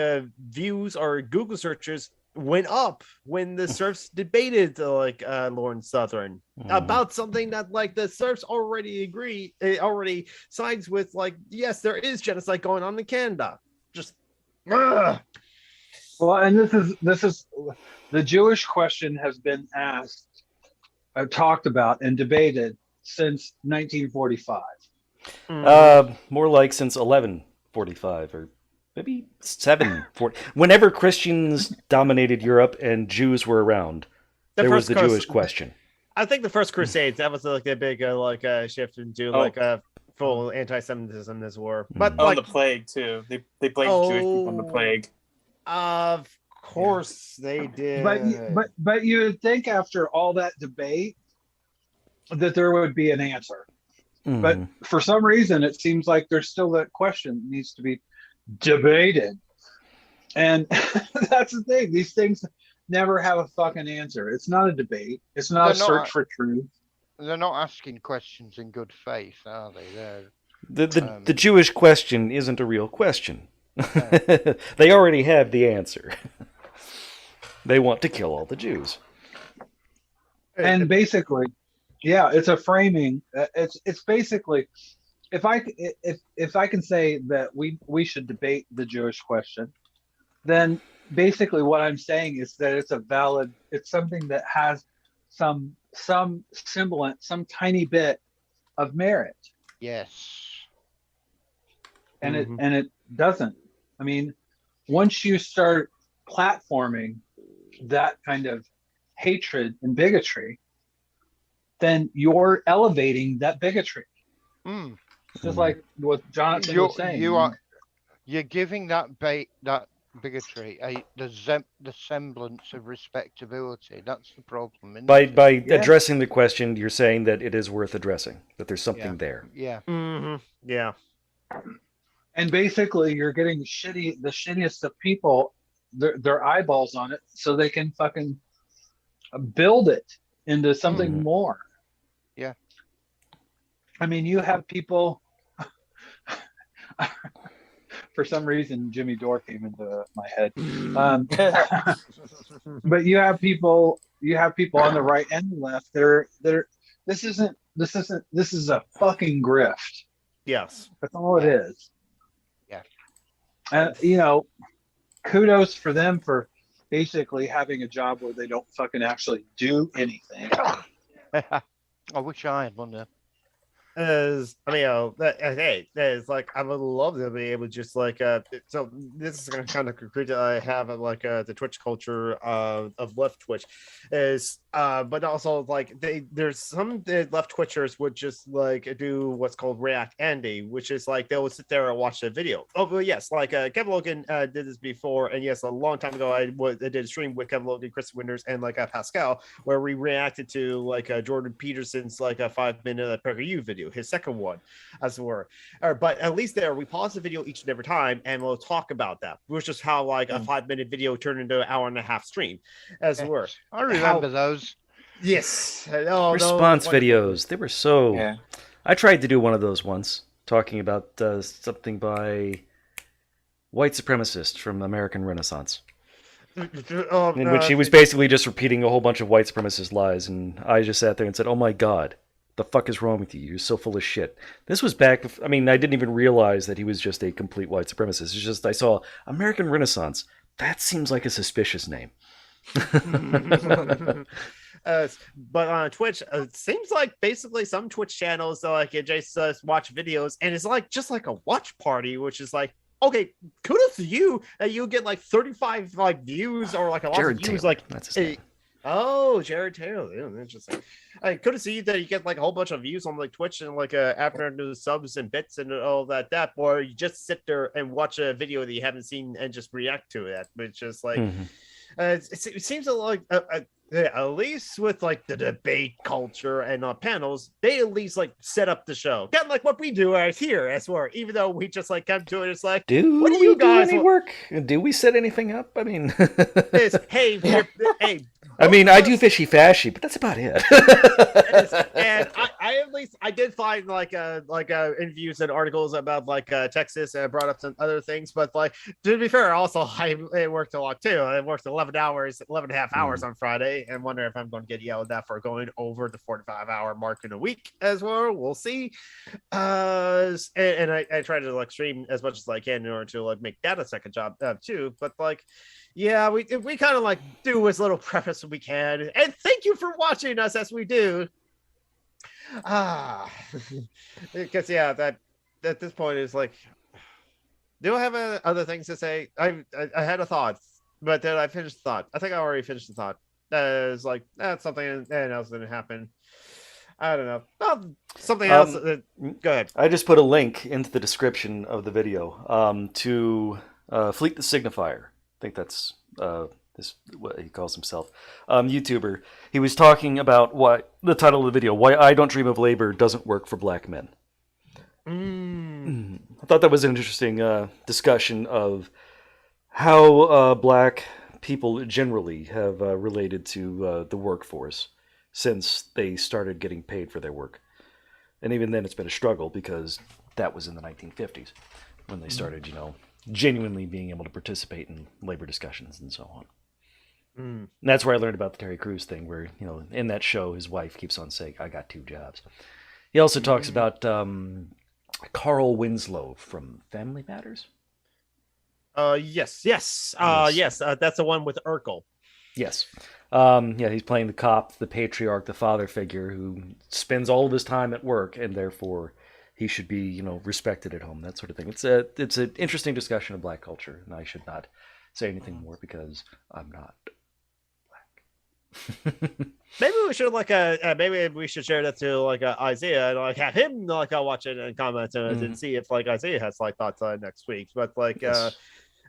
views or Google searches went up when the serfs debated Lauren Southern about something that like the serfs already sides with, like, yes, there is genocide going on in Canada. Just well, and this is the Jewish question has been asked, talked about and debated since 1945. More like since 1145 or maybe 740. Whenever Christians dominated Europe and Jews were around, there was the Jewish question. I think the first Crusades, that was like a big shift into full anti-Semitism this war. But the plague too. They blamed Jewish people on the plague. Of course they did. But you would think after all that debate that there would be an answer. But for some reason, it seems like there's still that question that needs to be debated, and that's the thing. These things never have a fucking answer. It's not a debate. It's not a search for truth. They're not asking questions in good faith, are they? The Jewish question isn't a real question. They already have the answer. They want to kill all the Jews. And basically, yeah, it's a framing. It's basically, if I can say that we should debate the Jewish question, then basically what I'm saying is that it's something that has some semblance, some tiny bit of merit. Yes. And it doesn't. I mean, once you start platforming that kind of hatred and bigotry, then you're elevating that bigotry. Just like what Jonathan was saying. You're giving that bigotry the semblance of respectability. That's the problem. By addressing the question, you're saying that it is worth addressing, that there's something there. Yeah. Yeah. And basically, you're getting the shittiest of people, their eyeballs on it, so they can fucking build it into something more. Yeah. I mean, you have people. For some reason, Jimmy Dore came into my head. But you have people on the right and the left. This is a fucking grift. Yes, that's all it is. Yeah. And kudos for them for basically having a job where they don't fucking actually do anything. I wish I had one there. Is I mean, hey, is like I would love to be able to just like so this is gonna kind of concrete that I have the Twitch culture of left Twitch is but also like there's some left Twitchers would just like do what's called React Andy, which is like they would sit there and watch the video. Oh well, yes, like Kevin Logan did this before, and yes, a long time ago I did a stream with Kevin Logan, Chris Winters, and Pascal where we reacted to Jordan Peterson's a 5-minute PragerU video, his second one, as it were. But at least there, we pause the video each and every time, and we'll talk about that. Which is how a 5-minute video turned into an hour-and-a-half stream, as it were. I remember those. Yes. Response videos. They were so. Yeah. I tried to do one of those once, talking about something by white supremacist from American Renaissance. Oh, In which he was basically just repeating a whole bunch of white supremacist lies, and I just sat there and said, "Oh my God, the fuck is wrong with you? You're so full of shit." This was back. I mean, I didn't even realize that he was just a complete white supremacist. It's just I saw American Renaissance. That seems like a suspicious name. But on Twitch, it seems like basically some Twitch channels like it just watch videos, and it's like just like a watch party, which is like, okay, kudos to you that you get like 35 like views or like a lot Jared of views. Taylor. Like, That's his name. Oh, Jared Taylor. Yeah, interesting. I could see that you get like a whole bunch of views on like Twitch and like after the subs and bits and all that, or you just sit there and watch a video that you haven't seen and just react to it, which is like, it seems like at least with like the debate culture and panels, they at least like set up the show, kind of like what we do right here as well. Even though we just like come to it, it's like, what do you guys do any work? Do we set anything up? I mean, hey. I mean, I do fishy fashy, but that's about it. And I at least I did find like interviews and articles about like Texas, and I brought up some other things. But like, to be fair, also I worked a lot too. I worked 11 and a half hours on Friday, and wonder if I'm going to get yelled at for going over the 45-hour mark in a week as well. We'll see. And I try to like stream as much as I can in order to like make that a second job too. But like, yeah, we kind of like do as little preface as we can, and thank you for watching us as we do. Because yeah, that at this point is like, do I have other things to say? I had a thought, but then I finished the thought. I think I already finished the thought. It's like that's something else didn't happen. I don't know. Something else. Go ahead. I just put a link into the description of the video to Fleet the Signifier. I think that's what he calls himself, YouTuber. He was talking about what the title of the video, "Why I Don't Dream of Labor Doesn't Work for Black Men." I thought that was an interesting discussion of how black people generally have related to the workforce since they started getting paid for their work. And even then it's been a struggle because that was in the 1950s when they started, genuinely being able to participate in labor discussions and so on. And that's where I learned about the Terry Crews thing, where, in that show, his wife keeps on saying, "I got 2 jobs." He also talks about Carl Winslow from Family Matters. Yes. Yes. That's the one with Urkel. Yes. Yeah, he's playing the cop, the patriarch, the father figure who spends all of his time at work, and therefore he should be, respected at home, that sort of thing. It's an interesting discussion of black culture, and I should not say anything more because I'm not black. Maybe we should maybe we should share that to Isaiah and have him watch it and comment on it and see if Isaiah has thoughts on next week. But yes.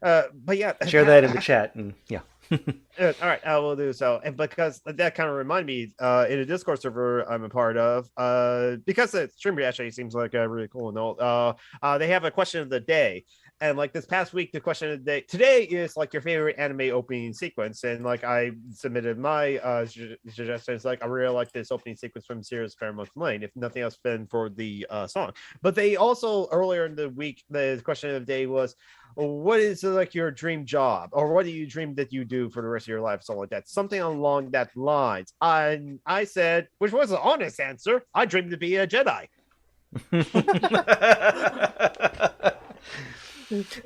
But yeah, share that in the chat and yeah. All right, I will do so. And because that kind of reminded me, in a Discord server I'm a part of, because the stream actually seems like really cool and all. They have a question of the day, and this past week, the question of the day today is your favorite anime opening sequence, and I submitted my suggestions. I really like this opening sequence from Serious Fairmont Lane, if nothing else been for the song. But they also earlier in the week, the question of the day was, what is your dream job, or what do you dream that you do for the rest of your life, something like that, something along that lines. I said, which was an honest answer, I dream to be a Jedi.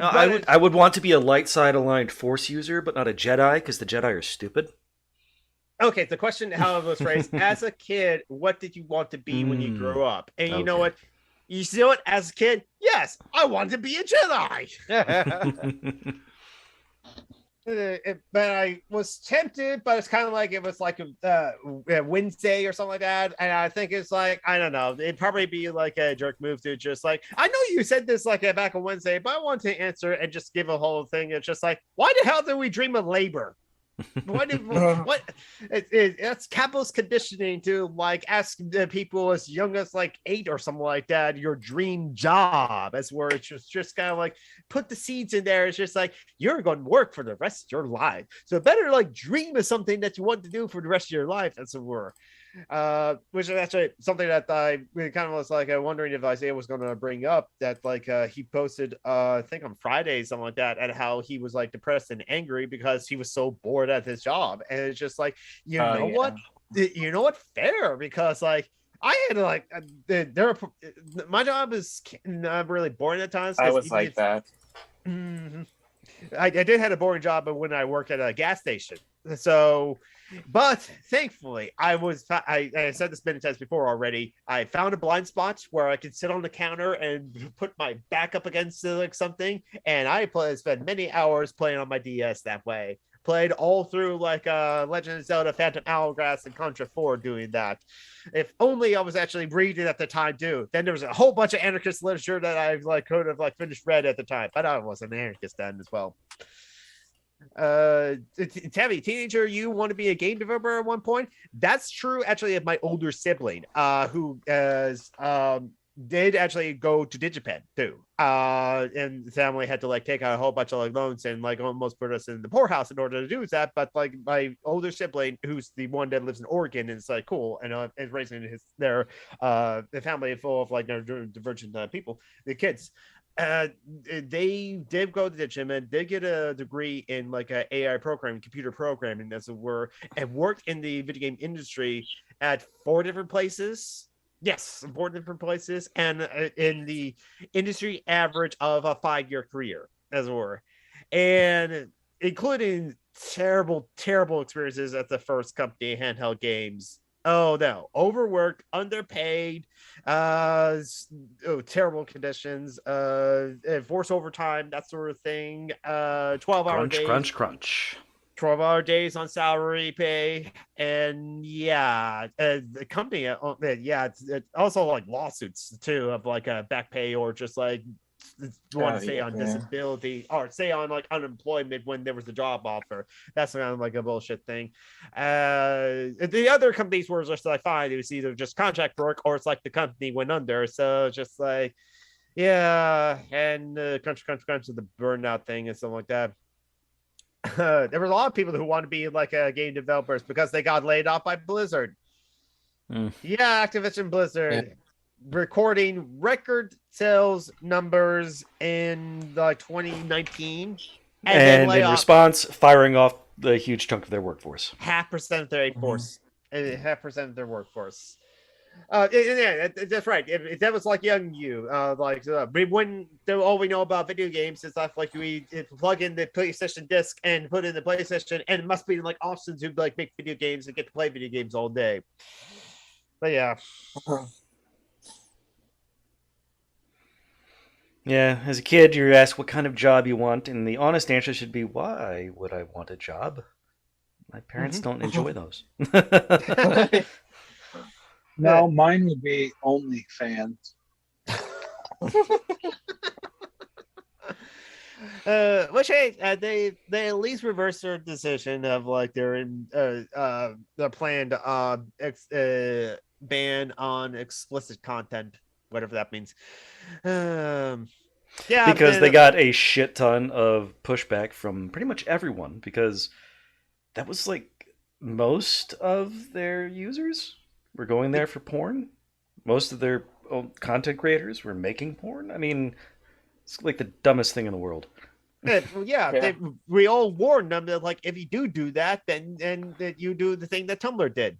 I would want to be a light side aligned Force user, but not a Jedi, because the Jedi are stupid. Okay, the question, however, was phrased, as a kid, what did you want to be when you grew up? And you know what? You see what? As a kid, yes, I wanted to be a Jedi. But I was tempted, but it's kind of it was a Wednesday or something like that. And I think it's I don't know. It'd probably be a jerk move to just I know you said this back on Wednesday, but I want to answer and just give a whole thing. It's just why the hell did we dream of labor? What that's capitalist conditioning to ask people as young as 8 or something like that your dream job, as where it's just kind of put the seeds in there. It's just you're going to work for the rest of your life, so better dream of something that you want to do for the rest of your life, as it were. Which is actually something that I kind of was like wondering if Isaiah was going to bring up, that like he posted I think on Friday something like that, at how he was like depressed and angry because he was so bored at his job. And it's just like, what, fair, because like I had like my job is not really boring at times. I was like that. I did have a boring job when I worked at a gas station. So, but thankfully, I said this many times before already. I found a blind spot where I could sit on the counter and put my back up against like something, and I spent many hours playing on my DS that way. Played all through like Legend of Zelda, Phantom Hourglass, and Contra 4 doing that. If only I was actually reading at the time too. Then there was a whole bunch of anarchist literature that I like could have like finished read at the time, but I was an anarchist then as well. Tabby, teenager, you want to be a game developer at one point? That's true actually of my older sibling, who did actually go to DigiPen too. And the family had to like take out a whole bunch of like loans and like almost put us in the poorhouse in order to do that. But like my older sibling, who's the one that lives in Oregon, and it's like cool, and is raising the family full of like divergent people, the kids. They did go to DigiPen, did get a degree in like AI programming, computer programming, as it were, and worked in the video game industry at 4 different places. Yes, 4 different places, and in the industry average of a 5-year career, as it were, and including terrible experiences at the first company, Handheld Games. Oh no, overworked, underpaid, terrible conditions, forced overtime, that sort of thing. 12-hour days. Crunch. 12-hour days on salary pay, and the company, it's also like lawsuits too of like back pay, or just like want to say on disability, or say on like unemployment when there was a job offer. That's kind of like a bullshit thing. The other companies were just like fine, it was either just contract work or it's like the company went under, so just like and crunch to the burnout thing and stuff like that. There were a lot of people who want to be like game developers because they got laid off by Blizzard. Activision Blizzard recording record sales numbers in like 2019, and in response firing off the huge chunk of their workforce. 0.5% of their workforce. 0.5% of their workforce. That's right. If that was like young you, when all we know about video games is stuff like we plug in the PlayStation disc and put in the PlayStation, and it must be like Austin's who like make video games and get to play video games all day. But yeah. Yeah, as a kid, you're asked what kind of job you want, and the honest answer should be, why would I want a job? My parents don't enjoy those. No, mine would be OnlyFans. Which they at least reversed their decision of like their planned ban on explicit content, whatever that means. Because they got a shit ton of pushback from pretty much everyone, because that was like most of their users were going there for porn. Most of their content creators were making porn. I mean, it's like the dumbest thing in the world. We all warned them that like if you do that, then that you do the thing that Tumblr did.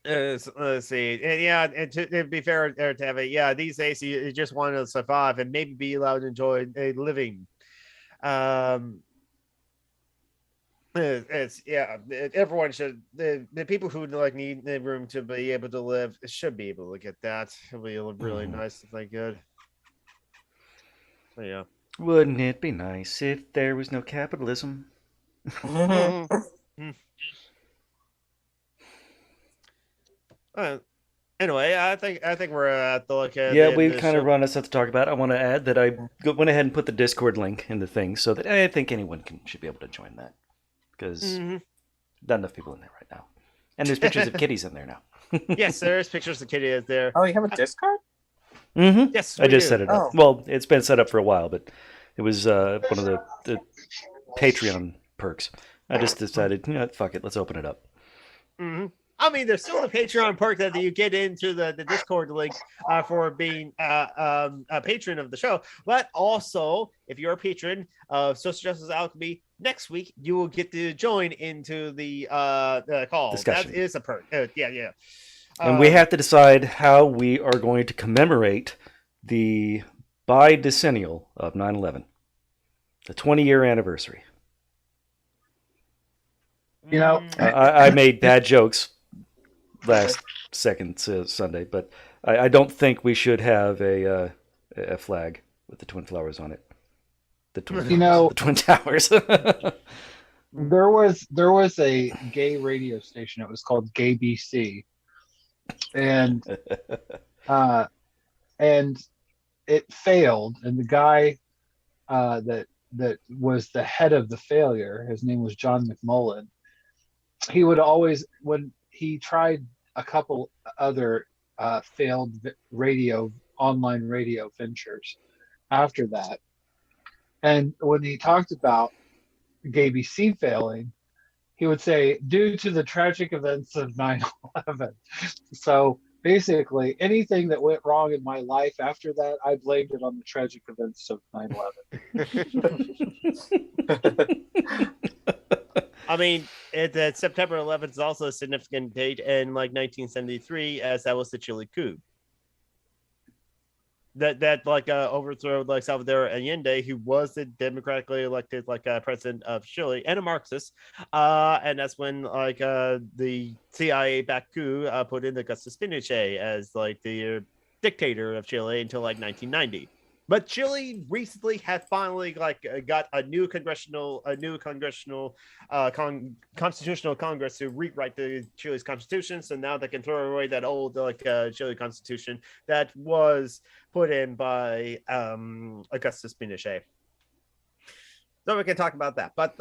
Let's see, and to be fair, to have these days you just want to survive and maybe be allowed to enjoy a living. Everyone should, the people who like need the room to be able to live should be able to get that. It'll be really nice if they could. So, yeah. Wouldn't it be nice if there was no capitalism? Anyway, I think we're at the we've kind of run us out to talk about. I want to add that I went ahead and put the Discord link in the thing so that I think anyone should be able to join that. Because not enough people in there right now. And there's pictures of kitties in there now. Yes, there's pictures of kitties there. Oh, you have a Discord? Yes, I just set it up. Well, it's been set up for a while, but it was one of the Patreon perks. I just decided, fuck it, let's open it up. Mm-hmm. I mean, there's still the Patreon perk that you get into the Discord link for being a patron of the show. But also, if you're a patron of Social Justice Alchemy, next week you will get to join into the call. Discussion. That is a perk. Yeah. And we have to decide how we are going to commemorate the bidecennial of 9/11, the 20-year anniversary. I made bad jokes last second Sunday, but I don't think we should have a flag with the twin flowers on it. The twin towers. There was a gay radio station. It was called Gay BC, and it failed. And the guy that was the head of the failure, his name was John McMullen. He would always, when he tried a couple other failed online radio ventures after that, and when he talked about Gay BC failing, he would say, due to the tragic events of 9/11. So basically, anything that went wrong in my life after that, I blamed it on the tragic events of 9/11. I mean, that September 11th is also a significant date in 1973, as that was the Chile coup. That overthrew Salvador Allende, who was the democratically elected president of Chile and a Marxist, and that's when the CIA-backed coup put in Augustus Pinochet as the dictator of Chile until 1990. But Chile recently had finally got a new constitutional Congress to rewrite Chile's constitution. So now they can throw away that old Chile constitution that was put in by Augustus Pinochet. So we can talk about that, but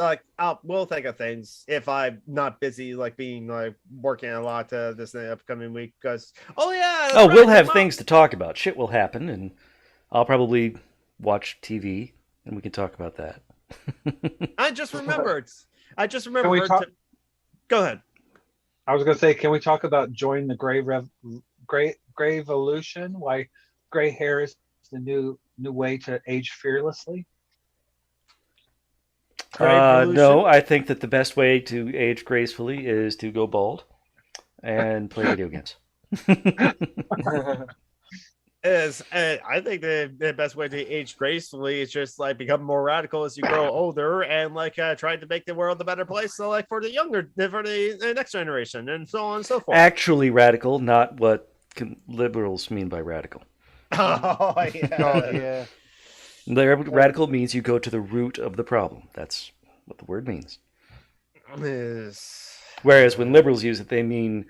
we'll think of things if I'm not busy working a lot this upcoming week. Because we'll have things to talk about. Shit will happen, and I'll probably watch TV, and we can talk about that. I just remembered. Go ahead. I was going to say, can we talk about join the gray evolution? Why gray hair is the new way to age fearlessly? No, I think that the best way to age gracefully is to go bald and play video games. I think the best way to age gracefully is just become more radical as you grow older and try to make the world a better place. So for the next generation and so on and so forth. Actually radical, not what liberals mean by radical. Oh yeah. Radical means you go to the root of the problem. That's what the word means. Whereas when liberals use it, they mean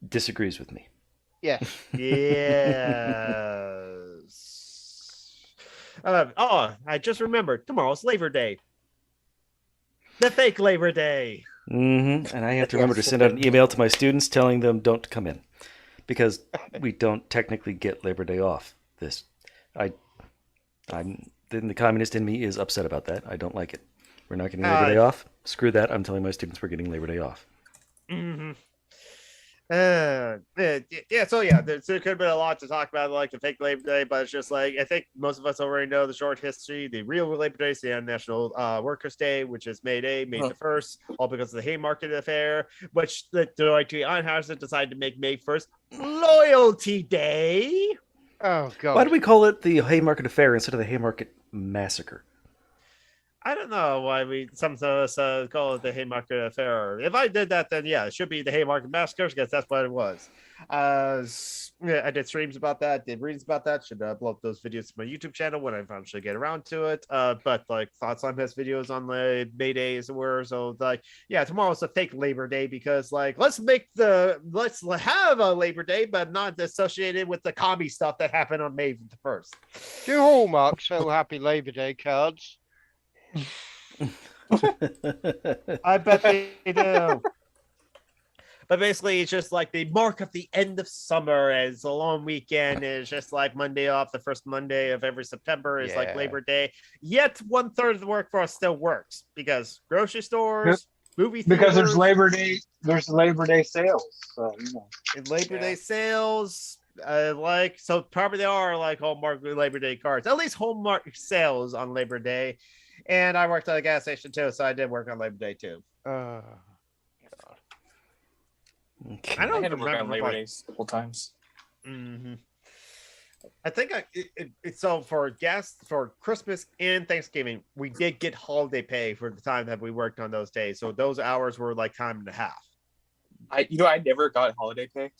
disagrees with me. Yes. Yes. I just remembered. Tomorrow's Labor Day. The fake Labor Day. Mm-hmm. And I have to remember to send out an email to my students telling them don't come in. Because we don't technically get Labor Day off. The communist in me is upset about that. I don't like it. We're not getting Labor Day off. Screw that. I'm telling my students we're getting Labor Day off. Mm-hmm. There could have been a lot to talk about, the fake Labor Day, but it's just I think most of us already know the short history. The real Labor Day is the National Workers' Day, which is May the 1st, all because of the Haymarket affair, which the Deutsche Einheit decided to make May 1st Loyalty Day. Oh god! Why do we call it the Haymarket affair instead of the Haymarket massacre? I don't know why some of us call it the Haymarket affair. If I did that, then yeah, it should be the Haymarket massacre because that's what it was. I did streams about that, did readings about that. Should blow up those videos to my YouTube channel when I eventually get around to it. But Thoughts on has videos on the May Day as it were. So tomorrow's a fake Labor Day because let's have a Labor Day, but not associated with the commie stuff that happened on May the 1st. Do Hallmark sell Happy Labor Day cards? I bet they do. But basically, it's just the mark of the end of summer as a long weekend. It's just Monday off. The first Monday of every September is Labor Day. Yet 1/3 of the workforce still works because grocery stores, movie Because theaters. there's Labor Day sales. So, In Labor Day sales, so probably they are like Hallmark Labor Day cards. At least Hallmark sales on Labor Day. And I worked at a gas station too, so I did work on Labor Day too. Okay. I don't had to work on remember Labor Day a couple times. Mm-hmm. I think so for Christmas and Thanksgiving, we did get holiday pay for the time that we worked on those days. So those hours were like time and a half. I never got holiday pay.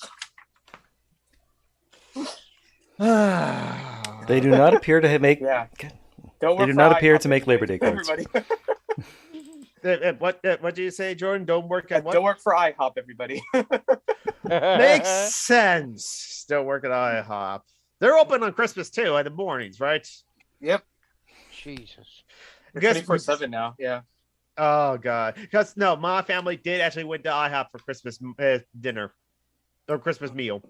They do not appear to make. Yeah. They do not appear to make Labor Day cards. Everybody. What did you say, Jordan? Don't work at what? Don't work for IHOP, everybody. Makes sense. Don't work at IHOP. They're open on Christmas too in the mornings, right? Yep. Jesus. I guess 24/7 now. Yeah. Oh god, because no, my family did actually went to IHOP for Christmas dinner or Christmas meal.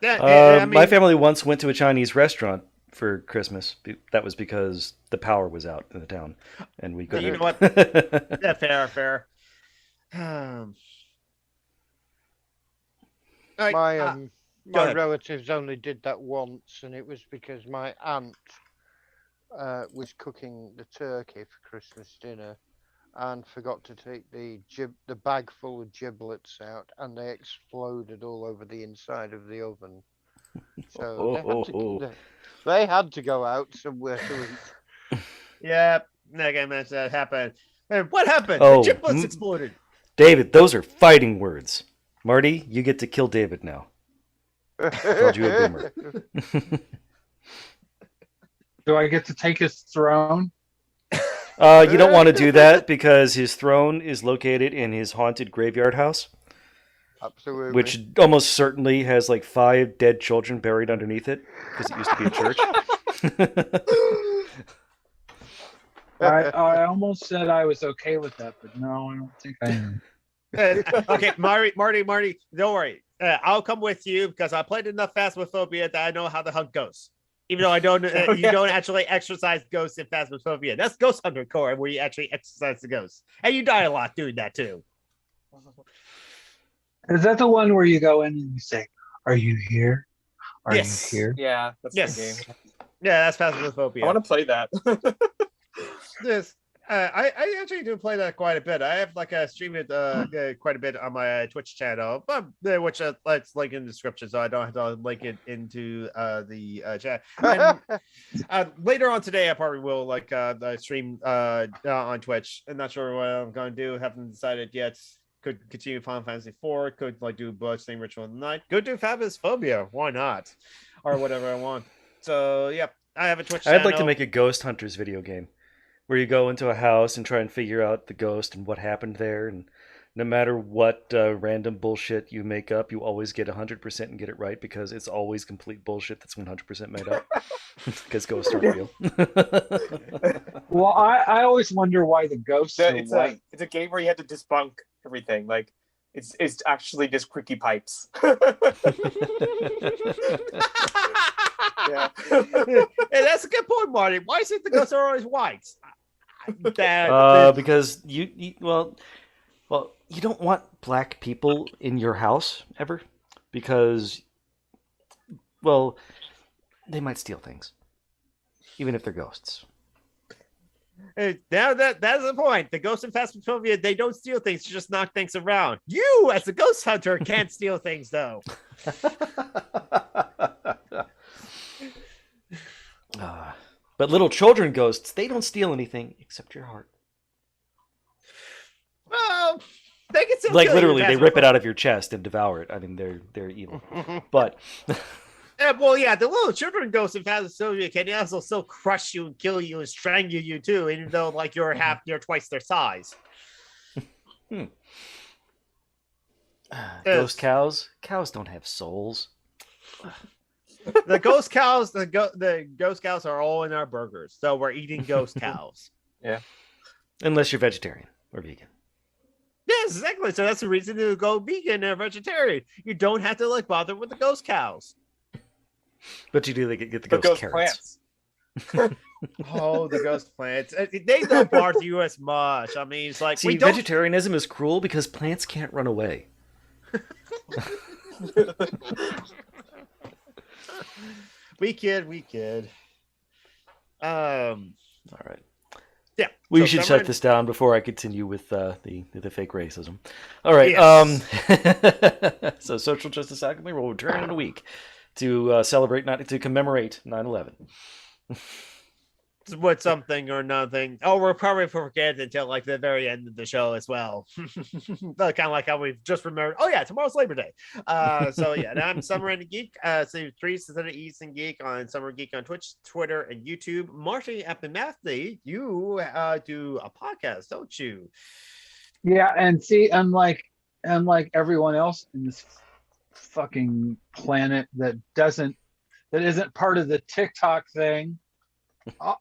Yeah, my family once went to a Chinese restaurant for Christmas. That was because the power was out in the town, and we couldn't. You know what? Yeah, fair. My relatives only did that once, and it was because my aunt was cooking the turkey for Christmas dinner and forgot to take the bag full of giblets out, and they exploded all over the inside of the oven. So they had to go out somewhere to eat. Yeah, again, that happened. And what happened? Oh, the giblets exploded. David, those are fighting words. Marty, you get to kill David now. Called you a boomer. do I get to take his throne? You don't want to do that because his throne is located in his haunted graveyard house. Absolutely. Which almost certainly has like 5 dead children buried underneath it because it used to be a church. I almost said I was okay with that, but no, I don't think I am. Okay, Marty, don't worry. I'll come with you because I played enough Phasmophobia that I know how the hunt goes. Even though I don't, you don't actually exercise ghosts in Phasmophobia. That's Ghost Hunter Core, where you actually exercise the ghosts, and you die a lot doing that too. Is that the one where you go in and you say, "Are you here? Are you here?" Yeah, that's the game. Yeah, that's Phasmophobia. I want to play that. Yes. I actually do play that quite a bit. I have like streamed it quite a bit on my Twitch channel, which it's like in the description, so I don't have to link it into the chat. And, later on today, I probably will stream on Twitch. I'm not sure what I'm going to do. Haven't decided yet. Could continue Final Fantasy 4. Could do Bloodstained Ritual of the Night. Could do Phasmophobia. Why not? Or whatever I want. So yeah, I have a Twitch channel. I'd like to make a Ghost Hunters video game, where you go into a house and try and figure out the ghost and what happened there, and no matter what random bullshit you make up, you always get 100% and get it right because it's always complete bullshit that's 100% made up. Because ghosts aren't real. Well, I always wonder why the ghosts are white. It's a game where you have to debunk everything. Like it's actually just creaky pipes. Yeah. Hey, that's a good point, Marty. Why is it the ghosts are always white? Because you don't want black people in your house ever, because they might steal things, even if they're ghosts. Hey, now that's the point. The ghosts in Phasmophobia, they don't steal things, they just knock things around. You, as a ghost hunter, can't steal things, though. But little children ghosts, they don't steal anything except your heart. Well, they can still like kill literally, you, they rip it out of your chest and devour it. I mean, they're evil. But the little children ghosts in Phasmophobia can also still crush you and kill you and strangle you too, even though you're twice their size. Ghost cows don't have souls. The ghost cows, the ghost cows are all in our burgers, so we're eating ghost cows. Yeah, unless you're vegetarian or vegan. Yes, exactly. So that's the reason to go vegan or vegetarian. You don't have to bother with the ghost cows. But you do get the ghost carrots. Plants. Oh, the ghost plants. They don't bother you as much. I mean, it's like, See, vegetarianism is cruel because plants can't run away. We kid. All right. Yeah. We should shut this down before I continue with the fake racism. All right. Yes. So Social Justice Alchemy will return in a week to commemorate 9/11. What something or nothing. Oh, we'll probably forget until like the very end of the show as well. Kind of like how we've just remembered. Oh yeah, tomorrow's Labor Day. So yeah, and I'm Summer and Geek. So 3 instead of Eastern Geek on Summer Geek on Twitch, Twitter, and YouTube. Marty Epimathly, you do a podcast, don't you? Yeah, and see, unlike everyone else in this fucking planet that isn't part of the TikTok thing.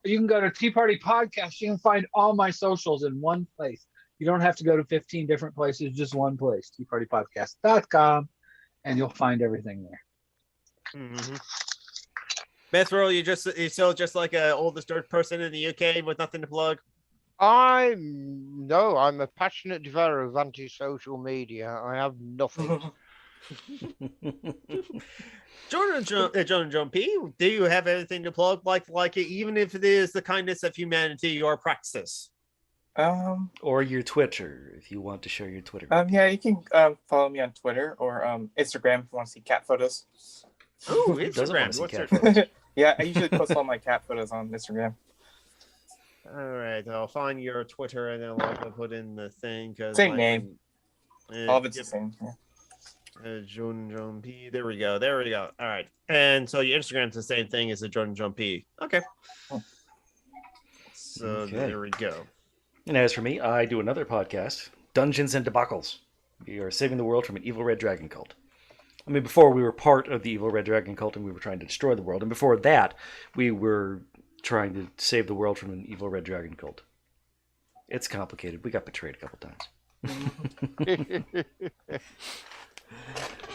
You can go to Tea Party Podcast. You can find all my socials in one place. You don't have to go to 15 different places, just one place, teapartypodcast.com, and you'll find everything there. Mm-hmm. Bethro, you're still just like an oldest dirt person in the UK with nothing to plug? I'm a passionate developer of anti-social media. I have nothing. John P, do you have anything to plug, like even if it is the kindness of humanity your practice? Or your Twitter, if you want to share your Twitter. Yeah, you can follow me on Twitter or Instagram if you want to see cat photos. Oh, Instagram. What's cat photos? Yeah, I usually post all my cat photos on Instagram. All right, I'll find your Twitter and then I'll put in the thing. Same name. All of it's the same. Yeah. John P. There we go. All right. And so your Instagram's the same thing as the John P. Okay. So there we go. And as for me, I do another podcast, Dungeons and Debacles. We are saving the world from an evil red dragon cult. I mean, before we were part of the evil red dragon cult and we were trying to destroy the world. And before that, we were trying to save the world from an evil red dragon cult. It's complicated. We got betrayed a couple times.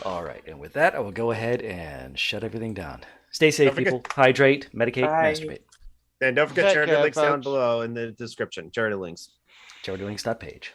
All right, and with that, I will go ahead and shut everything down. Stay safe, people. Hydrate, medicate, masturbate. And don't forget charity links down below in the description. Charity links. Charitylinks.page.